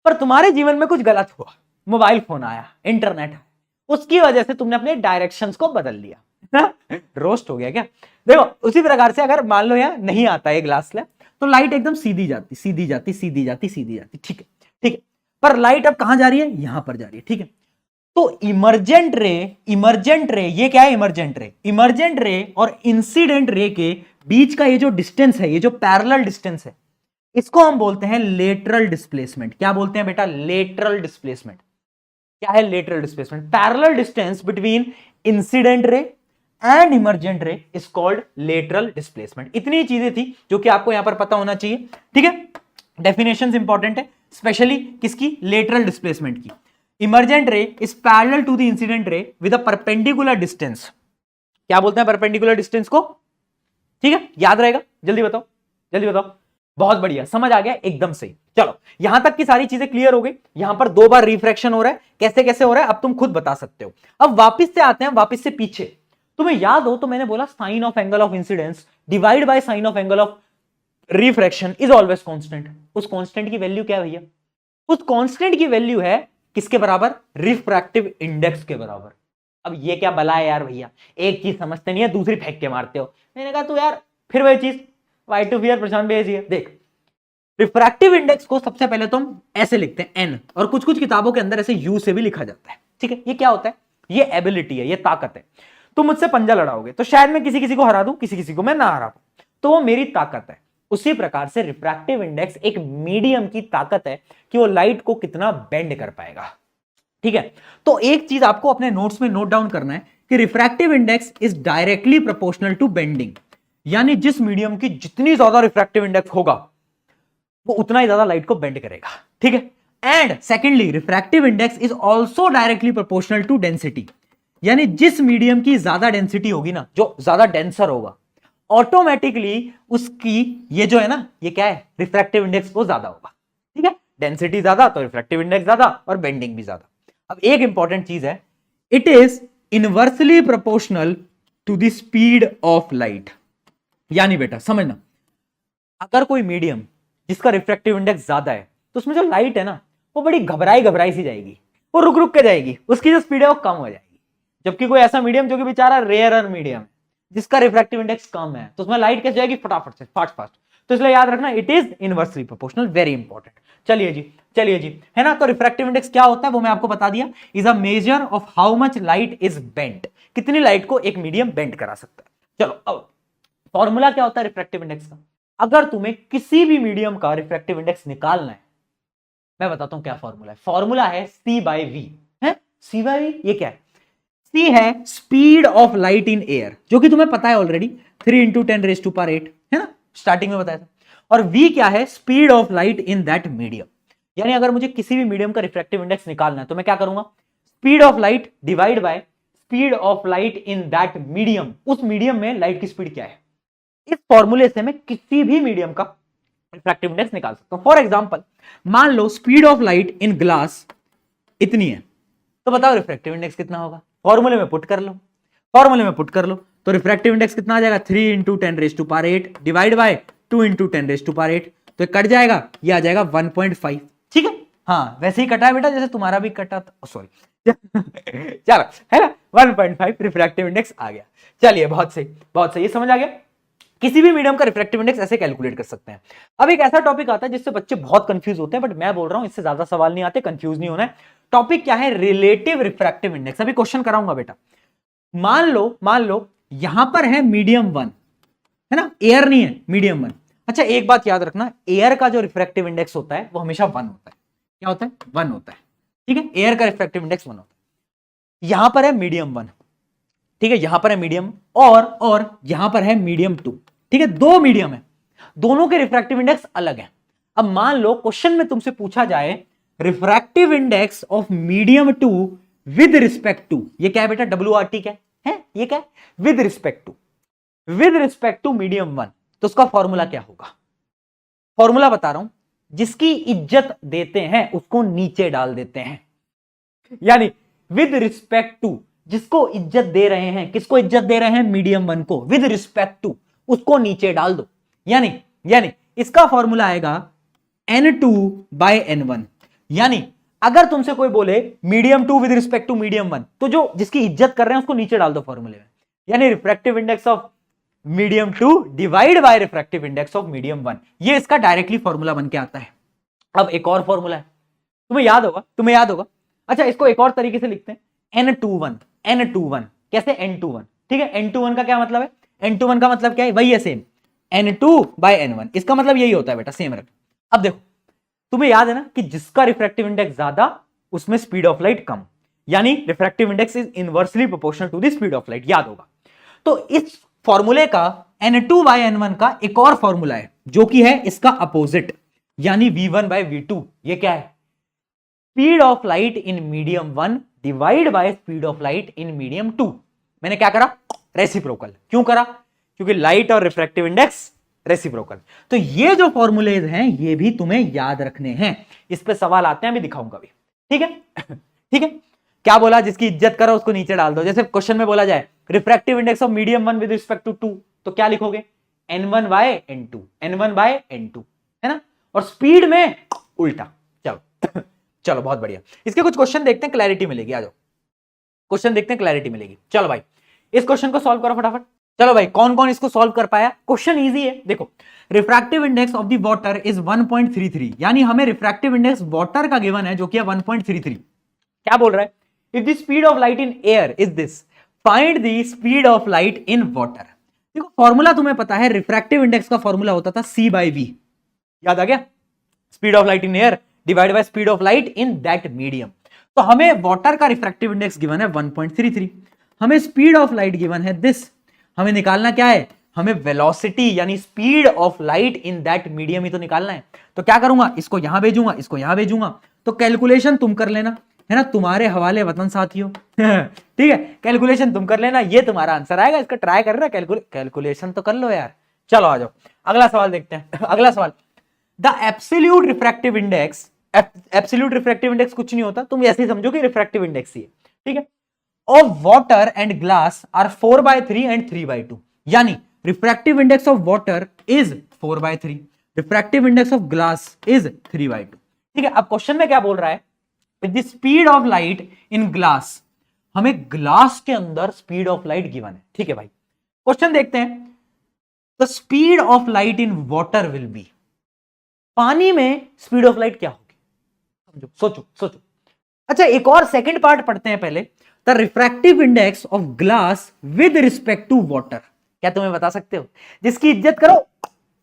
पर तुम्हारे जीवन में कुछ गलत हुआ, मोबाइल फोन आया, इंटरनेट आया, उसकी वजह से तुमने अपने डायरेक्शंस को बदल लिया। रोस्ट हो गया क्या? देखो उसी प्रकार से अगर मान लो यार नहीं आता है ग्लास स्लैब, तो लाइट एकदम सीधी जाती, सीधी जाती, सीधी जाती, सीधी जाती। ठीक है, ठीक है, पर लाइट अब कहां जा रही है? यहां पर जा रही है। ठीक है, तो इमरजेंट रे, इमरजेंट रे ये क्या है? इमरजेंट रे, इमरजेंट रे और इंसिडेंट रे के बीच का ये जो डिस्टेंस है, ये जो पैरेलल डिस्टेंस है, इसको हम बोलते हैं लेटरल डिस्प्लेसमेंट। क्या बोलते हैं बेटा? Lateral displacement. क्या है lateral displacement? Parallel distance between incident ray and emergent ray is called lateral displacement. इतनी चीजें थी जो कि आपको यहां पर पता होना चाहिए। ठीक है, डेफिनेशंस इंपॉर्टेंट है, स्पेशली किसकी? लेटरल डिस्प्लेसमेंट की। Emergent ray is parallel to the incident ray with a perpendicular distance. क्या बोलते हैं परपेंडिकुलर डिस्टेंस को? ठीक है, याद रहेगा? जल्दी बताओ, जल्दी बताओ। बहुत बढ़िया, समझ आ गया एकदम सही। चलो यहां तक की सारी चीजें क्लियर हो गई। यहां पर दो बार रिफ्रैक्शन हो रहा है, कैसे कैसे हो रहा है अब तुम खुद बता सकते हो। अब वापस से आते हैं, वापस से पीछे। तुम्हें याद हो तो मैंने बोला sine of angle of incidence divide by sine of angle of refraction is always constant. उस कांस्टेंट की वैल्यू क्या है भैया? उस कांस्टेंट की वैल्यू है किसके बराबर? रिफ्रैक्टिव इंडेक्स के बराबर। अब ये क्या बला है यार भैया, एक चीज समझते नहीं है, दूसरी फेंक के मारते हो। मैंने कहा तो यार फिर वही चीज, वाई टू फियर प्रशांत भेजिए। देख, रिफ्रैक्टिव इंडेक्स को सबसे पहले तो हम ऐसे लिखते हैं एन, और कुछ कुछ किताबों के अंदर ऐसे यू से भी लिखा जाता है। ठीक है, ये क्या होता है? ये एबिलिटी है, ये ताकत है। तुम मुझसे पंजा लड़ाओगे तो शायद मैं किसी किसी को हरा दूं, किसी किसी को मैं ना हरा पाऊं, तो वो मेरी ताकत है। उसी प्रकार से रिफ्रैक्टिव इंडेक्स एक मीडियम की ताकत है कि वो लाइट को कितना बेंड कर पाएगा। ठीक है, तो एक चीज आपको अपने नोट्स में नोट डाउन करना है कि refractive index is directly proportional to bending. यानी जिस मीडियम की जितनी ज्यादा रिफ्रैक्टिव इंडेक्स होगा, वो उतना ही ज्यादा लाइट को बेंड करेगा। ठीक है, and secondly refractive index is also directly proportional to density. यानी जिस मीडियम की ज्यादा डेंसिटी होगी ना, जो ज्यादा डेंसर होगा, ऑटोमेटिकली उसकी ये जो है ना, ये क्या है? रिफ्रैक्टिव इंडेक्स वो ज्यादा होगा। ठीक है, डेंसिटी ज्यादा तो रिफ्रैक्टिव इंडेक्स ज्यादा, और बेंडिंग भी ज्यादा। अब एक इंपॉर्टेंट चीज है, it is inversely proportional to the speed of light. यानी बेटा समझना, अगर कोई मीडियम जिसका रिफ्रैक्टिव इंडेक्स ज्यादा है तो उसमें जो लाइट है ना वो बड़ी घबराई घबराई सी जाएगी, वो रुक रुक के जाएगी, उसकी जो स्पीड है वो कम हो जाएगी। जबकि कोई ऐसा मीडियम जो कि बेचारा रेयर मीडियम है जिसका रिफ्रैक्टिव इंडेक्स कम है तो उसमें लाइट कैसे जाएगी, फटाफट से, फास्ट फास्ट। तो इसलिए याद रखना, it is inversely proportional, very important. चलिए जी, चलिए जी, है ना। तो रिफ्रैक्टिव इंडेक्स क्या होता है वो मैं आपको बता दिया, is a measure of how much light is bent, कितनी लाइट को एक मीडियम बेंट करा सकता है। चलो अब फॉर्मूला क्या होता है रिफ्रैक्टिव इंडेक्स का। अगर तुम्हें किसी भी मीडियम का रिफ्रैक्टिव इंडेक्स निकालना है, मैं बताता हूं क्या फॉर्मूला है। फॉर्मूला है C बाय V। है C बाय V, ये क्या है? C है speed of light in air, जो कि तुम्हें पता है ऑलरेडी, 3 इंटू 10⁸, है ना, स्टार्टिंग में बताया था। और V क्या है? Speed of light in that medium. यानी अगर मुझे किसी भी मीडियम का रिफ्रैक्टिव इंडेक्स निकालना है तो मैं क्या करूंगा, speed of light divide by speed of light in that medium. उस मीडियम में लाइट की स्पीड क्या है, इस फॉर्मूले से मैं किसी भी मीडियम का रिफ्रैक्टिव इंडेक्स निकाल सकता हूं। फॉर एग्जांपल, मान लो speed of light in glass इतनी है, तो बताओ रिफ्रैक्टिव इंडेक्स कितना होगा। फॉर्मूले में पुट कर लो, फॉर्मूले में पुट कर लो, तो रिफ्रैक्टिव इंडेक्स कितना आ जाएगा, 3 इंटू 10⁸ डिवाइड बाय 2 इंटू 10�8, तो कट जाएगा, ये आ जाएगा 1.5। ठीक है, हाँ वैसे ही कटा है बेटा जैसे तुम्हारा भी कटा था, सॉरी चलो, है ना, 1.5 रिफ्रैक्टिव इंडेक्स आ गया। चलिए बहुत सही, बहुत सही, ये समझ आ गया। किसी भी मीडियम का रिफ्रैक्टिव इंडेक्स ऐसे कैलकुलेट कर सकते हैं। अब एक ऐसा टॉपिक आता है जिससे बच्चे बहुत कंफ्यूज होते हैं, बट मैं बोल रहा हूं इससे ज्यादा सवाल नहीं आते, कंफ्यूज नहीं होना है। टॉपिक क्या है, रिलेटिव रिफ्रैक्टिव इंडेक्स। अभी क्वेश्चन कराऊंगा बेटा। मान लो यहां पर है मीडियम 1, है ना, एयर नहीं है, मीडियम 1। अच्छा एक बात याद रखना, एयर का जो रिफ्रैक्टिव इंडेक्स होता है वो हमेशा 1 होता है। क्या होता है? 1 होता है। ठीक है, एयर का रिफ्रैक्टिव इंडेक्स 1 होता है। यहां पर है मीडियम 1, ठीक है, यहां पर है मीडियम, और यहां पर है मीडियम 2। ठीक है, दो मीडियम है, दोनों के रिफ्रैक्टिव इंडेक्स अलग है। अब मान लो क्वेश्चन में तुमसे पूछा जाए refractive index of medium 2 with respect to, ये क्या है बेटा, WRT क्या है, ये क्या है, विद रिस्पेक्ट टू मीडियम 1, तो उसका फॉर्मूला क्या होगा। फॉर्मूला बता रहा हूं, जिसकी इज्जत देते हैं उसको नीचे डाल देते हैं। यानी विद रिस्पेक्ट टू, जिसको इज्जत दे रहे हैं, किसको इज्जत दे रहे हैं, मीडियम 1 को, विद रिस्पेक्ट टू उसको नीचे डाल दो। यानी इसका फॉर्मूला आएगा N2 बाय N1। यानी अगर तुमसे कोई बोले medium 2 with respect to medium 1, तो जो जिसकी इज्जत कर रहे हैं उसको नीचे डाल दो फॉर्मूले में। यानी refractive index of medium 2 divide by refractive index of medium 1, ये इसका डायरेक्टली फॉर्मूला बन के आता है। अब एक और फॉर्मूला है, तुम्हें याद होगा। अच्छा इसको एक और तरीके से लिखते हैं, N21 कैसे, N21। ठीक है, N21 का क्या मतलब है, N21 का मतलब क्या है, वही है सेम, N2 बाय N1, इसका मतलब यही होता है बेटा, सेम रख। अब देखो, तुम्हें याद है ना कि जिसका रिफ्रैक्टिव इंडेक्स ज्यादा उसमें स्पीड ऑफ लाइट कम, यानी refractive index is inversely proportional to the speed of light, याद होगा। तो इस फॉर्मूले का N2 बाय N1 का एक और फॉर्मूला है जो कि है इसका अपोजिट, यानी V1 बाय V2। ये क्या है, speed of light in medium 1 divide by speed of light in medium 2। मैंने क्या करा, रेसिप्रोकल। क्यों करा, क्योंकि लाइट और रिफ्रैक्टिव इंडेक्स रेसिप्रोकल। तो ये जो फॉर्मूलेज हैं ये भी तुम्हें याद रखने हैं, इस पे सवाल आते हैं, अभी दिखाऊंगा भी। ठीक है ठीक है, क्या बोला, जिसकी इज्जत करो उसको नीचे डाल दो। जैसे क्वेश्चन में बोला जाए refractive index of medium 1 with respect to 2, तो क्या लिखोगे, N1 बाय N2, है ना, और स्पीड में उल्टा। चलो चलो बहुत बढ़िया, इसके कुछ क्वेश्चन देखते हैं, क्लैरिटी मिलेगी। आ जाओ क्वेश्चन देखते हैं, क्लैरिटी मिलेगी। चलो भाई इस क्वेश्चन को सॉल्व करो फटाफट। चलो भाई कौन कौन इसको सॉल्व कर पाया, क्वेश्चन इजी है। देखो, refractive index of the water is 1.33, यानी हमें रिफ्रैक्टिव इंडेक्स वाटर का गिवन है जो कि है 1.33। क्या बोल रहा है, if the speed of light in air is this, find the speed of light in water. देखो फॉर्मूला तुम्हें पता है, रिफ्रैक्टिव इंडेक्स का फॉर्मूला होता था C बाय V, याद आ गया, speed of light in air divide by speed of light in that medium. तो हमें वाटर का रिफ्रैक्टिव इंडेक्स गिवन है 1.33, हमें स्पीड ऑफ लाइट गिवन है दिस, हमें निकालना क्या है, हमें वेलोसिटी यानी speed of light in that medium ही तो निकालना है। तो क्या करूंगा, इसको यहां भेजूंगा, इसको यहां भेजूंगा, तो कैलकुलेशन तुम कर लेना, है ना, तुम्हारे हवाले वतन साथियों ठीक है, कैलकुलेशन तुम कर लेना, ये तुम्हारा आंसर आएगा। इसका ट्राई कर रहा है, कैलकुलेशन तो कर लो यार। चलो आ जाओ अगला सवाल देखते हैं अगला सवाल, the absolute refractive index, absolute refractive index कुछ नहीं होता, तुम ऐसे ही समझो कि रिफ्रैक्टिव इंडेक्स ही है। ठीक है, of water and glass are 4/3 and 3/2, यानी refractive index of water is 4/3, refractive index of glass is 3/2। ठीक है, अब क्वेश्चन में क्या बोल रहा है, the speed of light in glass, हमें ग्लास के अंदर स्पीड ऑफ लाइट गिवन है। ठीक है भाई, क्वेश्चन देखते हैं। The speed of light in water will be, पानी में स्पीड ऑफ लाइट क्या होगी, समझो, सोचो सोचो। अच्छा, एक और सेकंड पार्ट पढ़ते हैं पहले। The refractive index of glass with respect to water, क्या तुम्हें बता सकते हो? जिसकी इज्जत करो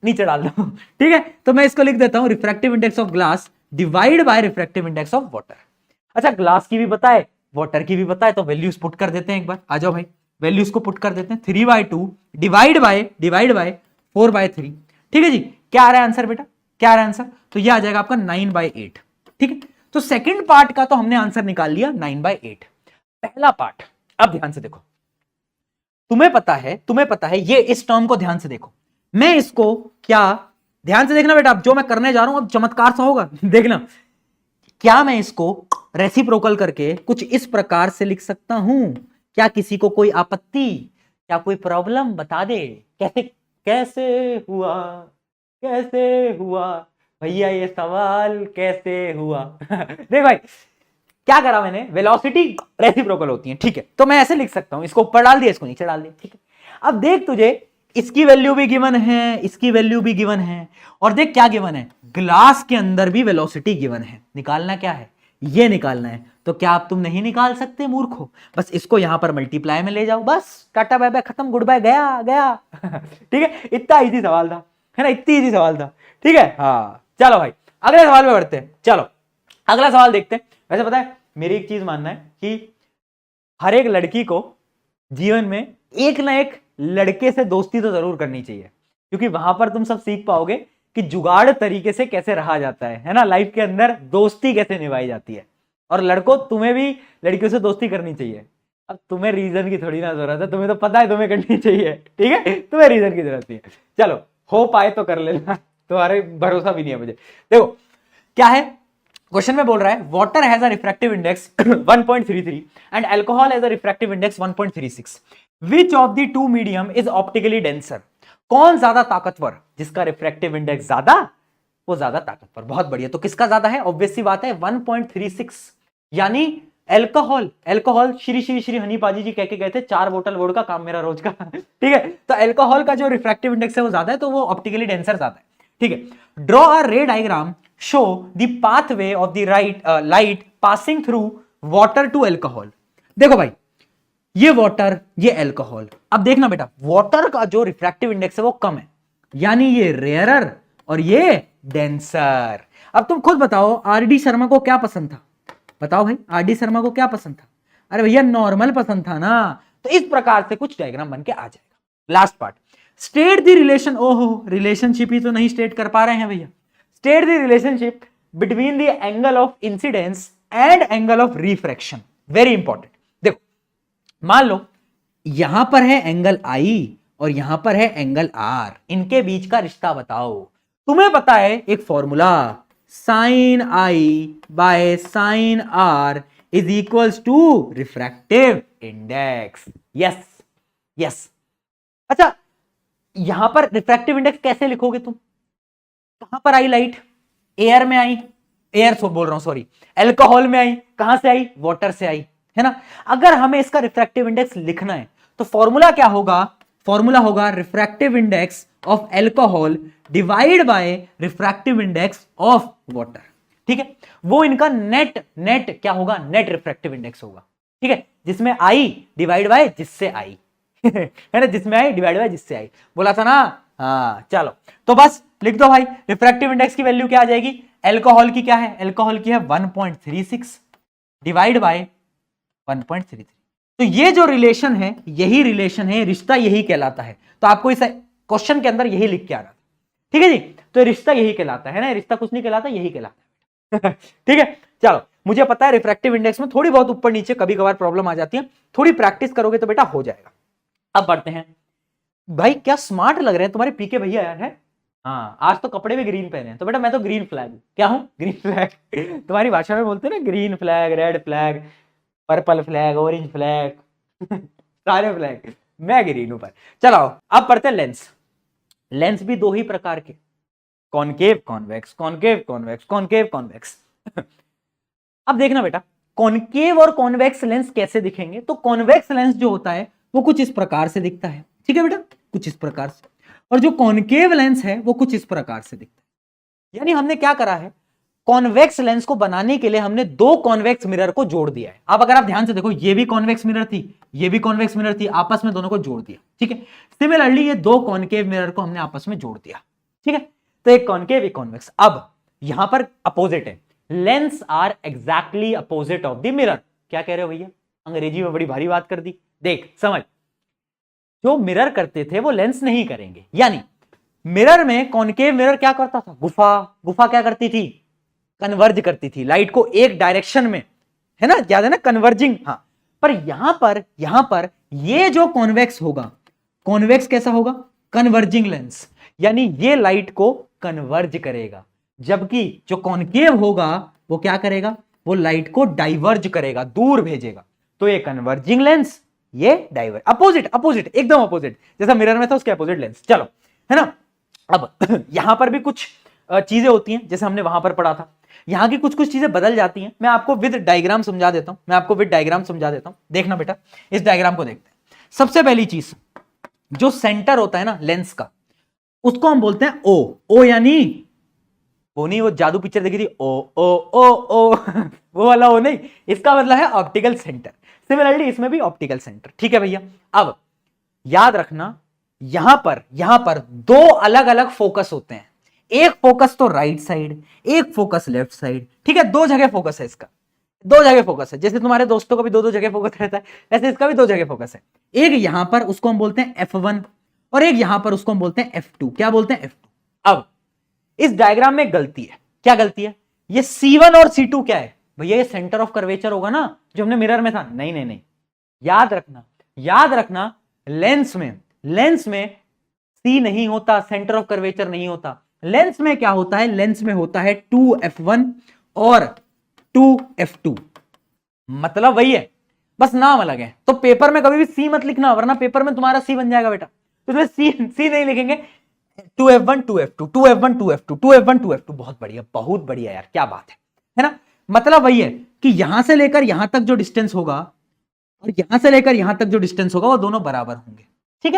नीचे डाल दो। ठीक है, तो मैं इसको लिख देता हूं, refractive index of glass divide by refractive index of water. अच्छा, ग्लास की भी पता है, वाटर की भी पता है, तो वैल्यूज पुट कर देते हैं एक बार। आ जाओ भाई, वैल्यूज को पुट कर देते हैं। 3/2 डिवाइड बाय 4/3। ठीक है जी, क्या आ रहा है आंसर बेटा, क्या आ रहा है आंसर? तो ये आ जाएगा आपका 9/8। ठीक है, तो सेकंड पार्ट का तो हमने आंसर निकाल लिया 9/8। पहला पार्ट, अब ध्यान से देखो, तुम्हें पता है ये, इस टर्म को ध्यान से देखो। मैं इसको क्या, ध्यान से देखना बेटा, अब जो मैं करने जा रहा हूं अब चमत्कार सा होगा। देखना, क्या मैं इसको रेसिप्रोकल करके कुछ इस प्रकार से लिख सकता हूं? क्या किसी को कोई आपत्ति, क्या कोई प्रॉब्लम? बता दे कैसे, कैसे हुआ, कैसे हुआ भैया ये सवाल कैसे हुआ? देख भाई, क्या करा मैंने, वेलोसिटी रेसिप्रोकल होती है। ठीक है, तो मैं ऐसे लिख सकता हूं, इसको ऊपर डाल दिया, इसको नीचे डाल दिया। ठीक है, अब देख तुझे इसकी वैल्यू भी गिवन है, इसकी वैल्यू भी गिवन है, और देख क्या गिवन है, ग्लास के अंदर भी वेलोसिटी गिवन है। निकालना क्या है, ये निकालना है। तो क्या आप तुम नहीं निकाल सकते मूर्खो? बस इसको यहां पर मल्टीप्लाई में ले जाओ, बस टाटा बाय बाय, खत्म, गुड बाय, गया गया। ठीक है, इतना इजी सवाल था, है ना, इतनी इजी सवाल था। ठीक है, हाँ चलो भाई, अगले सवाल में बढ़ते हैं। चलो अगला सवाल देखते हैं। वैसे पता है, मेरी एक चीज मानना है कि हर एक लड़की को जीवन में एक ना एक लड़के से दोस्ती तो जरूर करनी चाहिए, क्योंकि वहां पर तुम सब सीख पाओगे कि जुगाड़ तरीके से कैसे रहा जाता है ना, लाइफ के अंदर दोस्ती कैसे निभाई जाती है। और लड़कों, तुम्हें भी लड़कियों से दोस्ती करनी चाहिए। अब तुम्हें रीजन की थोड़ी ना जरूरत है, तुम्हें तो पता है तुम्हें करनी चाहिए। ठीक है, तुम्हें रीजन की जरूरत नहीं है। चलो, हो पाए तो कर लेना, तुम्हारे भरोसा भी नहीं है मुझे। देखो क्या है, क्वेश्चन में बोल रहा है water has a refractive index 1.33 and alcohol has a refractive index 1.36। Which of the to medium is optically denser? कौन ज्यादा ताकतवर, जिसका रिफ्रैक्टिव इंडेक्स ज्यादा, वो ज्यादा ताकतवर। बहुत बढ़िया, तो किसका ज्यादा है? ऑब्वियस सी बात है 1.36, यानी अल्कोहल। अल्कोहल श्री श्री श्री हनी पाजी जी कह के गए थे, 4 बोतल वोडका काम मेरा रोज का। ठीक है, तो अल्कोहल का जो रिफ्रैक्टिव इंडेक्स है वो ज्यादा है, तो वो ऑप्टिकली डेंसर ज्यादा है। ठीक है, draw a ray diagram show the pathway of the light passing through water to alcohol. देखो भाई, ये वाटर, ये अल्कोहल। अब देखना बेटा, वाटर का जो रिफ्रैक्टिव इंडेक्स है वो कम है, यानी ये रेयरर और ये डेंसर। अब तुम खुद बताओ, आरडी शर्मा को क्या पसंद था? बताओ भाई, आरडी शर्मा को क्या पसंद था? अरे भैया नॉर्मल पसंद था ना। तो इस प्रकार से कुछ डायग्राम बन के आ जाएगा। Last part, state the relation. ओहो, रिलेशनशिप ही तो नहीं स्टेट कर पा रहे हैं भैया। State the relationship between the angle of incidence and angle of refraction. Very important. देखो, मान लो यहां पर है एंगल आई और यहां पर है एंगल आर, इनके बीच का रिश्ता बताओ। तुम्हें पता है एक formula, sine I by sine R is equals to refractive index. Yes yes. अच्छा, यहां पर रिफ्रैक्टिव इंडेक्स कैसे लिखोगे तुम? कहां पर आई लाइट? एयर में आई, एयर बोल रहा हूं, सॉरी, अल्कोहल में आई। कहां से आई? वाटर से आई, है ना। अगर हमें इसका रिफ्रैक्टिव इंडेक्स लिखना है तो फॉर्मूला क्या होगा? फॉर्मूला होगा refractive index of alcohol divide by refractive index of water. ठीक है, वो इनका नेट क्या होगा? नेट रिफ्रैक्टिव इंडेक्स होगा। ठीक है, जिसमें आई डिवाइड बाय जिससे आई है ना, जिसमें आई डिवाइड बाय जिससे आई, बोला था ना। हाँ चलो, तो बस लिख दो भाई, रिफ्रैक्टिव इंडेक्स की वैल्यू क्या आ जाएगी? अल्कोहल की क्या है? अल्कोहल की है 1.36 डिवाइड बाय 1.33। तो ये जो रिलेशन है, यही रिलेशन है, रिश्ता यही कहलाता है। तो आपको इस क्वेश्चन के अंदर यही लिख के आना था। ठीक है जी, तो रिश्ता यही कहलाता है ना, रिश्ता कुछ नहीं कहलाता, यही कहलाता है। ठीक है, चलो, मुझे पता है रिफ्रैक्टिव इंडेक्स में थोड़ी बहुत ऊपर नीचे कभी कभार प्रॉब्लम आ जाती है, थोड़ी प्रैक्टिस करोगे तो बेटा हो जाएगा। अब बढ़ते हैं भाई, क्या स्मार्ट लग रहे हैं तुम्हारे पीके भैया यार, है। हाँ, आज तो कपड़े भी ग्रीन पहने हैं, तो बेटा मैं तो ग्रीन फ्लैग क्या हूं? Green flag. तुम्हारी भाषा में बोलते हैं ना, green flag, red flag, purple flag, orange flag सारे फ्लैग, मैं ग्रीन ऊपर। चलो अब पढ़ते हैं लेंस। लेंस भी दो ही प्रकार के, concave convex, concave convex, concave convex. अब देखना बेटा, कॉनकेव और कॉन्वेक्स लेंस कैसे दिखेंगे। तो कॉन्वेक्स लेंस जो होता है वो कुछ इस प्रकार से दिखता है, ठीक है बेटा, कुछ इस प्रकार से। और जो कॉनकेव लेंस है वो कुछ इस प्रकार से दिखता है। यानी हमने क्या करा है, कॉन्वेक्स लेंस को बनाने के लिए हमने दो कॉन्वेक्स मिरर को जोड़ दिया है। अब अगर आप ध्यान से देखो, ये भी कॉन्वेक्स मिरर थी, ये भी कॉन्वेक्स मिरर थी, आपस में दोनों को जोड़ दिया, ठीक है। सिमिलरली ये दो कॉनकेव मिरर को हमने आपस में जोड़ दिया, ठीक है। तो एक कॉनकेव एक कॉन्वेक्स। अब यहां पर अपोजिट है, lens are exactly opposite of the mirror. क्या कह रहे हो भैया, अंग्रेजी में बड़ी भारी बात कर दी। देख समझ, जो मिरर करते थे वो लेंस नहीं करेंगे। यानी मिरर में कॉनकेव मिरर क्या करता था, गुफा क्या करती थी, कन्वर्ज करती थी लाइट को एक डायरेक्शन में, है ना, याद है ना, कन्वर्जिंग। हाँ, पर यहां पर ये जो कॉन्वेक्स होगा, कॉन्वेक्स कैसा होगा, कन्वर्जिंग लेंस, यानी ये लाइट को कन्वर्ज करेगा। जबकि जो कॉनकेव होगा वो क्या करेगा, वो लाइट को डाइवर्ज करेगा, दूर भेजेगा। तो ये कन्वर्जिंग लेंस, ये डाइवर्ज, अपोजिट एकदम अपोजिट, जैसा मिरर में था उसके अपोजिट लेंस। चलो, है ना। अब यहां पर भी कुछ चीजें होती हैं, जैसे हमने वहां पर पढ़ा था। यहां की कुछ चीजें बदल जाती हैं। मैं आपको विद डायग्राम समझा देता हूं, देखना बेटा, इस डायग्राम को देखते हैं। सबसे पहली चीज, जो सेंटर होता है ना लेंस का, उसको हम बोलते हैं ओ यानी वो नहीं, वो जादू पिक्चर देखी थी, ओ वो वाला ओ नहीं, इसका मतलब है ऑप्टिकल सेंटर। सिमिलरली इसमें भी ऑप्टिकल सेंटर, ठीक है भैया। अब याद रखना, यहां पर दो अलग अलग फोकस होते हैं। एक फोकस तो राइट साइड, एक फोकस लेफ्ट साइड, ठीक है। दो जगह फोकस है इसका, दो जगह फोकस है। जैसे तुम्हारे दोस्तों का भी दो जगह फोकस रहता है, वैसे इसका भी दो जगह फोकस है। एक यहां पर, उसको हम बोलते हैं F1, और एक यहां पर, उसको हम बोलते हैं F2। क्या बोलते हैं, F2। अब इस डायग्राम में गलती है, क्या गलती है, ये C1 और C2 क्या है भैया, ये सेंटर ऑफ कर्वेचर होगा ना, जो हमने मिरर में था। नहीं, याद रखना, लेंस में C नहीं होता, सेंटर ऑफ कर्वेचर नहीं होता। लेंस में क्या होता है, लेंस में होता है 2F1 और 2F2, मतलब वही है, बस नाम अलग है। तो पेपर में कभी भी C मत लिखना, वरना पेपर में तुम्हारा C बन जाएगा बेटा। तो इसमें C नहीं लिखेंगे, 2F1 2F2, 2F1 2F2, 2F1 2F2। बहुत बढ़िया यार, क्या बात है ना। मतलब वही है कि यहां से लेकर यहां तक जो डिस्टेंस होगा और यहां से लेकर यहां तक जो डिस्टेंस होगा वो दोनों बराबर होंगे, ठीक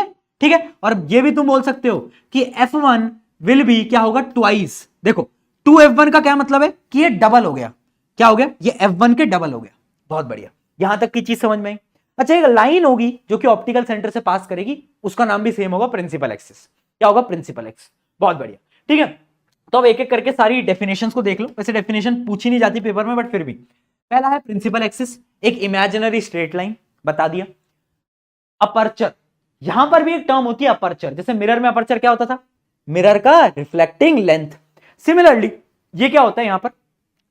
है। और ये भी तुम बोल सकते हो कि F1 विल भी क्या होगा, ट्वाइस। देखो 2F1 का क्या मतलब है कि ये डबल हो गया, क्या हो गया, ये F1 के डबल हो गया। बहुत बढ़िया, यहां तक की चीज समझ में आई। अच्छा, एक लाइन होगी जो कि ऑप्टिकल सेंटर से पास करेगी, उसका नाम भी सेम होगा, प्रिंसिपल एक्सिस। क्या होगा, प्रिंसिपल एक्सिस। बहुत बढ़िया, ठीक है। तो अब एक एक करके सारी डेफिनेशंस को देख लो। वैसे डेफिनेशन पूछी नहीं जाती पेपर में, बट फिर भी पहला है प्रिंसिपल एक्सिस, एक इमेजिनरी स्ट्रेट लाइन, बता दिया। अपर्चर, यहां पर भी एक टर्म होती है अपर्चर, जैसे मिरर में अपर्चर क्या होता था, मिरर का रिफ्लेक्टिंग लेंथ। सिमिलरली ये क्या होता है यहां पर,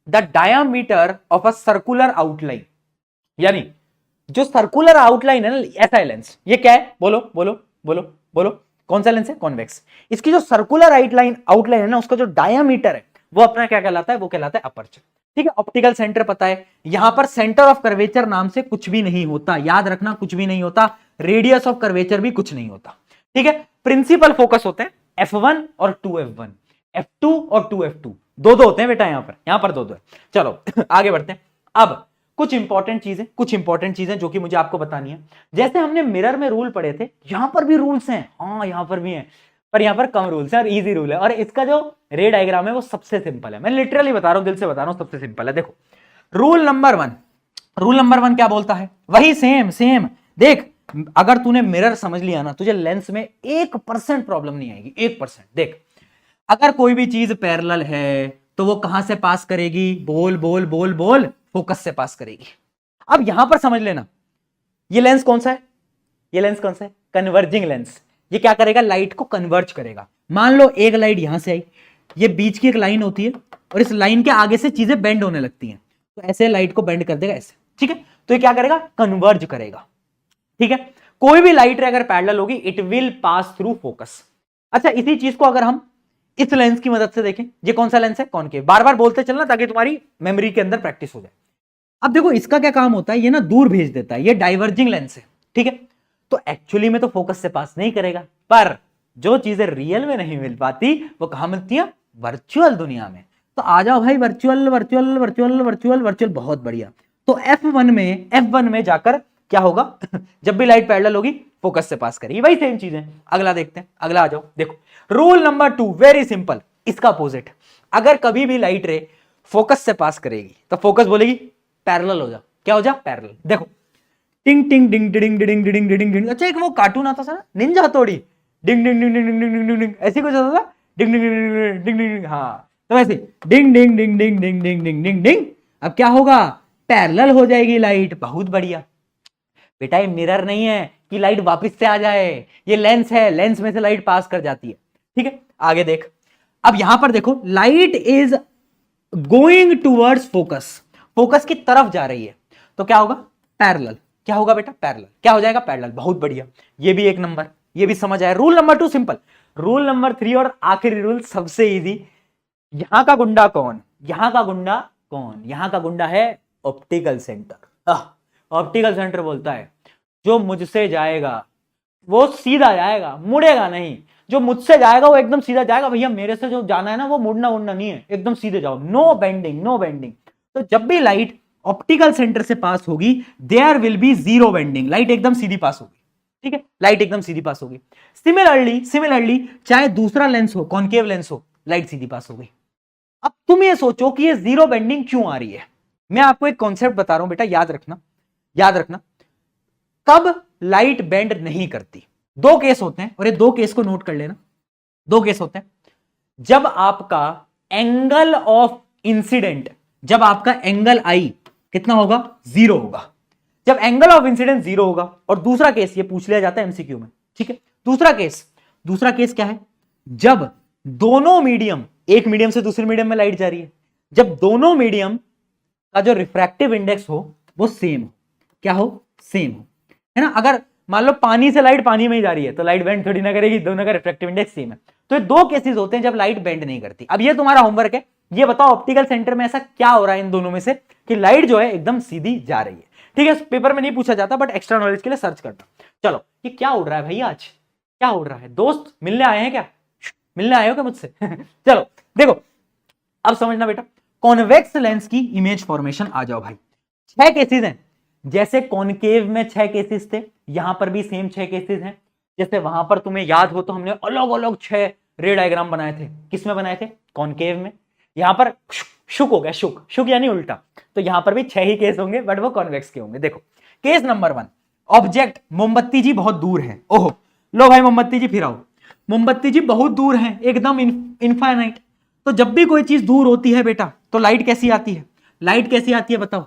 the diameter of a circular outline, यानी जो सर्कुलर आउटलाइन है ना, ऐसा है लेंस। ये क्या है, बोलो कौन सा लेंस है, कॉन्वेक्स। इसकी जो सर्कुलर आउटलाइन है ना, उसका जो डायामीटर है वो अपना क्या कहलाता है, वो कहलाता है अपर्चर, ठीक है। ऑप्टिकल सेंटर पता है, यहां पर सेंटर ऑफ कर्वेचर नाम से कुछ भी नहीं होता, याद रखना, कुछ भी नहीं होता। रेडियस ऑफ कर्वेचर भी कुछ नहीं होता, ठीक है। प्रिंसिपल फोकस होते हैं F1 और 2F1, F2 और 2F2, दो होते हैं बेटा, यहां पर दो है। चलो आगे बढ़ते हैं। अब कुछ इंपॉर्टेंट चीजें जो कि मुझे आपको बतानी है। जैसे हमने मिरर में रूल पढ़े थे, यहां पर भी रूल्स हैं, हाँ यहां पर भी हैं, पर यहां पर कम रूल्स हैं और इजी रूल है। और इसका जो रे डायग्राम है वो सबसे सिंपल है, मैं लिटरली बता रहा हूं, दिल से बता रहा हूं, सबसे सिंपल है। देखो रूल नंबर वन क्या बोलता है, वही सेम देख। अगर तूने मिरर समझ लिया ना, तुझे लेंस में 1% प्रॉब्लम नहीं आएगी, 1%। देख, अगर कोई भी चीज पैरेलल है तो वो कहां से पास करेगी, बोल, फोकस से पास करेगी। अब यहां पर समझ लेना, ये लेंस कौन सा है, कन्वर्जिंग लेंस। ये क्या करेगा, लाइट को कन्वर्ज करेगा। मान लो एक लाइट यहां से आई, ये बीच की एक लाइन होती है और इस लाइन के आगे से चीजें बेंड होने लगती हैं, तो ऐसे लाइट को बेंड कर देगा ऐसे, ठीक है। तो ये क्या करेगा, कन्वर्ज करेगा, ठीक है। कोई भी लाइट रे अगर पैरेलल होगी, it will pass through focus. अच्छा, इसी चीज को अगर हम इस लेंस की मदद से देखें, ये कौन सा लेंस है, कॉनकेव। बार बार बोलते चलना ताकि तुम्हारी मेमोरी के अंदर प्रैक्टिस हो जाए। अब देखो इसका क्या काम होता है, ये ना दूर भेज देता है, ये डाइवर्जिंग लेंस है, ठीक है। तो एक्चुअली में तो फोकस से पास नहीं करेगा, पर जो चीजें रियल में नहीं मिल पाती वो कहां मिलती है, वर्चुअल दुनिया में। तो आ जाओ भाई, virtual virtual virtual virtual virtual, बहुत बढ़िया। तो F1 में जाकर क्या होगा जब भी लाइट पैरेलल होगी फोकस से पास करेगी, वही सेम चीज है। अगला देखते हैं, अगला आ जाओ। देखो रूल नंबर 2 वेरी सिंपल, इसका अपोजिट। अगर कभी भी लाइट रे फोकस से पास करेगी तो फोकस बोलेगी पैरेलल हो जा, क्या हो जा, पैरेलल। देखो टिंग टिंग डिंग डिंग डिंग डिंग डिंग डिंग, अच्छा एक वो कार्टून आता था ना निंजा हथौड़ी, डिंग डिंग डिंग डिंग डिंग डिंग डिंग, ऐसी कुछ आता था, डिंग डिंग डिंग डिंग डिंग, हाँ तो वैसे डिंग डिंग डिंग डिंग डिंग डिंग डिंग डिंग डिंग। अब क्या होगा, पैरेलल हो जाएगी लाइट, बहुत बढ़िया। बेटा ये मिरर नहीं है कि लाइट वापस से आ जाए, ये लेंस है, लेंस में से लाइट पास कर जाती है, ठीक है। आगे देख, अब यहां पर देखो light is going towards focus, focus की तरफ जा रही है, तो क्या होगा, पैरेलल। क्या होगा बेटा, पैरेलल। क्या हो जाएगा, पैरेलल, बहुत बढ़िया। ये भी एक नंबर, ये भी समझ आया। Rule number 2 simple. Rule number 3 और आखिरी रूल सबसे इजी। यहां का गुंडा कौन, यहां का गुंडा कौन, यहां का गुंडा है ऑप्टिकल सेंटर। ऑप्टिकल सेंटर बोलता है जो मुझसे जाएगा वो सीधा जाएगा, मुड़ेगा नहीं। जो मुझसे जाएगा वो एकदम सीधा जाएगा। भैया मेरे से जो जाना है ना वो मुड़ना उड़ना नहीं है, एकदम सीधे जाओ, नो बेंडिंग, नो बेंडिंग। तो जब भी लाइट ऑप्टिकल सेंटर से पास होगी there will be zero bending, light एकदम सीधी पास होगी, ठीक है, लाइट एकदम सीधी पास होगी। सिमिलरली चाहे दूसरा लेंस हो, कॉनकेव लेंस हो, लाइट सीधी पास होगी। अब तुम ये सोचो कि ये जीरो बेंडिंग क्यों आ रही है। मैं आपको एक कॉन्सेप्ट बता रहा हूं बेटा, याद रखना, याद रखना। कब लाइट बेंड नहीं करती, दो केस होते हैं, और ये दो केस को नोट कर लेना। दो केस होते हैं, जब आपका एंगल ऑफ इंसिडेंट, जब आपका एंगल आई कितना होगा, जीरो होगा, जब एंगल ऑफ इंसिडेंट जीरो होगा। और दूसरा केस ये पूछ लिया जाता है एमसीक्यू में, ठीक है। दूसरा केस क्या है, जब दोनों मीडियम, एक मीडियम से दूसरे मीडियम में लाइट जा रही है, जब दोनों मीडियम का जो रिफ्रैक्टिव इंडेक्स हो वो सेम हो, क्या हो, सेम हो, है ना। अगर मान लो पानी से लाइट पानी में ही जा रही है तो लाइट बेंड थोड़ी ना करेगी, दोनों का रिफ्रैक्टिव इंडेक्स सेम है। तो ये दो केसेस होते हैं जब लाइट बेंड नहीं करती। अब ये तुम्हारा होमवर्क है, ये बताओ ऑप्टिकल सेंटर में ऐसा क्या हो रहा है इन दोनों में से कि लाइट जो है एकदम सीधी जा रही है, ठीक है। पेपर में नहीं पूछा जाता बट एक्स्ट्रा नॉलेज के लिए सर्च करना। चलो ये क्या उड़ रहा है भाई, आज क्या उड़ रहा है, दोस्त मिलने आए हैं क्या, मिलने आए हो क्या मुझसे चलो देखो अब समझना बेटा, कॉन्वेक्स लेंस की इमेज फॉर्मेशन आ जाओ भाई। 6 केसेस हैं, जैसे कॉनकेव में 6 केसेस थे, यहां पर भी सेम 6 केसेस हैं। जैसे वहां पर तुम्हें याद हो तो हमने अलग अलग 6 रे डायग्राम बनाए थे, किसमें बनाए थे, कॉनकेव में। यहां पर शुक हो गया, शुक यानी उल्टा, तो यहां पर भी 6 ही केस होंगे बट वो कॉन्वेक्स के होंगे। देखो केस नंबर 1, ऑब्जेक्ट मोमबत्ती जी बहुत दूर है, ओहो लो भाई मोमबत्ती जी फिर आओ, मोमबत्ती जी बहुत दूर है, एकदम इनफाइनाइट। तो जब भी कोई चीज दूर होती है बेटा तो लाइट कैसी आती है, लाइट कैसी आती है बताओ,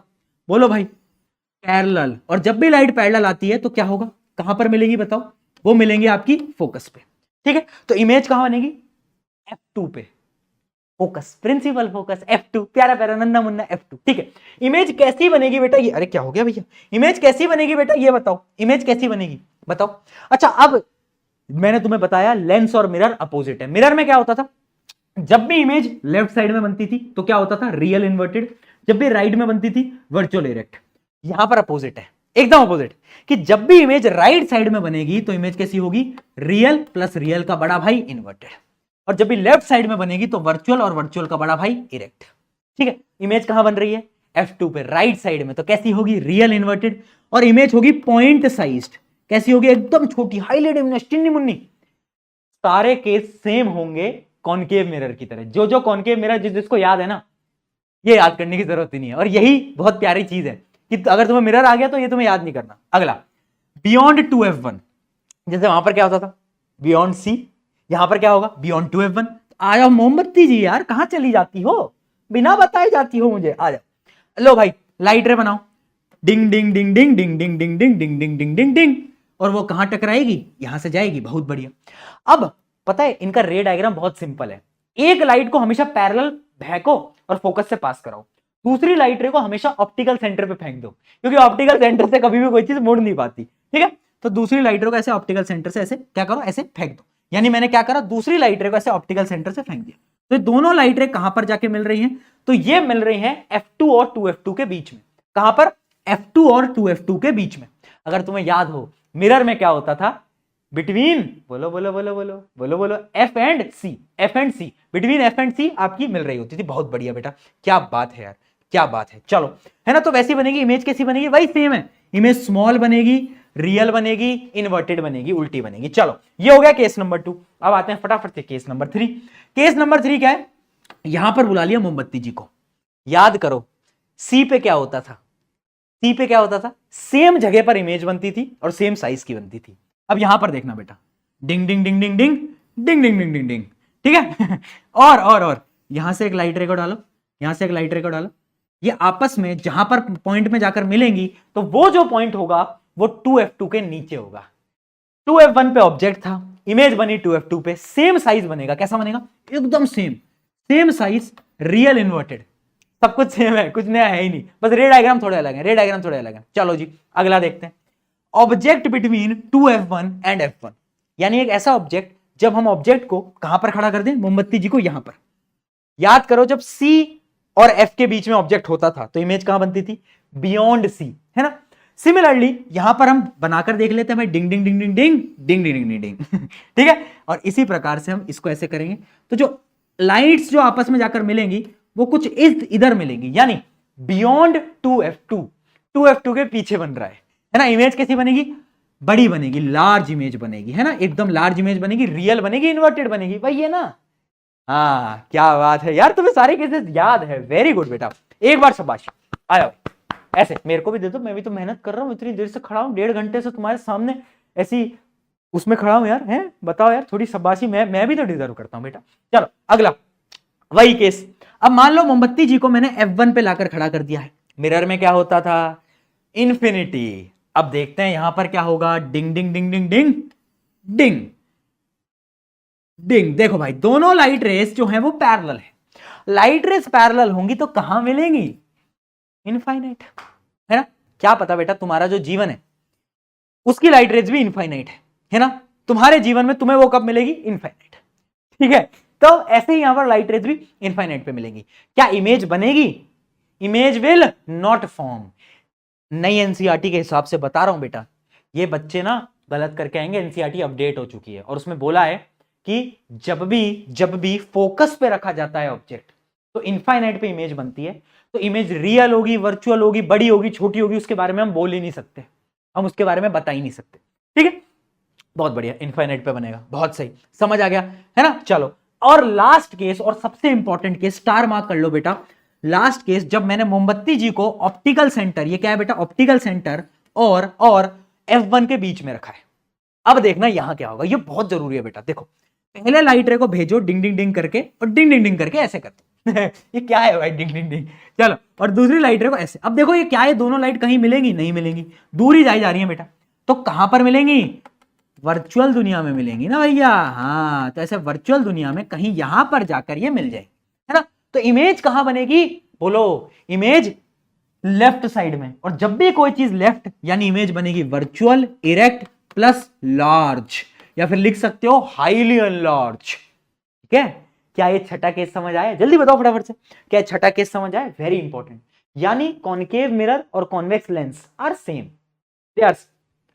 बोलो भाई, पैरेलल। और जब भी लाइट पैरेलल आती है तो क्या होगा, कहां पर मिलेगी बताओ, वो मिलेंगी आपकी फोकस पे, ठीक है। तो इमेज कहां बनेगी, F2 पे, फोकस, प्रिंसिपल फोकस F2, प्यारा प्यारा नन्ना मुन्ना F2, ठीक है। इमेज कैसी बनेगी बेटा ये, अरे क्या हो गया भैया, इमेज कैसी बनेगी बेटा ये बताओ, इमेज कैसी बनेगी बताओ। अच्छा अब मैंने तुम्हें बताया लेंस और मिरर अपोजिट है। मिरर में क्या होता था, जब भी इमेज लेफ्ट साइड में बनती थी तो क्या होता था, रियल इन्वर्टेड, जब भी राइट में बनती थी वर्चुअल इरेक्ट। यहां पर अपोजिट है, एकदम अपोजिट, कि जब भी इमेज राइट साइड में बनेगी तो इमेज कैसी होगी, रियल प्लस रियल का बड़ा भाई इन्वर्टेड, और जब भी लेफ्ट साइड में बनेगी तो वर्चुअल और वर्चुअल का बड़ा भाई इरेक्ट, ठीक है। इमेज कहां बन रही है, F2 पे, राइट साइड में, तो कैसी होगी, रियल इन्वर्टेड, और इमेज होगी पॉइंट साइज्ड, कैसी होगी, एकदम छोटी, हाईलाइट इमेज, टिन्नी मुन्नी। सारे केस सेम होंगे कॉनकेव मिरर की तरह। जो कॉनकेव मिरर जिसको याद है ना, ये याद करने की जरूरत ही नहीं है, और यही बहुत प्यारी चीज है कि अगर तुम्हें मिरर आ गया तो ये तुम्हें याद नहीं करना। अगला बियॉन्ड 2F1, जैसे वहां पर क्या होता था बियॉन्ड C, यहां पर क्या होगा बियॉन्ड 2F1। आ जाओ मोमबत्ती जी यार, कहां चली जाती हो, बिना बताए जाती हो मुझे, आ जाओ। लो भाई लाइट रे बनाओ, डिंग डिंग डिंग डिंग डिंग डिंग डिंग डिंग डिंग डिंग डिंग डिंग डिंग, और वो कहां टकराएगी, यहां से जाएगी, बहुत बढ़िया। अब पता है इनका रे डायग्राम बहुत सिंपल है, एक लाइट को हमेशा पैरेलल फेंको और फोकस से पास कराओ, दूसरी लाइट रे को हमेशा ऑप्टिकल सेंटर पे फेंक दो, क्योंकि ऑप्टिकल सेंटर से कभी भी कोई चीज मुड़ नहीं पाती, ठीक है। तो दूसरी लाइट रे को ऐसे ऑप्टिकल सेंटर से ऐसे क्या करो, ऐसे फेंक दो। यानी मैंने क्या करा, दूसरी लाइट रे को ऐसे ऑप्टिकल सेंटर से फेंक दिया। तो दोनों लाइट रे कहां पर जाके मिल रही हैं, तो ये मिल रही हैं F2 और 2F2 के बीच में। कहां पर? F2 और 2F2 के बीच में। अगर तुम्हें याद हो मिरर में क्या होता था? बिटवीन, बोलो बोलो बोलो बोलो बोलो बोलो, F and C, F and C, between F and C आपकी मिल रही होती थी। बहुत बढ़िया बेटा, क्या बात है यार, क्या बात है। चलो, है ना? तो वैसी बनेगी इमेज। कैसी बनेगी? वही सेम है, इमेज स्मॉल बनेगी, रियल बनेगी, इन्वर्टेड बनेगी, उल्टी बनेगी। चलो, ये हो गया केस नंबर 2। अब आते हैं फटाफट से केस नंबर 3। केस नंबर 3 क्या है? यहां पर बुला लिया मोमबत्ती जी को। याद करो, सी पे क्या होता था? सी पे क्या होता था? सेम जगह पर इमेज बनती थी और सेम साइज की बनती थी। अब यहां पर देखना बेटा, डिंग डिंग डिंग डिंग डिंग डिंग डिंग डिंग डिंग डिंग, ठीक है? और यहां से एक लाइट रे को डालो, यहां से एक लाइट रे को डालो। ये आपस में जहां पर पॉइंट में जाकर मिलेंगी, तो वो जो पॉइंट होगा वो 2F2 के नीचे होगा। 2F1 पे ऑब्जेक्ट था, इमेज बनी 2F2 पे, सेम साइज बनेगा। कैसा बनेगा? एकदम same, same size, real inverted, सब कुछ सेम है, कुछ नया है ही नहीं, बस रे डायग्राम थोड़े अलग है, रे डायग्राम थोड़े अलग है। चलो जी, अगला देखते हैं। Object between 2F1 and F1, यानी एक ऐसा ऑब्जेक्ट, जब हम ऑब्जेक्ट को कहां पर खड़ा कर दें? मोमबत्ती जी को यहां पर। याद करो, जब C और F के बीच में ऑब्जेक्ट होता था तो इमेज कहां बनती थी? बियॉन्ड C, है ना? सिमिलरली यहां पर हम बनाकर देख लेते हैं भाई, डिंग डिंग डिंग डिंग डिंग डिंग डिंग डिंग डिंग, ठीक है? और इसी प्रकार से हम इसको ऐसे करेंगे, तो जो लाइट्स जो आपस में जाकर मिलेंगी वो कुछ इधर मिलेंगी, यानी बियॉन्ड 2F2, 2F2 के पीछे बन रहा है ना? इमेज कैसी बनेगी? बड़ी बनेगी, लार्ज इमेज बनेगी, है ना? एकदम लार्ज इमेज बनेगी, रियल बनेगी, इन्वर्टेड बनेगी, वही है ना? हाँ, क्या बात है यार, तुम्हें सारे केसेस याद है। वेरी गुड बेटा, एक बार शाबाश। आया ऐसे मेरे को भी दे दो, मैं भी तो मेहनत कर रहा हूं, इतनी देर से खड़ा हूं, 1.5 घंटे से तुम्हारे सामने ऐसी उसमें खड़ा हूं यार, हैं? बताओ यार, थोड़ी शाबाशी मैं भी तो डिजर्व करता हूं बेटा। चलो अगला, वही केस। अब मान लो मोमबत्ती जी को मैंने F1 पे लाकर खड़ा कर दिया है। मिरर में क्या होता था? इंफिनिटी। अब देखते हैं यहां पर क्या होगा। डिंग डिंग डिंग डिंग डिंग डिंग डिंग। देखो भाई, दोनों लाइट रेस जो है वो पैरेलल है। लाइट रेस पैरेलल होंगी तो कहां मिलेंगी? इनफाइनाइट, है ना? क्या पता बेटा, तुम्हारा जो जीवन है उसकी लाइट रेस भी इनफाइनाइट है ना? तुम्हारे जीवन में तुम्हें वो कब मिलेगी? इनफाइनाइट, ठीक है? तो ऐसे ही यहां पर लाइट रेस भी इनफाइनाइट पे मिलेंगी। क्या इमेज बनेगी? Image will not form. नई एनसीईआरटी के हिसाब से बता रहा हूं बेटा, ये बच्चे ना गलत करके आएंगे। एनसीईआरटी अपडेट हो चुकी है और उसमें बोला है कि जब भी फोकस पे रखा जाता है ऑब्जेक्ट तो इनफाइनाइट पे इमेज बनती है। तो इमेज रियल होगी, वर्चुअल होगी, बड़ी होगी, छोटी होगी, उसके बारे में हम बोल ही नहीं सकते, हम उसके बारे में बता ही नहीं सकते, ठीक है? बहुत बढ़िया, इनफाइनाइट पे बनेगा। बहुत सही, समझ आ गया, है ना? चलो, और लास्ट केस और सबसे इंपॉर्टेंट केस, स्टार मार्क कर लो बेटा। लास्ट केस, जब मैंने मोमबत्ती जी को ऑप्टिकल सेंटर, ये क्या है बेटा? ऑप्टिकल सेंटर और F1 के बीच में रखा है। अब देखना यहां क्या होगा, ये बहुत जरूरी है बेटा। देखो, पहले लाइट रे को भेजो डिंग डिंग डिंग करके, और डिंग डिंग डिंग करके ऐसे कर दो। ये क्या है भाई? डिंग डिंग डिंग। चलो, और दूसरी लाइट रे को ऐसे। अब देखो ये क्या है, दोनों लाइट कहीं मिलेंगी? नहीं मिलेंगी, दूर ही जाई जा रही है बेटा। तो कहां पर मिलेंगी? वर्चुअल दुनिया में मिलेंगी ना भैया। हाँ, तो ऐसे वर्चुअल दुनिया में कहीं यहां पर जाकर ये मिल जाएगी, है ना? तो इमेज कहां बनेगी? बोलो, इमेज लेफ्ट साइड में। और जब भी कोई चीज लेफ्ट, यानी इमेज बनेगी वर्चुअल, इरेक्ट प्लस लार्ज, या फिर लिख सकते हो हाईली अनलार्ज, ठीक है? क्या ये छठा केस समझ आया? जल्दी बताओ फटाफट से, क्या छठा केस समझ आया? Very important. यानी कॉनकेव मिरर और कॉन्वेक्स लेंस आर सेम।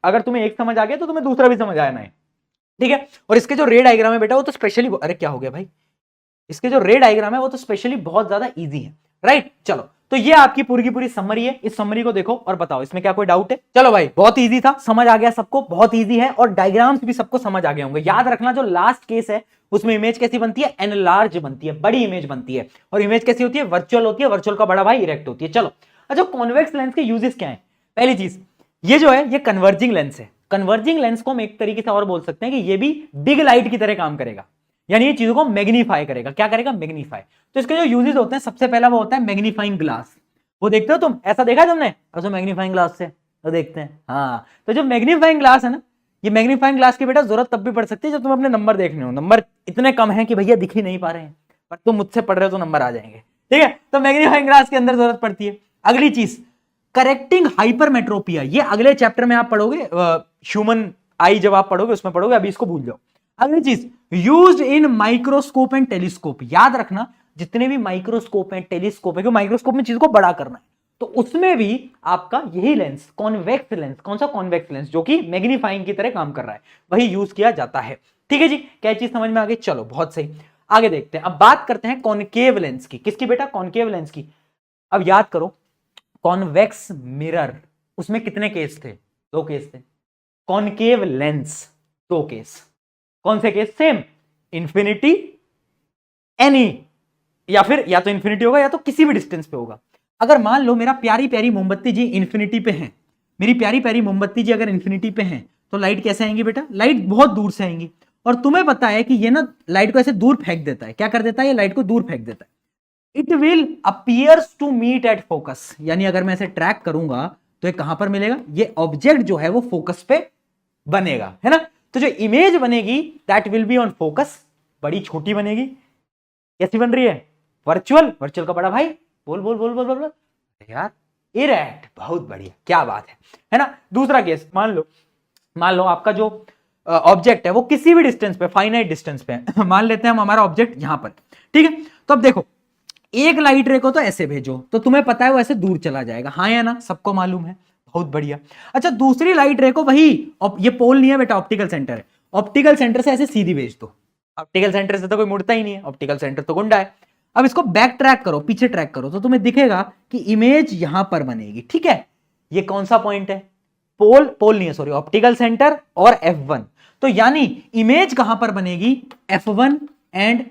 अगर तुम्हें एक समझ आ गया तो तुम्हें दूसरा भी समझ आना है, ठीक है? और इसके जो रे डायग्राम है बेटा वो तो स्पेशली, अरे क्या हो गया भाई, इसके जो रे डायग्राम है वो तो स्पेशली बहुत ज्यादा इजी है, राइट? चलो, तो ये आपकी पूरी की पूरी समरी है। इस समरी को देखो और बताओ इसमें क्या कोई डाउट है? चलो भाई, बहुत इजी था, समझ आ गया सबको, बहुत इजी है, और डायग्राम्स भी सबको समझ आ गए होंगे। याद रखना, जो लास्ट केस है उसमें इमेज कैसी बनती है? एनलार्ज बनती है, बड़ी इमेज बनती है। और इमेज कैसी होती है? वर्चुअल होती है, वर्चुअल का बड़ा भाई इरेक्ट होती है। चलो, अच्छा, कॉन्वेक्स लेंस के यूजेस क्या है? पहली चीज, ये जो है ये कन्वर्जिंग लेंस है। कन्वर्जिंग लेंस को हम एक तरीके से और बोल सकते हैं कि ये भी बिग लाइट की तरह काम करेगा, यानी ये चीजों को मैग्नीफाई करेगा। क्या करेगा? मैग्नीफाई। तो इसके जो यूजेस होते हैं, सबसे पहला वो होता है मैग्नीफाइंग ग्लास। वो देखते हो तुम, ऐसा देखा है तुमने? अच्छा, मैग्नीफाइंग ग्लास से तो देखते हैं। हाँ, तो जो मैग्नीफाइंग ग्लास है ना, ये मैग्नीफाइंग ग्लास की बेटा जरूरत तब भी पड़ सकती है जब तुम अपने नंबर देखने हो, नंबर इतने कम है कि भैया दिख ही नहीं पा रहे हैं, पर तुम मुझसे पढ़ रहे हो तो नंबर आ जाएंगे, ठीक है? तो मैग्नीफाइंग ग्लास के अंदर जरूरत पड़ती है। अगली चीज, करेक्टिंग हाइपरमेट्रोपिया। ये अगले चैप्टर में आप पढ़ोगे, ह्यूमन आई जब आप पढ़ोगे उसमें पढ़ोगे, अभी इसको भूल जाओ। अगली चीज, used in microscope and telescope. याद रखना, जितने भी माइक्रोस्कोप हैं, टेलीस्कोप है, क्योंकि माइक्रोस्कोप में चीज को बड़ा करना है, तो उसमें भी आपका यही लेंस कॉन्वेक्स लेंस, कौन सा कॉन्वेक्स लेंस, जो कि मैग्नीफाइंग की तरह काम कर रहा है, वही यूज किया जाता है। ठीक है जी, क्या चीज समझ में आ गई? चलो बहुत सही, आगे देखते हैं। अब बात करते हैं कॉनकेव लेंस की। किसकी बेटा? कॉनकेव लेंस की। अब याद करो, कॉन्वेक्स मिरर, उसमें कितने केस थे? 2 केस थे। Concave lens 2 case. कौन से केस? सेम, इंफिनिटी एनी, या फिर या तो इंफिनिटी होगा या तो किसी भी डिस्टेंस पे होगा। अगर मान लो मेरा प्यारी प्यारी मोमबत्ती जी इंफिनिटी पे है, मेरी प्यारी प्यारी मोमबत्ती जी अगर इंफिनिटी पे है, तो लाइट कैसे आएंगी बेटा? लाइट बहुत दूर से आएंगी। और तुम्हें पता है कि ये ना लाइट को ऐसे दूर फेंक देता है। क्या कर देता है? ये लाइट को दूर फेंक देता है। It will appears to meet at focus, यानी अगर मैं इसे ट्रैक करूंगा तो ये कहां पर मिलेगा? ये ऑब्जेक्ट जो है वो फोकस पे बनेगा, है ना? तो जो इमेज बनेगी that will be on focus, बड़ी छोटी बनेगी। कैसी बन रही है? वर्चुअल, वर्चुअल का बड़ा भाई। बोल बोल बोल बोल बोल, बोल। यार इरेक्ट, बहुत बढ़िया, क्या बात है ना? दूसरा केस, मान लो आपका जो ऑब्जेक्ट है वो किसी भी डिस्टेंस पे, फाइनाइट डिस्टेंस पे है। मान लेते हैं हम हमारा ऑब्जेक्ट यहां पर, ठीक है? तो अब देखो, एक लाइट रे को तो ऐसे भेजो तो तुम्हें पता है वो ऐसे दूर चला जाएगा, हाँ या ना? सबको मालूम है, बहुत बढ़िया। अच्छा, दूसरी लाइट रे को वही, ये पोल नहीं है बेटा, ऑप्टिकल सेंटर है, ऑप्टिकल सेंटर से ऐसे सीधी भेज दो। ऑप्टिकल सेंटर से तो कोई मुड़ता ही नहीं है, ऑप्टिकल सेंटर तो गुंडा है। अब इसको बैक ट्रैक करो, पीछे ट्रैक करो, तो तुम्हें दिखेगा कि इमेज यहां पर बनेगी। ठीक है, ये कौन सा पॉइंट है? पोल नहीं है, सॉरी, ऑप्टिकल सेंटर और F1। तो यानी इमेज कहां पर बनेगी? F1 एंड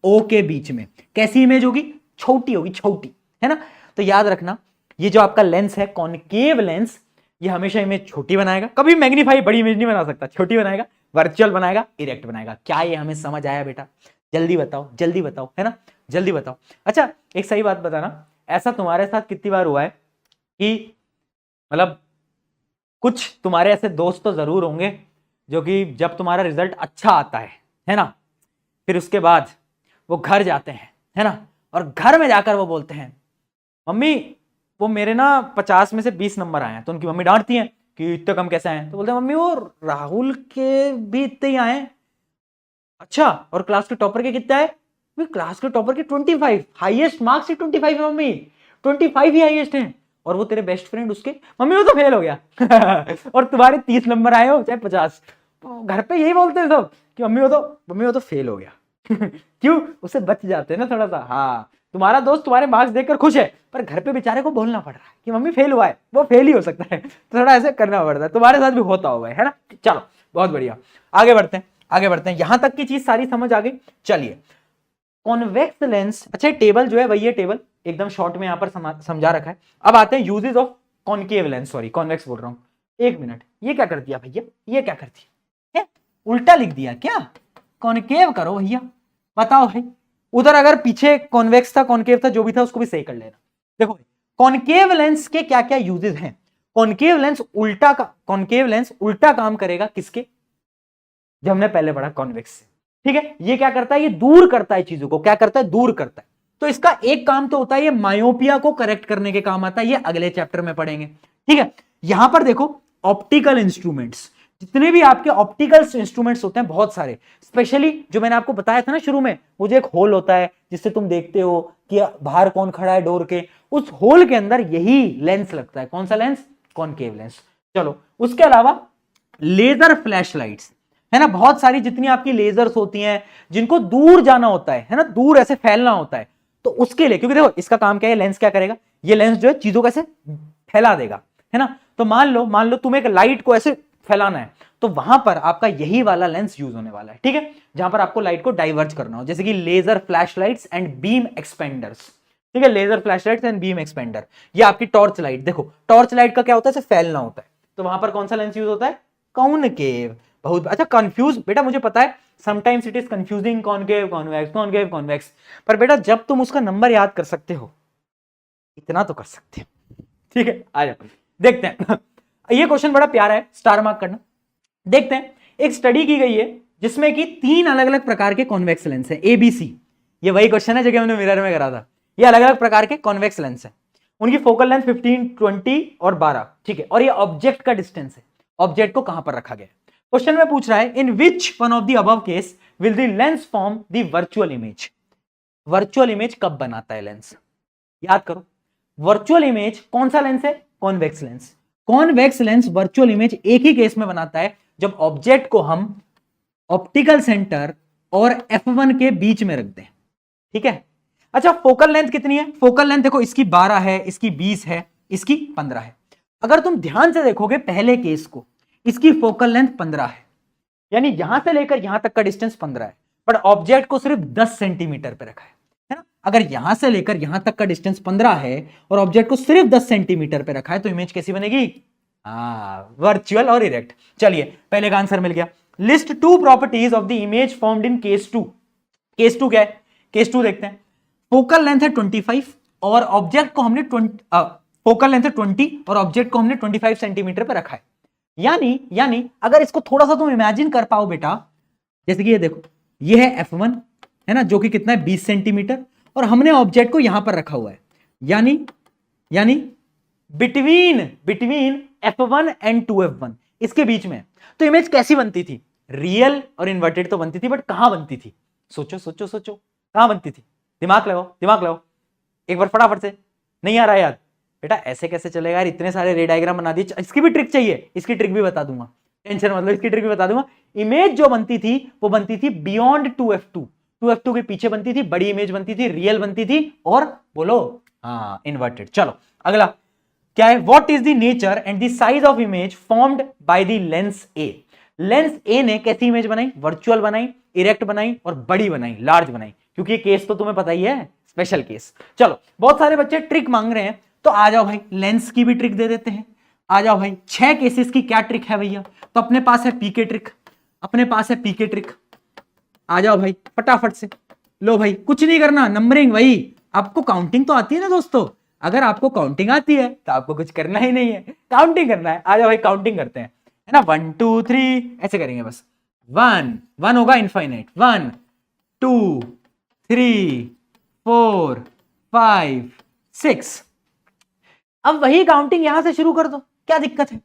O के बीच में। कैसी इमेज होगी? छोटी होगी, छोटी, है ना? तो याद रखना, ये जो आपका लेंस है कॉनकेव लेंस, ये हमेशा इमेज छोटी बनाएगा, कभी मैग्नीफाई बड़ी इमेज नहीं बना सकता, छोटी बनाएगा, वर्चुअल बनाएगा, इरेक्ट बनाएगा। क्या ये हमें समझ आया बेटा? जल्दी बताओ, जल्दी बताओ, है ना? जल्दी बताओ। अच्छा, एक सही बात बताना, ऐसा तुम्हारे साथ कितनी बार हुआ है कि मतलब कुछ तुम्हारे ऐसे दोस्त तो जरूर होंगे जो कि जब तुम्हारा रिजल्ट अच्छा आता है ना, फिर उसके बाद वो घर जाते हैं, है ना, और घर में जाकर वो बोलते हैं, मम्मी वो मेरे ना 50 में से 20 नंबर आए हैं। तो उनकी मम्मी डांटती हैं कि इतने कम कैसे आए? तो बोलते हैं, मम्मी वो राहुल के भी इतने ही आए हैं। अच्छा, और क्लास के टॉपर के कितने आए? क्लास के टॉपर के 25, हाईएस्ट मार्क्स ही 25 है मम्मी, 25 ही हाईएस्ट हैं। और वो तेरे बेस्ट फ्रेंड उसके, मम्मी वो तो फेल हो गया। और तुम्हारे 30 नंबर आए हो चाहे 50, तो घर पे यही बोलते हैं सब कि मम्मी वो तो फेल हो गया। क्यों? उससे बच जाते हैं ना थोड़ा सा। हाँ, तुम्हारा दोस्त तुम्हारे मार्क्स देखकर खुश है, पर घर पे बेचारे को बोलना पड़ रहा है कि मम्मी फेल हुआ है, वो फेल ही हो सकता है, तो थोड़ा ऐसे करना पड़ता है। तुम्हारे साथ भी होता होगा, है ना? चलो बहुत बढ़िया, आगे बढ़ते हैं, आगे बढ़ते हैं। यहां तक की चीज सारी समझ आ गई। चलिए, कॉन्वेक्स लेंस, अच्छा टेबल जो है वही है, टेबल एकदम शॉर्ट में यहां पर समझा रखा है। अब आते हैं uses of concave lens, sorry convex बोल रहा हूं। एक मिनट, ये क्या कर दिया भैया? ये क्या कर दिया? उल्टा लिख दिया क्या? कॉन्केव करो भैया, बताओ भाई। उधर अगर पीछे कॉन्वेक्स था, कॉन्केव था, जो भी था उसको भी सही कर लेना। देखो, कॉन्केव लेंस के क्या क्या यूजेस हैं। कॉन्केव लेंस उल्टा काम करेगा किसके? जो हमने पहले पढ़ा कॉन्वेक्स से। ठीक है, ये क्या करता है? ये दूर करता है चीजों को। क्या करता है? दूर करता है। तो इसका एक काम तो होता है, ये मायोपिया को करेक्ट करने के काम आता है। ये अगले चैप्टर में पढ़ेंगे। ठीक है, यहां पर देखो, ऑप्टिकल इंस्ट्रूमेंट्स, जितने भी आपके ऑप्टिकल इंस्ट्रूमेंट्स होते हैं, बहुत सारे, स्पेशली जो मैंने आपको बताया था ना शुरू में, वो जो एक होल होता है जिससे तुम देखते हो कि बाहर कौन खड़ा है डोर के, उस होल के अंदर यही लेंस लगता है। कौन सा लेंस? Concave lens. चलो, उसके अलावा लेजर फ्लैश लाइट्स, है ना, बहुत सारी जितनी आपकी लेजर्स होती हैं जिनको दूर जाना होता है ना, दूर ऐसे फैलना होता है, तो उसके लिए, क्योंकि देखो इसका काम क्या है, लेंस क्या करेगा? ये लेंस जो है चीजों को ऐसे फैला देगा, है ना। तो मान लो तुम्हें एक लाइट को ऐसे फैलाना है, तो वहां पर आपका यही वाला लेंस यूज होने वाला है। ठीक है, जहां पर आपको लाइट को डाइवर्ज करना हो, जैसे कि laser flash lights and beam expanders. ठीक है, laser flash lights and beam expander. ये आपकी टॉर्च लाइट, देखो टॉर्च लाइट का क्या होता है? ऐसे फैलना होता है, तो वहां पर कौन सा लेंस यूज होता है? कॉनकेव। बहुत अच्छा, कंफ्यूज बेटा, मुझे पता है sometimes it is confusing, concave convex, concave convex, पर बेटा जब तुम उसका नंबर याद कर सकते हो, इतना तो कर सकते हो। ठीक है, आ जाओ देखते हैं। ये क्वेश्चन बड़ा प्यारा है, स्टार मार्क करना। देखते हैं, एक स्टडी की गई है जिसमें कि 3 अलग अलग प्रकार के कॉन्वेक्स लेंस है, ABC। ये वही क्वेश्चन है जो कि हमने मिरर में करा था। ये अलग अलग प्रकार के कॉन्वेक्स लेंस है, उनकी फोकल लेंथ 15, 20 और 12। ठीक है, और ये ऑब्जेक्ट का डिस्टेंस है, ऑब्जेक्ट को कहां पर रखा गया। क्वेश्चन में पूछ रहा है, in which one of the above case will the lens form the virtual image. Virtual image कब बनाता है लेंस? याद करो, वर्चुअल इमेज कौन सा लेंस है? Convex lens. Convex lens virtual image एक ही केस में बनाता है, जब ऑब्जेक्ट को हम ऑप्टिकल सेंटर और f1 के बीच में रख दें। ठीक है। अच्छा, फोकल लेंथ कितनी है? फोकल लेंथ देखो, इसकी 12 है, इसकी 20 है, इसकी 15 है। अगर तुम ध्यान से देखोगे पहले केस को, इसकी फोकल लेंथ 15 है, यानी यहां से लेकर यहां तक का डिस्टेंस 15 है, पर ऑब्जेक्ट को सिर्फ 10 सेंटीमीटर पे रखा है ना। अगर यहां से लेकर यहां तक का डिस्टेंस 15 है और ऑब्जेक्ट को सिर्फ 10 सेंटीमीटर पे रखा है, तो इमेज कैसी बनेगी? वर्चुअल और इरेक्ट। चलिए, पहले का आंसर मिल गया। List 2 properties of the image formed in case 2। Case 2 क्या है? केस 2 देखते हैं। फोकल लेंथ है 25 और ऑब्जेक्ट को हमने 20 और ऑब्जेक्ट को हमने 25 सेंटीमीटर पे रखा है। यानी अगर इसको थोड़ा सा तुम इमेजिन कर पाओ बेटा, जैसे कि ये देखो, ये है f1 है ना, जो कि कितना है? 20 सेंटीमीटर, और हमने ऑब्जेक्ट को यहां पर रखा हुआ है, यानी बिटवीन f1 एंड 2f1, इसके बीच में। तो इमेज कैसी बनती थी? रियल और इन्वर्टेड तो बनती थी, बट कहां बनती थी? सोचो कहां बनती थी? दिमाग लगाओ एक बार फटाफट से। नहीं आ रहा है याद? बेटा ऐसे कैसे चलेगा यार, इतने सारे रे डायग्राम बना दिए। इसकी भी ट्रिक चाहिए, इसकी ट्रिक भी बता दूंगा, टेंशन मतलब, इसकी ट्रिक भी बता दूंगा। इमेज जो बनती थी वो बनती थी बियॉन्ड 2f2, 2f2 के पीछे बनती थी, बड़ी इमेज बनती थी, रियल बनती थी, और बोलो इन्वर्टेड। चलो अगला क्या है? What is the nature and the size of image formed by the lens A. Lens A ने कैसी इमेज बनाई? वर्चुअल बनाई, इरेक्ट बनाई और बड़ी बनाई, लार्ज बनाई, क्योंकि ये केस तो तुम्हें पता ही है, स्पेशल केस। चलो, बहुत सारे बच्चे ट्रिक मांग रहे हैं, तो आ जाओ भाई, लेंस की भी ट्रिक दे देते हैं। आ जाओ भाई, 6 केसेस की क्या ट्रिक है भैया? तो अपने पास है पीके ट्रिक, आ जाओ भाई फटाफट से। लो भाई, कुछ नहीं करना, नंबरिंग। भाई आपको काउंटिंग तो आती है ना दोस्तों? अगर आपको काउंटिंग आती है तो आपको कुछ करना ही नहीं है, काउंटिंग करना है। आ जाओ भाई, काउंटिंग करते हैं, है ना। 1 2 3 ऐसे करेंगे बस। 1 होगा इनफाइनाइट, 1 2 3 4 5 6। अब वही काउंटिंग यहां से शुरू कर दो, क्या दिक्कत है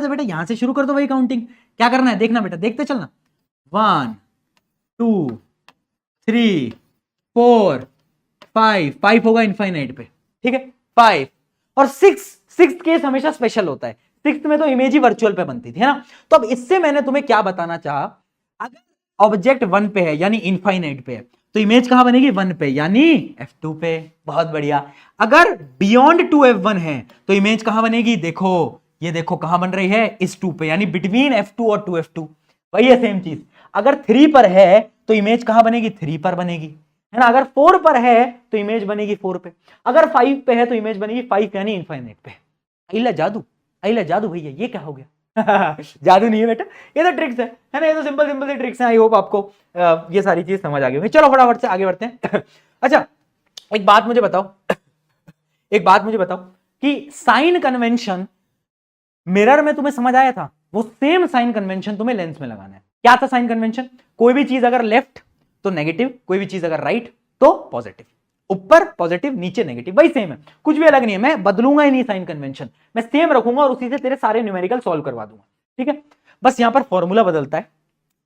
बेटा? यहां से शुरू कर दो वही काउंटिंग। क्या करना है देखना बेटा, देखते चलना। 1 2 3 4 5 होगा इनफाइनाइट पे, ठीक है। 5 और 6 केस हमेशा स्पेशल होता है। 6 में तो इमेज ही वर्चुअल पे बनती थी, है ना। तो अब इससे मैंने तुम्हें क्या बताना चाहा, अगर ऑब्जेक्ट 1 पे है यानी इनफाइनाइट पे है, तो इमेज कहां बनेगी? 1 पे यानी f2 पे। बहुत बढ़िया। अगर बियॉन्ड 2f1 है तो इमेज कहां बनेगी? देखो, ये देखो कहां बन रही है? इस 2 पे, यानी बिटवीन f2 और 2f2। वही है सेम चीज। अगर 3 पर है तो इमेज कहां बनेगी? 3 पर बनेगी, है ना। अगर 4 पर है तो इमेज बनेगी 4 पे। अगर 5 पे है तो इमेज बनेगी 5 यानी इनफाइनाइट पे। अइला जादू भैया, ये क्या हो गया? जादू नहीं है बेटा, ये तो ट्रिक्स है ना। ये तो सिंपल सी ट्रिक्स हैं। आई होप आपको ये सारी चीज समझ आ गई होगी। चलो फटाफट से आगे बढ़ते हैं। अच्छा, एक बात मुझे बताओ कि साइन कन्वेंशन मिरर में तुम्हें समझ आया था, वो सेम साइन कन्वेंशन तुम्हें लेंस में लगाना है। क्या था साइन कन्वेंशन? कोई भी चीज अगर लेफ्ट तो नेगेटिव, कोई भी चीज अगर राइट तो पॉजिटिव। ऊपर पॉजिटिव, नीचे नेगेटिव, वही सेम है, कुछ भी अलग नहीं है। मैं बदलूंगा ही नहीं साइन कन्वेंशन, मैं सेम रखूंगा और उसी से तेरे सारे न्यूमेरिकल सॉल्व करवा दूंगा, ठीक है। बस यहां पर फॉर्मूला बदलता है।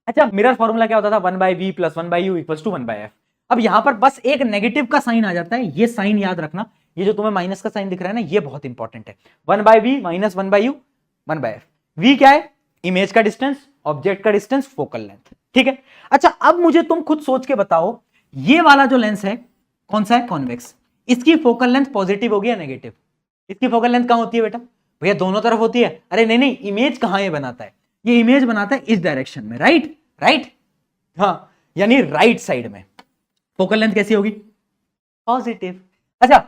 अच्छा, मिरर फॉर्मूला क्या होता था? 1/v + 1/u = 1/f। अब यहां पर बस एक नेगेटिव का साइन आ जाता है, ये साइन याद रखना। ये जो तुम्हें माइनस का साइन दिख रहा है ना, ये बहुत इंपॉर्टेंट है। 1/v - 1/u 1/f। v क्या है? इमेज का डिस्टेंस, ऑब्जेक्ट का डिस्टेंस, फोकल लेंथ, ठीक है। अच्छा, अब मुझे तुम खुद सोच के बताओ, ये वाला जो लेंस है कौन सा है? कॉन्वेक्स। इसकी फोकल लेंथ पॉजिटिव होगी या नेगेटिव? इसकी फोकल लेंथ कहां होती है बेटा? भैया दोनों तरफ होती है। अरे नहीं, इमेज कहां ये बनाता है? ये इमेज बनाता है इस डायरेक्शन में, राइट। हाँ, यानी राइट साइड में। फोकल लेंथ कैसी होगी? पॉजिटिव। अच्छा,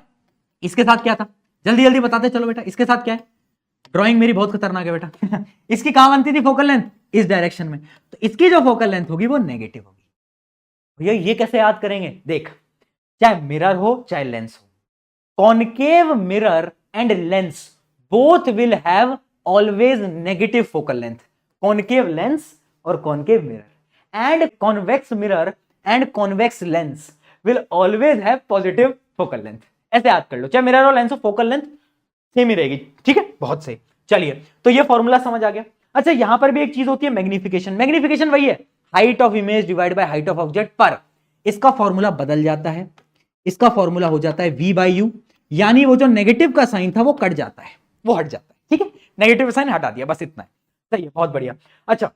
इसके साथ क्या था? जल्दी बताते चलो बेटा, इसके साथ क्या है? ड्राइंग मेरी बहुत खतरनाक है बेटा। इसकी कहां बनती थी फोकल लेंथ? इस डायरेक्शन में। तो इसकी जो फोकल लेंथ होगी वो नेगेटिव होगी। भैया ये कैसे याद करेंगे? देख, चाहे मिरर हो चाहे लेंस हो, concave mirror and lens both will have always negative focal length. Concave lens और concave mirror and convex mirror and convex lens will always have positive focal length. ऐसे याद कर लो, चाहे मिरर और लेंस हो, फोकल लेंथ सेम ही रहेगी, ठीक है। बहुत सही। चलिए, तो ये फॉर्मूला समझ आ गया। अच्छा, यहां पर भी एक चीज होती है मैग्निफिकेशन। मैग्निफिकेशन वही है, height of image divide by height of object, पर इसका फॉर्मूला बदल जाता है। इसका फॉर्मूला हो जाता है v/u यानी वो जो नेगेटिव का साइन था वो कट जाता है, वो हट जाता है। ठीक है, नेगेटिव साइन हटा दिया, बस इतना है। सही है, बहुत बढ़िया। अच्छा,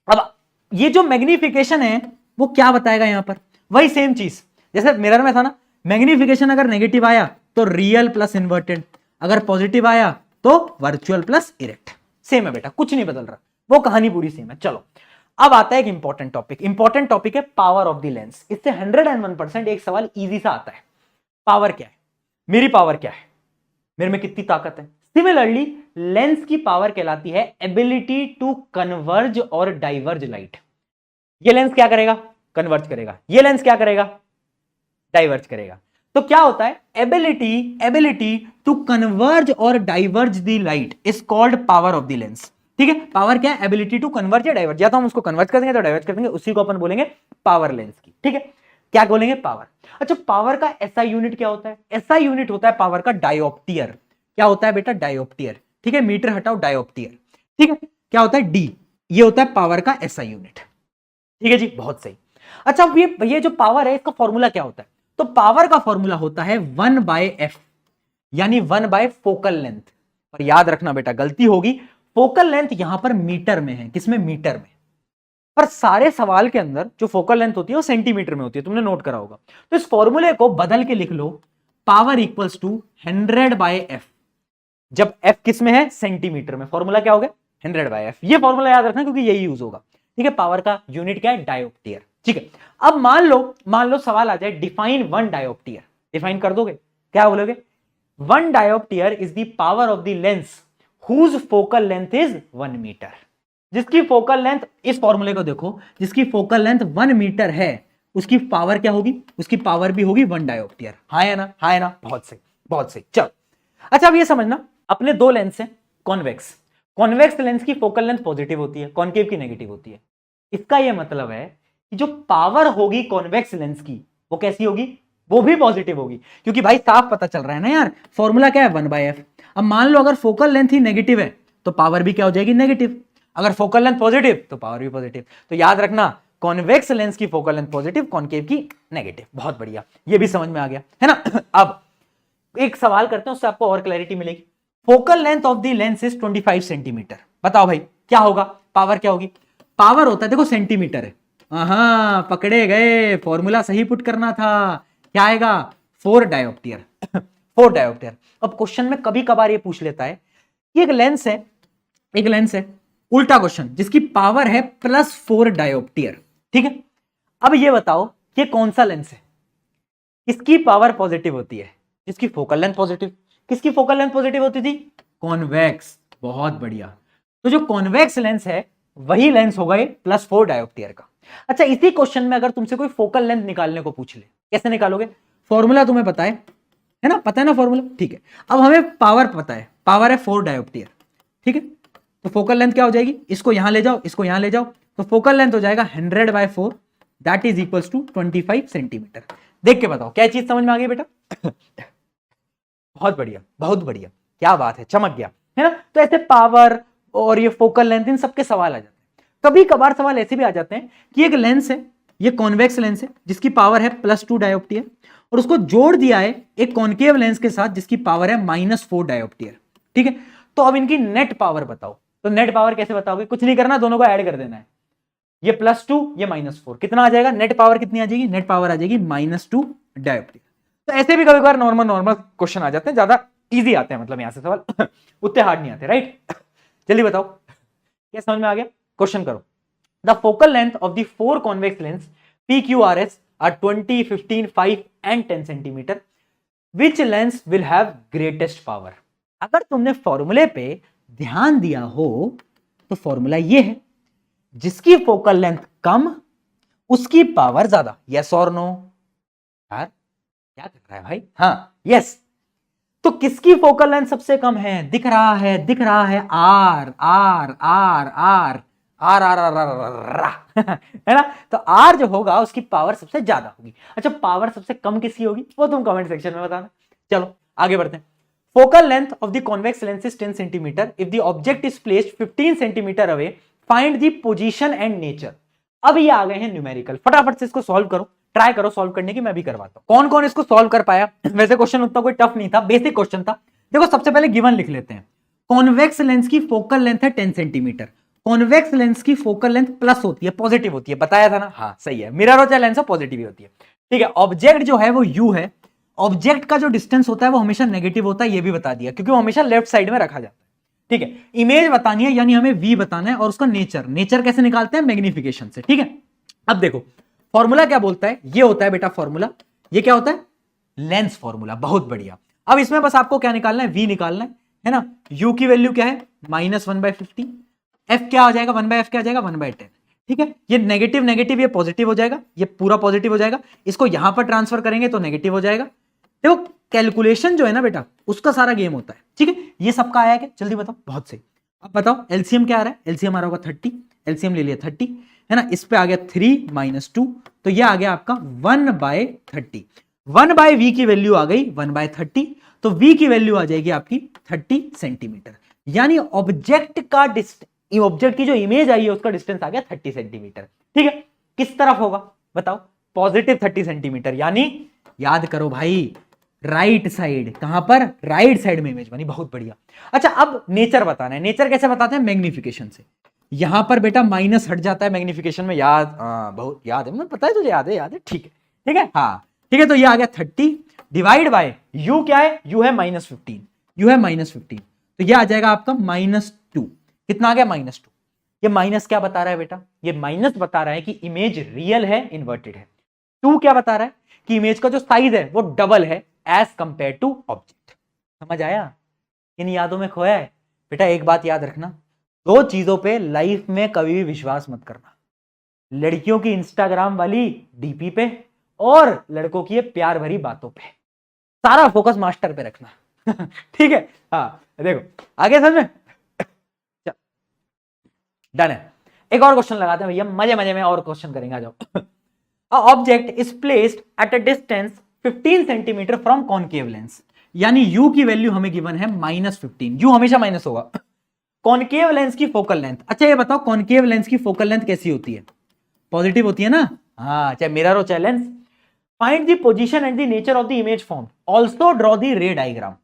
अब ये जो मैग्निफिकेशन है वो क्या बताएगा यहां पर, वही सेम चीज जैसे मिरर में था ना, मैग्निफिकेशन अगर नेगेटिव आया तो रियल प्लस इन्वर्टेड, अगर पॉजिटिव आया तो वर्चुअल प्लस इरेक्ट। सेम है बेटा, कुछ नहीं बदल रहा, वो कहानी पूरी सेम है। चलो अब आता है एक इंपॉर्टेंट टॉपिक, इंपॉर्टेंट टॉपिक है पावर ऑफ द लेंस। इससे 101% एक सवाल इजी सा आता है, पावर क्या है, मेरी पावर क्या है, मेरे में कितनी ताकत है। सिमिलरली लेंस की पावर कहलाती है एबिलिटी टू कन्वर्ज और डाइवर्ज लाइट। ये लेंस क्या करेगा, कन्वर्ज करेगा, ये लेंस क्या करेगा, डाइवर्ज करेगा। तो क्या होता है, एबिलिटी टू कन्वर्ज और diverge the light is called power of the lens. ठीक है, पावर क्या है, एबिलिटी टू कन्वर्ज या डाइवर्ज, या तो हम उसको कन्वर्ज कर देंगे तो डाइवर्ज कर देंगे, उसी को अपन बोलेंगे पावर लेंस की। ठीक है, क्या बोलेंगे, पावर। अच्छा, पावर का एसआई यूनिट क्या होता है, एसआई यूनिट होता है पावर का डायोप्टियर। क्या होता है बेटा, डायोप्टियर। ठीक है, मीटर हटाओ, डायोप्टियर। ठीक है, क्या होता है, डी, ये होता है पावर का एसआई यूनिट। ठीक है जी, बहुत सही। अच्छा, ये जो पावर है इसका फॉर्मूला क्या होता है, तो पावर का फॉर्मूला होता है 1/f, यानी 1 फोकल लेंथ। और याद रखना बेटा, गलती होगी, फोकल लेंथ यहां पर मीटर में है, किसमें, मीटर में। पर सारे सवाल के अंदर जो फोकल लेंथ होती है वो सेंटीमीटर में होती है, तुमने नोट करा होगा। तो इस फॉर्मूले को बदल के लिख लो, पावर इक्वल्स टू 100/f। जब f किस में है, सेंटीमीटर में, फॉर्मूला क्या हो गया, 100/f। ये फॉर्मूला याद रखना क्योंकि यही यूज होगा। ठीक है, पावर का यूनिट क्या है, डायोप्टियर। ठीक है, अब मान लो सवाल आ जाए, डिफाइन 1 डायोप्टियर। डिफाइन कर दोगे, क्या बोलोगे, 1 dioptre is the power of the lens whose focal length is 1 metre. जिसकी फोकल लेंथ, इस फॉर्मूले को देखो, जिसकी फोकल लेंथ 1 मीटर है उसकी पावर क्या होगी, उसकी पावर भी होगी 1 डायोप्टियर। हाँ है ना, हाँ है ना, बहुत सही, बहुत सही। चलो, अच्छा अब ये समझना, अपने दो लेंस हैं कॉन्वेक्स, कॉन्वेक्स लेंस की फोकल लेंथ पॉजिटिव होती है, कॉन्केव की नेगेटिव होती है। इसका यह मतलब है कि जो पावर होगी कॉन्वेक्स लेंस की वो कैसी होगी, वो भी पॉजिटिव होगी, क्योंकि भाई साफ पता चल रहा है ना यार, फॉर्मूला क्या है, 1/f। अब मान लो अगर फोकल लेंथ ही नेगेटिव है तो पावर भी क्या हो जाएगी, नेगेटिव। अगर फोकल लेंथ पॉजिटिव तो पावर भी पॉजिटिव। तो याद रखना, कॉन्वेक्स लेंस की फोकल लेंथ पॉजिटिव, कॉन्केव की नेगेटिव। बहुत बढ़िया, ये भी समझ में आ गया है ना। अब एक सवाल करते हैं, उससे आपको और क्लैरिटी मिलेगी। Focal length of the lens is 25 centimetre. बताओ भाई क्या होगा, पावर क्या होगी, पावर होता है, देखो सेंटीमीटर है। हाँ पकड़े गए, फॉर्मूला सही पुट करना था। क्या आएगा, 4 डायोप्टियर। 4 डायोप्टियर। अब क्वेश्चन में कभी कभार ये पूछ लेता है कि एक लेंस है, उल्टा क्वेश्चन, जिसकी पावर है +4 डायोप्टियर। ठीक है, अब ये बताओ ये कौन सा लेंस है, इसकी पावर पॉजिटिव होती है, जिसकी फोकल लेंथ पॉजिटिव। किसकी फोकल लेंथ पॉजिटिव होती थी, कॉन्वेक्स। बहुत बढ़िया, तो जो कॉन्वेक्स लेंस है वही लेंस होगा ये +4 डायोप्टियर का। अच्छा, इसी क्वेश्चन में अगर तुमसे कोई फोकल लेंथ निकालने को पूछ ले, कैसे निकालोगे, फॉर्मूला तुम्हें पता है ना, पता है ना फॉर्मूला। ठीक है, अब हमें पावर पता है, पावर है 4 डायोप्टियर। ठीक है, तो फोकल लेंथ क्या हो जाएगी, इसको यहां ले जाओ, इसको यहां ले जाओ, तो फोकल लेंथ हो जाएगा 100/4, that is equals to 25 centimetre. देख के बताओ क्या चीज समझ में आ गई बेटा। बहुत बढ़िया, बहुत बढ़िया, क्या बात है, चमक गया है ना। तो ऐसे पावर और ये फोकल लेंथ, इन सबके सवाल आ जाते हैं। कभी कभार सवाल ऐसे भी आ जाते हैं कि एक लेंस है, ये कॉन्वेक्स लेंस है जिसकी पावर है +2 डायोप्टियर, और उसको जोड़ दिया है एक कॉन्केव लेंस के साथ जिसकी पावर है -4 डायोप्टियर। ठीक है, तो अब इनकी नेट पावर बताओ। तो नेट पावर कैसे बताओगे, कुछ नहीं करना, दोनों को ऐड कर देना है, ये +2 ये -4, कितना आ जाएगा, नेट पावर कितनी आ जाएगी, नेट पावर आ जाएगी -2 डायोप्टियर। तो ऐसे भी कभी कभार नॉर्मल क्वेश्चन आ जाते हैं, ज्यादा इजी आते हैं, मतलब यहां से सवाल उतने हार्ड नहीं आते, राइट। जल्दी बताओ क्या समझ में आ गया, क्वेश्चन करो। The focal length of the 4 convex lens PQRS are 20, 15, 5 and 10 centimetre. Which lens will have greatest power. अगर तुमने फॉर्मूले पे ध्यान दिया हो तो फॉर्मूला ये है, जिसकी फोकल लेंथ कम उसकी पावर ज्यादा। यस और नो, यार क्या कर रहा है भाई, हाँ यस। तो किसकी फोकल लेंथ सबसे कम है, दिख रहा है R R R R R R R R है ना। तो आर जो होगा उसकी पावर सबसे ज्यादा होगी। अच्छा, पावर सबसे कम किसकी होगी वो तुम कमेंट सेक्शन में बताना। चलो आगे बढ़ते हैं। Focal length of the convex lens is 10 centimetre if the object is placed 15 centimetre away, find the position and nature. अब ये आ गए हैं न्यूमेरिकल, फटाफट से इसको सॉल्व करो। ट्राई करो सॉल्व करने की, मैं भी करवाता हूं। कौन कौन इसको सॉल्व कर पाया? वैसे क्वेश्चन उतना कोई टफ नहीं था, बेसिक क्वेश्चन था। देखो सबसे पहले गिवन लिख लेते हैं। कॉन्वेक्स लेंस की फोकल लेंथ है 10 सेंटीमीटर। कॉन्वेक्स लेंस की फोकल लेंथ प्लस होती है, पॉजिटिव होती है, बताया था ना? हाँ सही है, मिरर हो चाहे लेंस हो पॉजिटिव ही होती है। ठीक है, ऑब्जेक्ट जो है वो यू है, ऑब्जेक्ट का जो डिस्टेंस होता है वो हमेशा नेगेटिव होता है, ये भी बता दिया, क्योंकि वो हमेशा लेफ्ट साइड में रखा जाता है। ठीक है, इमेज बतानी है यानी हमें वी बताना है, और उसका नेचर कैसे निकालते हैं? मैग्निफिकेशन से। ठीक है, अब देखो फॉर्मूला क्या बोलता है, ये होता है बेटा फॉर्मूला, ये क्या होता है? Lens formula. बहुत बढ़िया। अब इसमें बस आपको क्या निकालना है? वी निकालना है ना। यू की वैल्यू क्या है? -1/50। एफ क्या आ जाएगा? 1/f क्या आ जाएगा? 1/10। ठीक है, ये नेगेटिव नेगेटिव ये पॉजिटिव हो जाएगा, ये पूरा पॉजिटिव हो जाएगा, इसको यहां पर ट्रांसफर करेंगे तो नेगेटिव हो जाएगा। देखो कैलकुलेशन जो है ना बेटा, उसका सारा गेम होता है। ठीक है, ये सबका आया क्या? जल्दी बताओ। बहुत सही। अब बताओ एलसीएम क्या आ रहा है? एलसीएम आ रहा होगा 30, एलसीएम ले लिया 30, है ना। इस पे आ गया 3 - 2, तो ये आ गया आपका 1/30। 1/v की वैल्यू आ गई 1/30, तो v की वैल्यू आ जाएगी आपकी 30 सेंटीमीटर। यानी ऑब्जेक्ट का ऑब्जेक्ट की जो इमेज आई है उसका डिस्टेंस आ गया 30 सेंटीमीटर। ठीक है, किस तरफ होगा बताओ? पॉजिटिव 30 सेंटीमीटर, यानी याद करो भाई, राइट साइड। कहां पर? राइट साइड में इमेज बनी। बहुत बढ़िया। अच्छा अब नेचर बताना है। नेचर कैसे बताते हैं? मैग्निफिकेशन से। यहां पर बेटा माइनस हट जाता है मैग्निफिकेशन में, याद? बहुत याद है, मुझे पता है तुझे याद है। ठीक है, ठीक है, हाँ ठीक है। तो ये आ गया 30 डिवाइड बाय यू क्या है? यू है -15, यू है -15, तो ये आ जाएगा आपका -2। कितना आ गया? -2। ये माइनस क्या बता रहा है बेटा? ये माइनस बता रहा है कि इमेज रियल है, इन्वर्टेड है। 2 क्या बता रहा है? कि इमेज का जो साइज है वो डबल है एज कंपेयर टू ऑब्जेक्ट। समझ आया? इन यादों में खोया है बेटा। एक बात याद रखना, दो चीजों पे लाइफ में कभी भी विश्वास मत करना, लड़कियों की इंस्टाग्राम वाली डीपी पे और लड़कों की ये प्यार भरी बातों पे। सारा फोकस मास्टर पे रखना। ठीक है, हाँ देखो आगे समझ में। डन है। एक और क्वेश्चन लगाते हैं भैया, मजे मजे में और क्वेश्चन करेंगे, आ जाओ। Object is placed at a distance 15 centimetre from concave lens, यानी यू की वैल्यू हमें गिवन है -15। यू हमेशा माइनस होगा। कॉनकेव लेंस की फोकल लेंथ, अच्छा ये बताओ कॉनकेव लेंस की फोकल लेंथ कैसी होती है? पॉजिटिव होती है ना? हाँ, चाहे मिरर हो चाहे lens. Find the position and the nature of the image form, also draw the रे डायग्राम।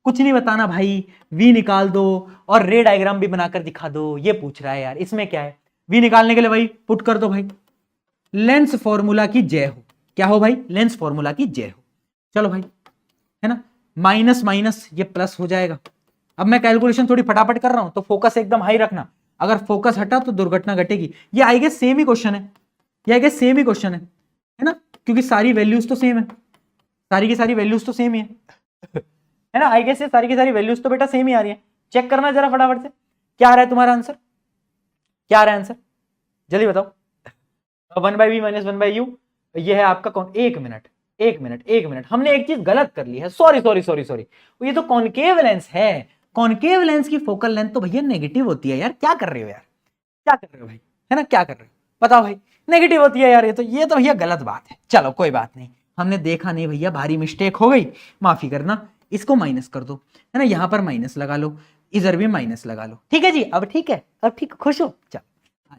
कुछ नहीं बताना भाई, वी निकाल दो और रे डायग्राम भी बनाकर दिखा दो। ये पूछ रहा है यार, इसमें क्या है? वी निकालने के लिए भाई पुट कर दो भाई, लेंस फॉर्मूला की जय हो। क्या हो भाई? लेंस फॉर्मूला की जय हो। चलो भाई, है ना, माइनस माइनस ये प्लस हो जाएगा। अब मैं कैलकुलेशन थोड़ी फटाफट कर रहा हूं तो फोकस एकदम हाई रखना, अगर फोकस हटा तो दुर्घटना घटेगी। ये आई गेस सेम ही क्वेश्चन है, ये आई गेस सेम ही क्वेश्चन है ना, क्योंकि सारी वैल्यूज तो सेम है, सारी की सारी वैल्यूज तो सेम ही है ना। आई गेस ये सारी की सारी वैल्यूज तो बेटा सेम ही आ रही है। चेक करना जरा फटाफट से, क्या आ रहा है तुम्हारा आंसर? क्या आ रहा है आंसर? जल्दी बताओ। 1/v - 1/u, ये है आपका कौन? एक मिनट, हमने एक चीज गलत कर ली है। सॉरी, ये तो कॉनकेव लेंस है। कॉनकेव लेंस की फोकल लेंथ तो भैया नेगेटिव होती है यार। क्या कर रहे हो यार? क्या कर रहे हो भाई? है ना, क्या कर रहे हो बताओ भाई? नेगेटिव होती है यार, ये तो भैया गलत बात है। चलो कोई बात नहीं, हमने देखा नहीं भैया, भारी मिस्टेक हो गई, माफी करना। इसको माइनस कर दो, है ना, यहां पर माइनस लगा लो, इधर भी माइनस लगा लो। ठीक है जी, अब ठीक है, अब ठीक, खुश हो? चलो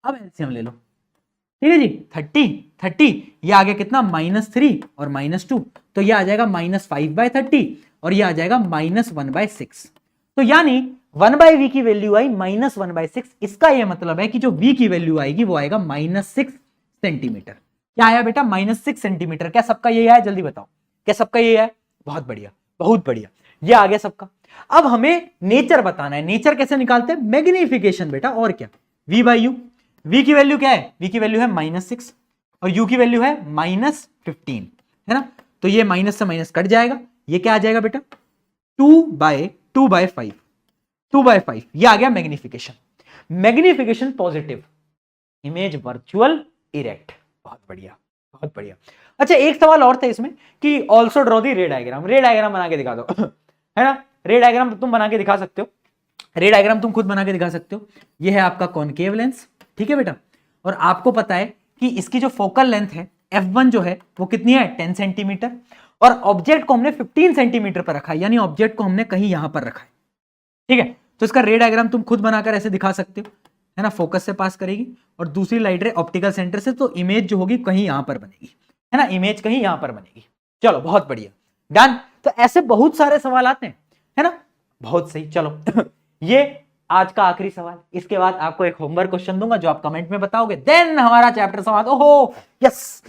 अब एलसीएम ले लो। ठीक है जी, 30 ये आ गया कितना? -3 और -2, तो ये आ जाएगा -5/30 और ये आ जाएगा -1/6। तो यानी 1/v की वैल्यू आई -1/6। इसका ये मतलब है कि जो v की वैल्यू आएगी वो आएगा -6 सेंटीमीटर। क्या आया बेटा? -6 सेंटीमीटर। क्या सबका ये आया? जल्दी बताओ, क्या सबका ये आया? बहुत बढ़िया, बहुत बढ़िया, ये आ गया सबका। अब हमें नेचर बताना है। नेचर कैसे निकालते हैं? मैग्निफिकेशन बेटा, और क्या? v/u। v की वैल्यू क्या है? v की वैल्यू है -6 और u की वैल्यू है -15, है ना। तो ये माइनस से माइनस कट जाएगा, ये क्या आ जाएगा बेटा? 2/5, 2/5, ये आ गया magnification. Magnification positive, image virtual erect. बहुत बढ़िया, बहुत बढ़िया। अच्छा एक सवाल और था इसमें कि ऑल्सो ड्रॉ दी रे डायग्राम। रे डायग्राम बना के दिखा दो। है ना, रे डायग्राम तुम बना के दिखा सकते हो, रे डायग्राम तुम खुद बना के दिखा सकते हो। ये है आपका कॉनकेव लेंस, ठीक है बेटा, और आपको पता है कि इसकी जो फोकल लेंथ है f1 जो है वो कितनी है? 10 सेंटीमीटर, और ऑब्जेक्ट को हमने 15 सेंटीमीटर पर रखा है, यानी ऑब्जेक्ट को हमने कहीं यहां पर रखा है। ठीक है, तो इसका रे डायग्राम तुम खुद बनाकर ऐसे दिखा सकते हो। है ना, फोकस से पास करेगी, और दूसरी लाइट रे ऑप्टिकल सेंटर से, तो इमेज जो होगी कहीं यहां पर बनेगी, है ना, इमेज कहीं यहां पर बनेगी। चलो बहुत बढ़िया, डन। तो ऐसे बहुत सारे सवाल आते हैं, है ना, बहुत सही। चलो ये आज का आखिरी सवाल, इसके बाद आपको एक होमवर्क क्वेश्चन दूंगा जो आप कमेंट में बताओगे, देन हमारा चैप्टर समाप्त। ओहो यस,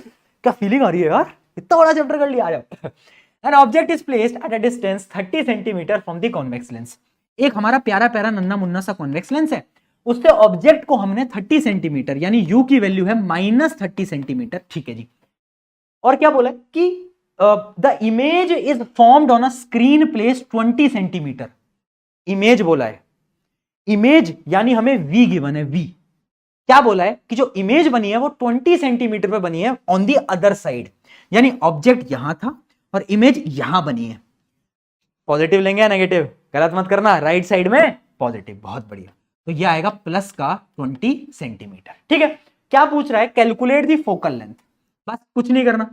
क्या फीलिंग आ रही है यार, इतना बड़ा चैप्टर कर लिया। आ जाओ। An object is placed at a distance 30 centimetre from the convex lens. एक हमारा प्यारा प्यारा नन्ना मुन्ना सा कॉन्वेक्स लेंस है, उससे ऑब्जेक्ट को हमने 30 सेंटीमीटर, यानी यू की वैल्यू है -30 सेंटीमीटर, ठीक है जी। और क्या बोला कि the image is formed on a screen place 20 centimetre. Image बोला है, इमेज यानी हमें वी गिवन है, वी क्या बोला है कि जो इमेज बनी है वो 20 सेंटीमीटर पे बनी है ऑन दी अदर साइड, यानी ऑब्जेक्ट यहां था और इमेज यहां बनी है। पॉजिटिव लेंगे या नेगेटिव, गलत मत करना, राइट साइड में पॉजिटिव, बहुत बढ़िया। तो ये आएगा प्लस का 20 सेंटीमीटर, ठीक है। क्या पूछ रहा है, कैलकुलेट दी फोकल लेंथ, बस कुछ नहीं करना,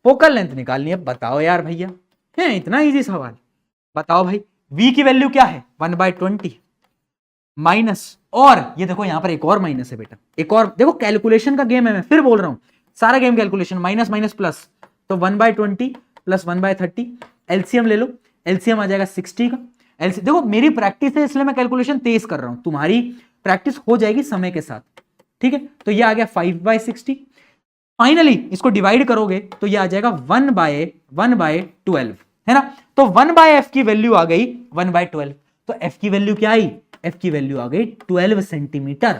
फोकल लेंथ निकालनी है। बताओ यार भैया, है इतना इजी सवाल, बताओ भाई v की वैल्यू क्या है 1/20 माइनस, और ये देखो यहां पर एक और माइनस है बेटा, एक और देखो, कैलकुलेशन का गेम है, मैं फिर बोल रहा हूं, सारा game calculation, minus minus plus, तो 1/20 प्लस 1/30, एलसीएम ले लो, एलसीएम आ जाएगा 60 का। एलसीएम देखो मेरी प्रैक्टिस है इसलिए मैं कैलकुलेशन तेज कर रहा हूं, तुम्हारी प्रैक्टिस हो जाएगी समय के साथ, ठीक है। तो ये आ गया 5/60, फाइनली इसको डिवाइड करोगे तो ये आ जाएगा 1/12, है ना। तो 1/f की वैल्यू आ गई 1/12, तो f की वैल्यू क्या आई, f की वैल्यू आ गई 12 सेंटीमीटर।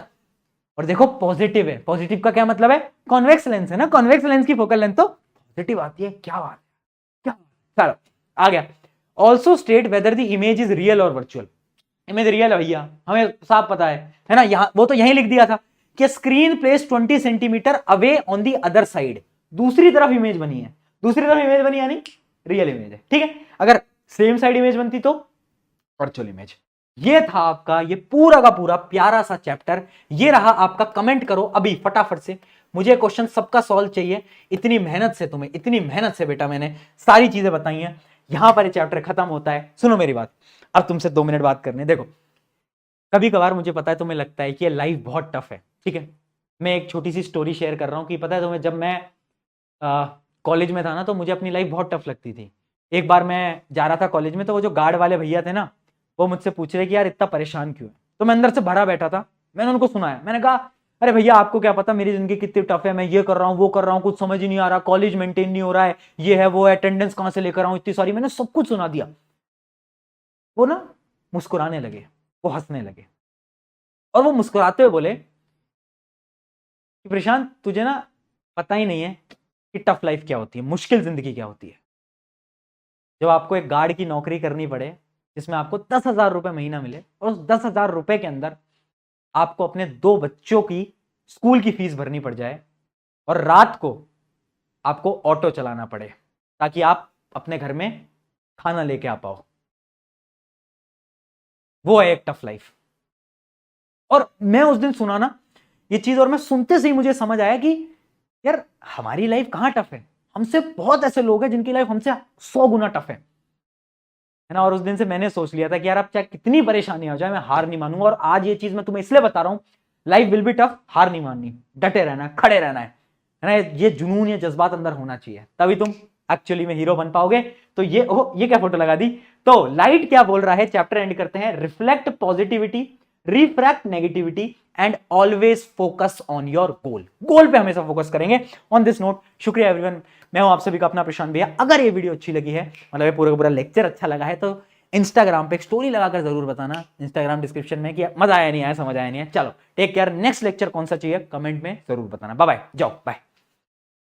और देखो पॉजिटिव है, पॉजिटिव का क्या मतलब है, कॉन्वेक्स लेंस है ना, कॉन्वेक्स लेंस की फोकल लेंथ तो पॉजिटिव आती है, क्या बात, क्या, चलो आ गया। Also state whether the image is real और वर्चुअल। इमेज रियल है भैया, हमें साफ पता है ना, यहां वो तो यहीं लिख दिया था कि screen place 20 centimetre away on the other side, दूसरी तरफ इमेज बनी है, दूसरी तरफ इमेज बनी यानी रियल इमेज है, ठीक है। अगर सेम साइड इमेज बनती तो वर्चुअल इमेज। ये था आपका ये पूरा का पूरा प्यारा सा चैप्टर, ये रहा आपका। कमेंट करो अभी फटाफट से, मुझे क्वेश्चन सबका सॉल्व चाहिए, इतनी मेहनत से तुम्हें, इतनी मेहनत से बेटा मैंने सारी चीजें बताई हैं। यहां पर ये चैप्टर खत्म होता है। सुनो मेरी बात, अब तुमसे 2 मिनट बात करने, देखो कभी कभार मुझे पता है तुम्हें लगता है कि ये लाइफ बहुत टफ है, ठीक है। मैं एक छोटी सी स्टोरी शेयर कर रहा हूं कि पता है तुम्हें, जब मैं कॉलेज में था ना, तो मुझे अपनी लाइफ बहुत टफ लगती थी। एक बार मैं जा रहा था कॉलेज में, तो वो जो गार्ड वाले भैया थे ना, वो मुझसे पूछ रहे कि यार इतना परेशान क्यों है। तो मैं अंदर से भरा बैठा था, मैंने उनको सुनाया, मैंने कहा अरे भैया आपको क्या पता मेरी जिंदगी कितनी टफ है, मैं ये कर रहा हूँ वो कर रहा हूँ, कुछ समझ ही नहीं आ रहा, कॉलेज मेंटेन नहीं हो रहा है, ये है वो है, अटेंडेंस कहां से लेकर आऊं इतनी सारी, मैंने सब कुछ सुना दिया। वो ना मुस्कुराने लगे, वो हंसने लगे, और वो मुस्कुराते हुए बोले कि प्रशांत तुझे ना पता ही नहीं है कि टफ लाइफ क्या होती है, मुश्किल जिंदगी क्या होती है। जब आपको एक गार्ड की नौकरी करनी पड़े जिसमें आपको 10,000 रुपए महीना मिले, और उस 10,000 रुपए के अंदर आपको अपने 2 बच्चों की स्कूल की फीस भरनी पड़ जाए, और रात को आपको ऑटो चलाना पड़े ताकि आप अपने घर में खाना लेके आ पाओ, वो है एक टफ लाइफ। और मैं उस दिन सुना ना ये चीज, और मैं सुनते से ही मुझे समझ आया कि यार हमारी लाइफ कहां टफ है, हमसे बहुत ऐसे लोग हैं जिनकी लाइफ हमसे 100 गुना टफ है ना। और उस दिन से मैंने सोच लिया था कि यार अब चाहे कितनी परेशानी हो जाए मैं हार नहीं मानूंगा। और आज ये चीज मैं तुम्हें इसलिए बता रहा हूं, लाइफ विल बी टफ, हार नहीं माननी, डटे रहना है, खड़े रहना है ना। ये जुनून, ये जज्बात अंदर होना चाहिए, तभी तुम एक्चुअली में हीरो बन पाओगे। तो ये क्या फोटो लगा दी। तो लाइट क्या बोल रहा है, चैप्टर एंड करते हैं, reflect positivity, refract negativity and always focus on your goal. Goal पे हमेशा फोकस करेंगे। ऑन दिस नोट, शुक्रिया एवरीवन, मैं हूं आप सभी का अपना प्रशांत भैया। अगर ये वीडियो अच्छी लगी है, मतलब ये पूरा का पूरा लेक्चर अच्छा लगा है, तो इंस्टाग्राम पे एक स्टोरी लगाकर जरूर बताना, इंस्टाग्राम डिस्क्रिप्शन में, कि मजा आया नहीं आया, समझ आया नहीं है। चलो टेक केयर, नेक्स्ट लेक्चर कौन सा चाहिए कमेंट में जरूर बताना। बाय बाय, जाओ बाय।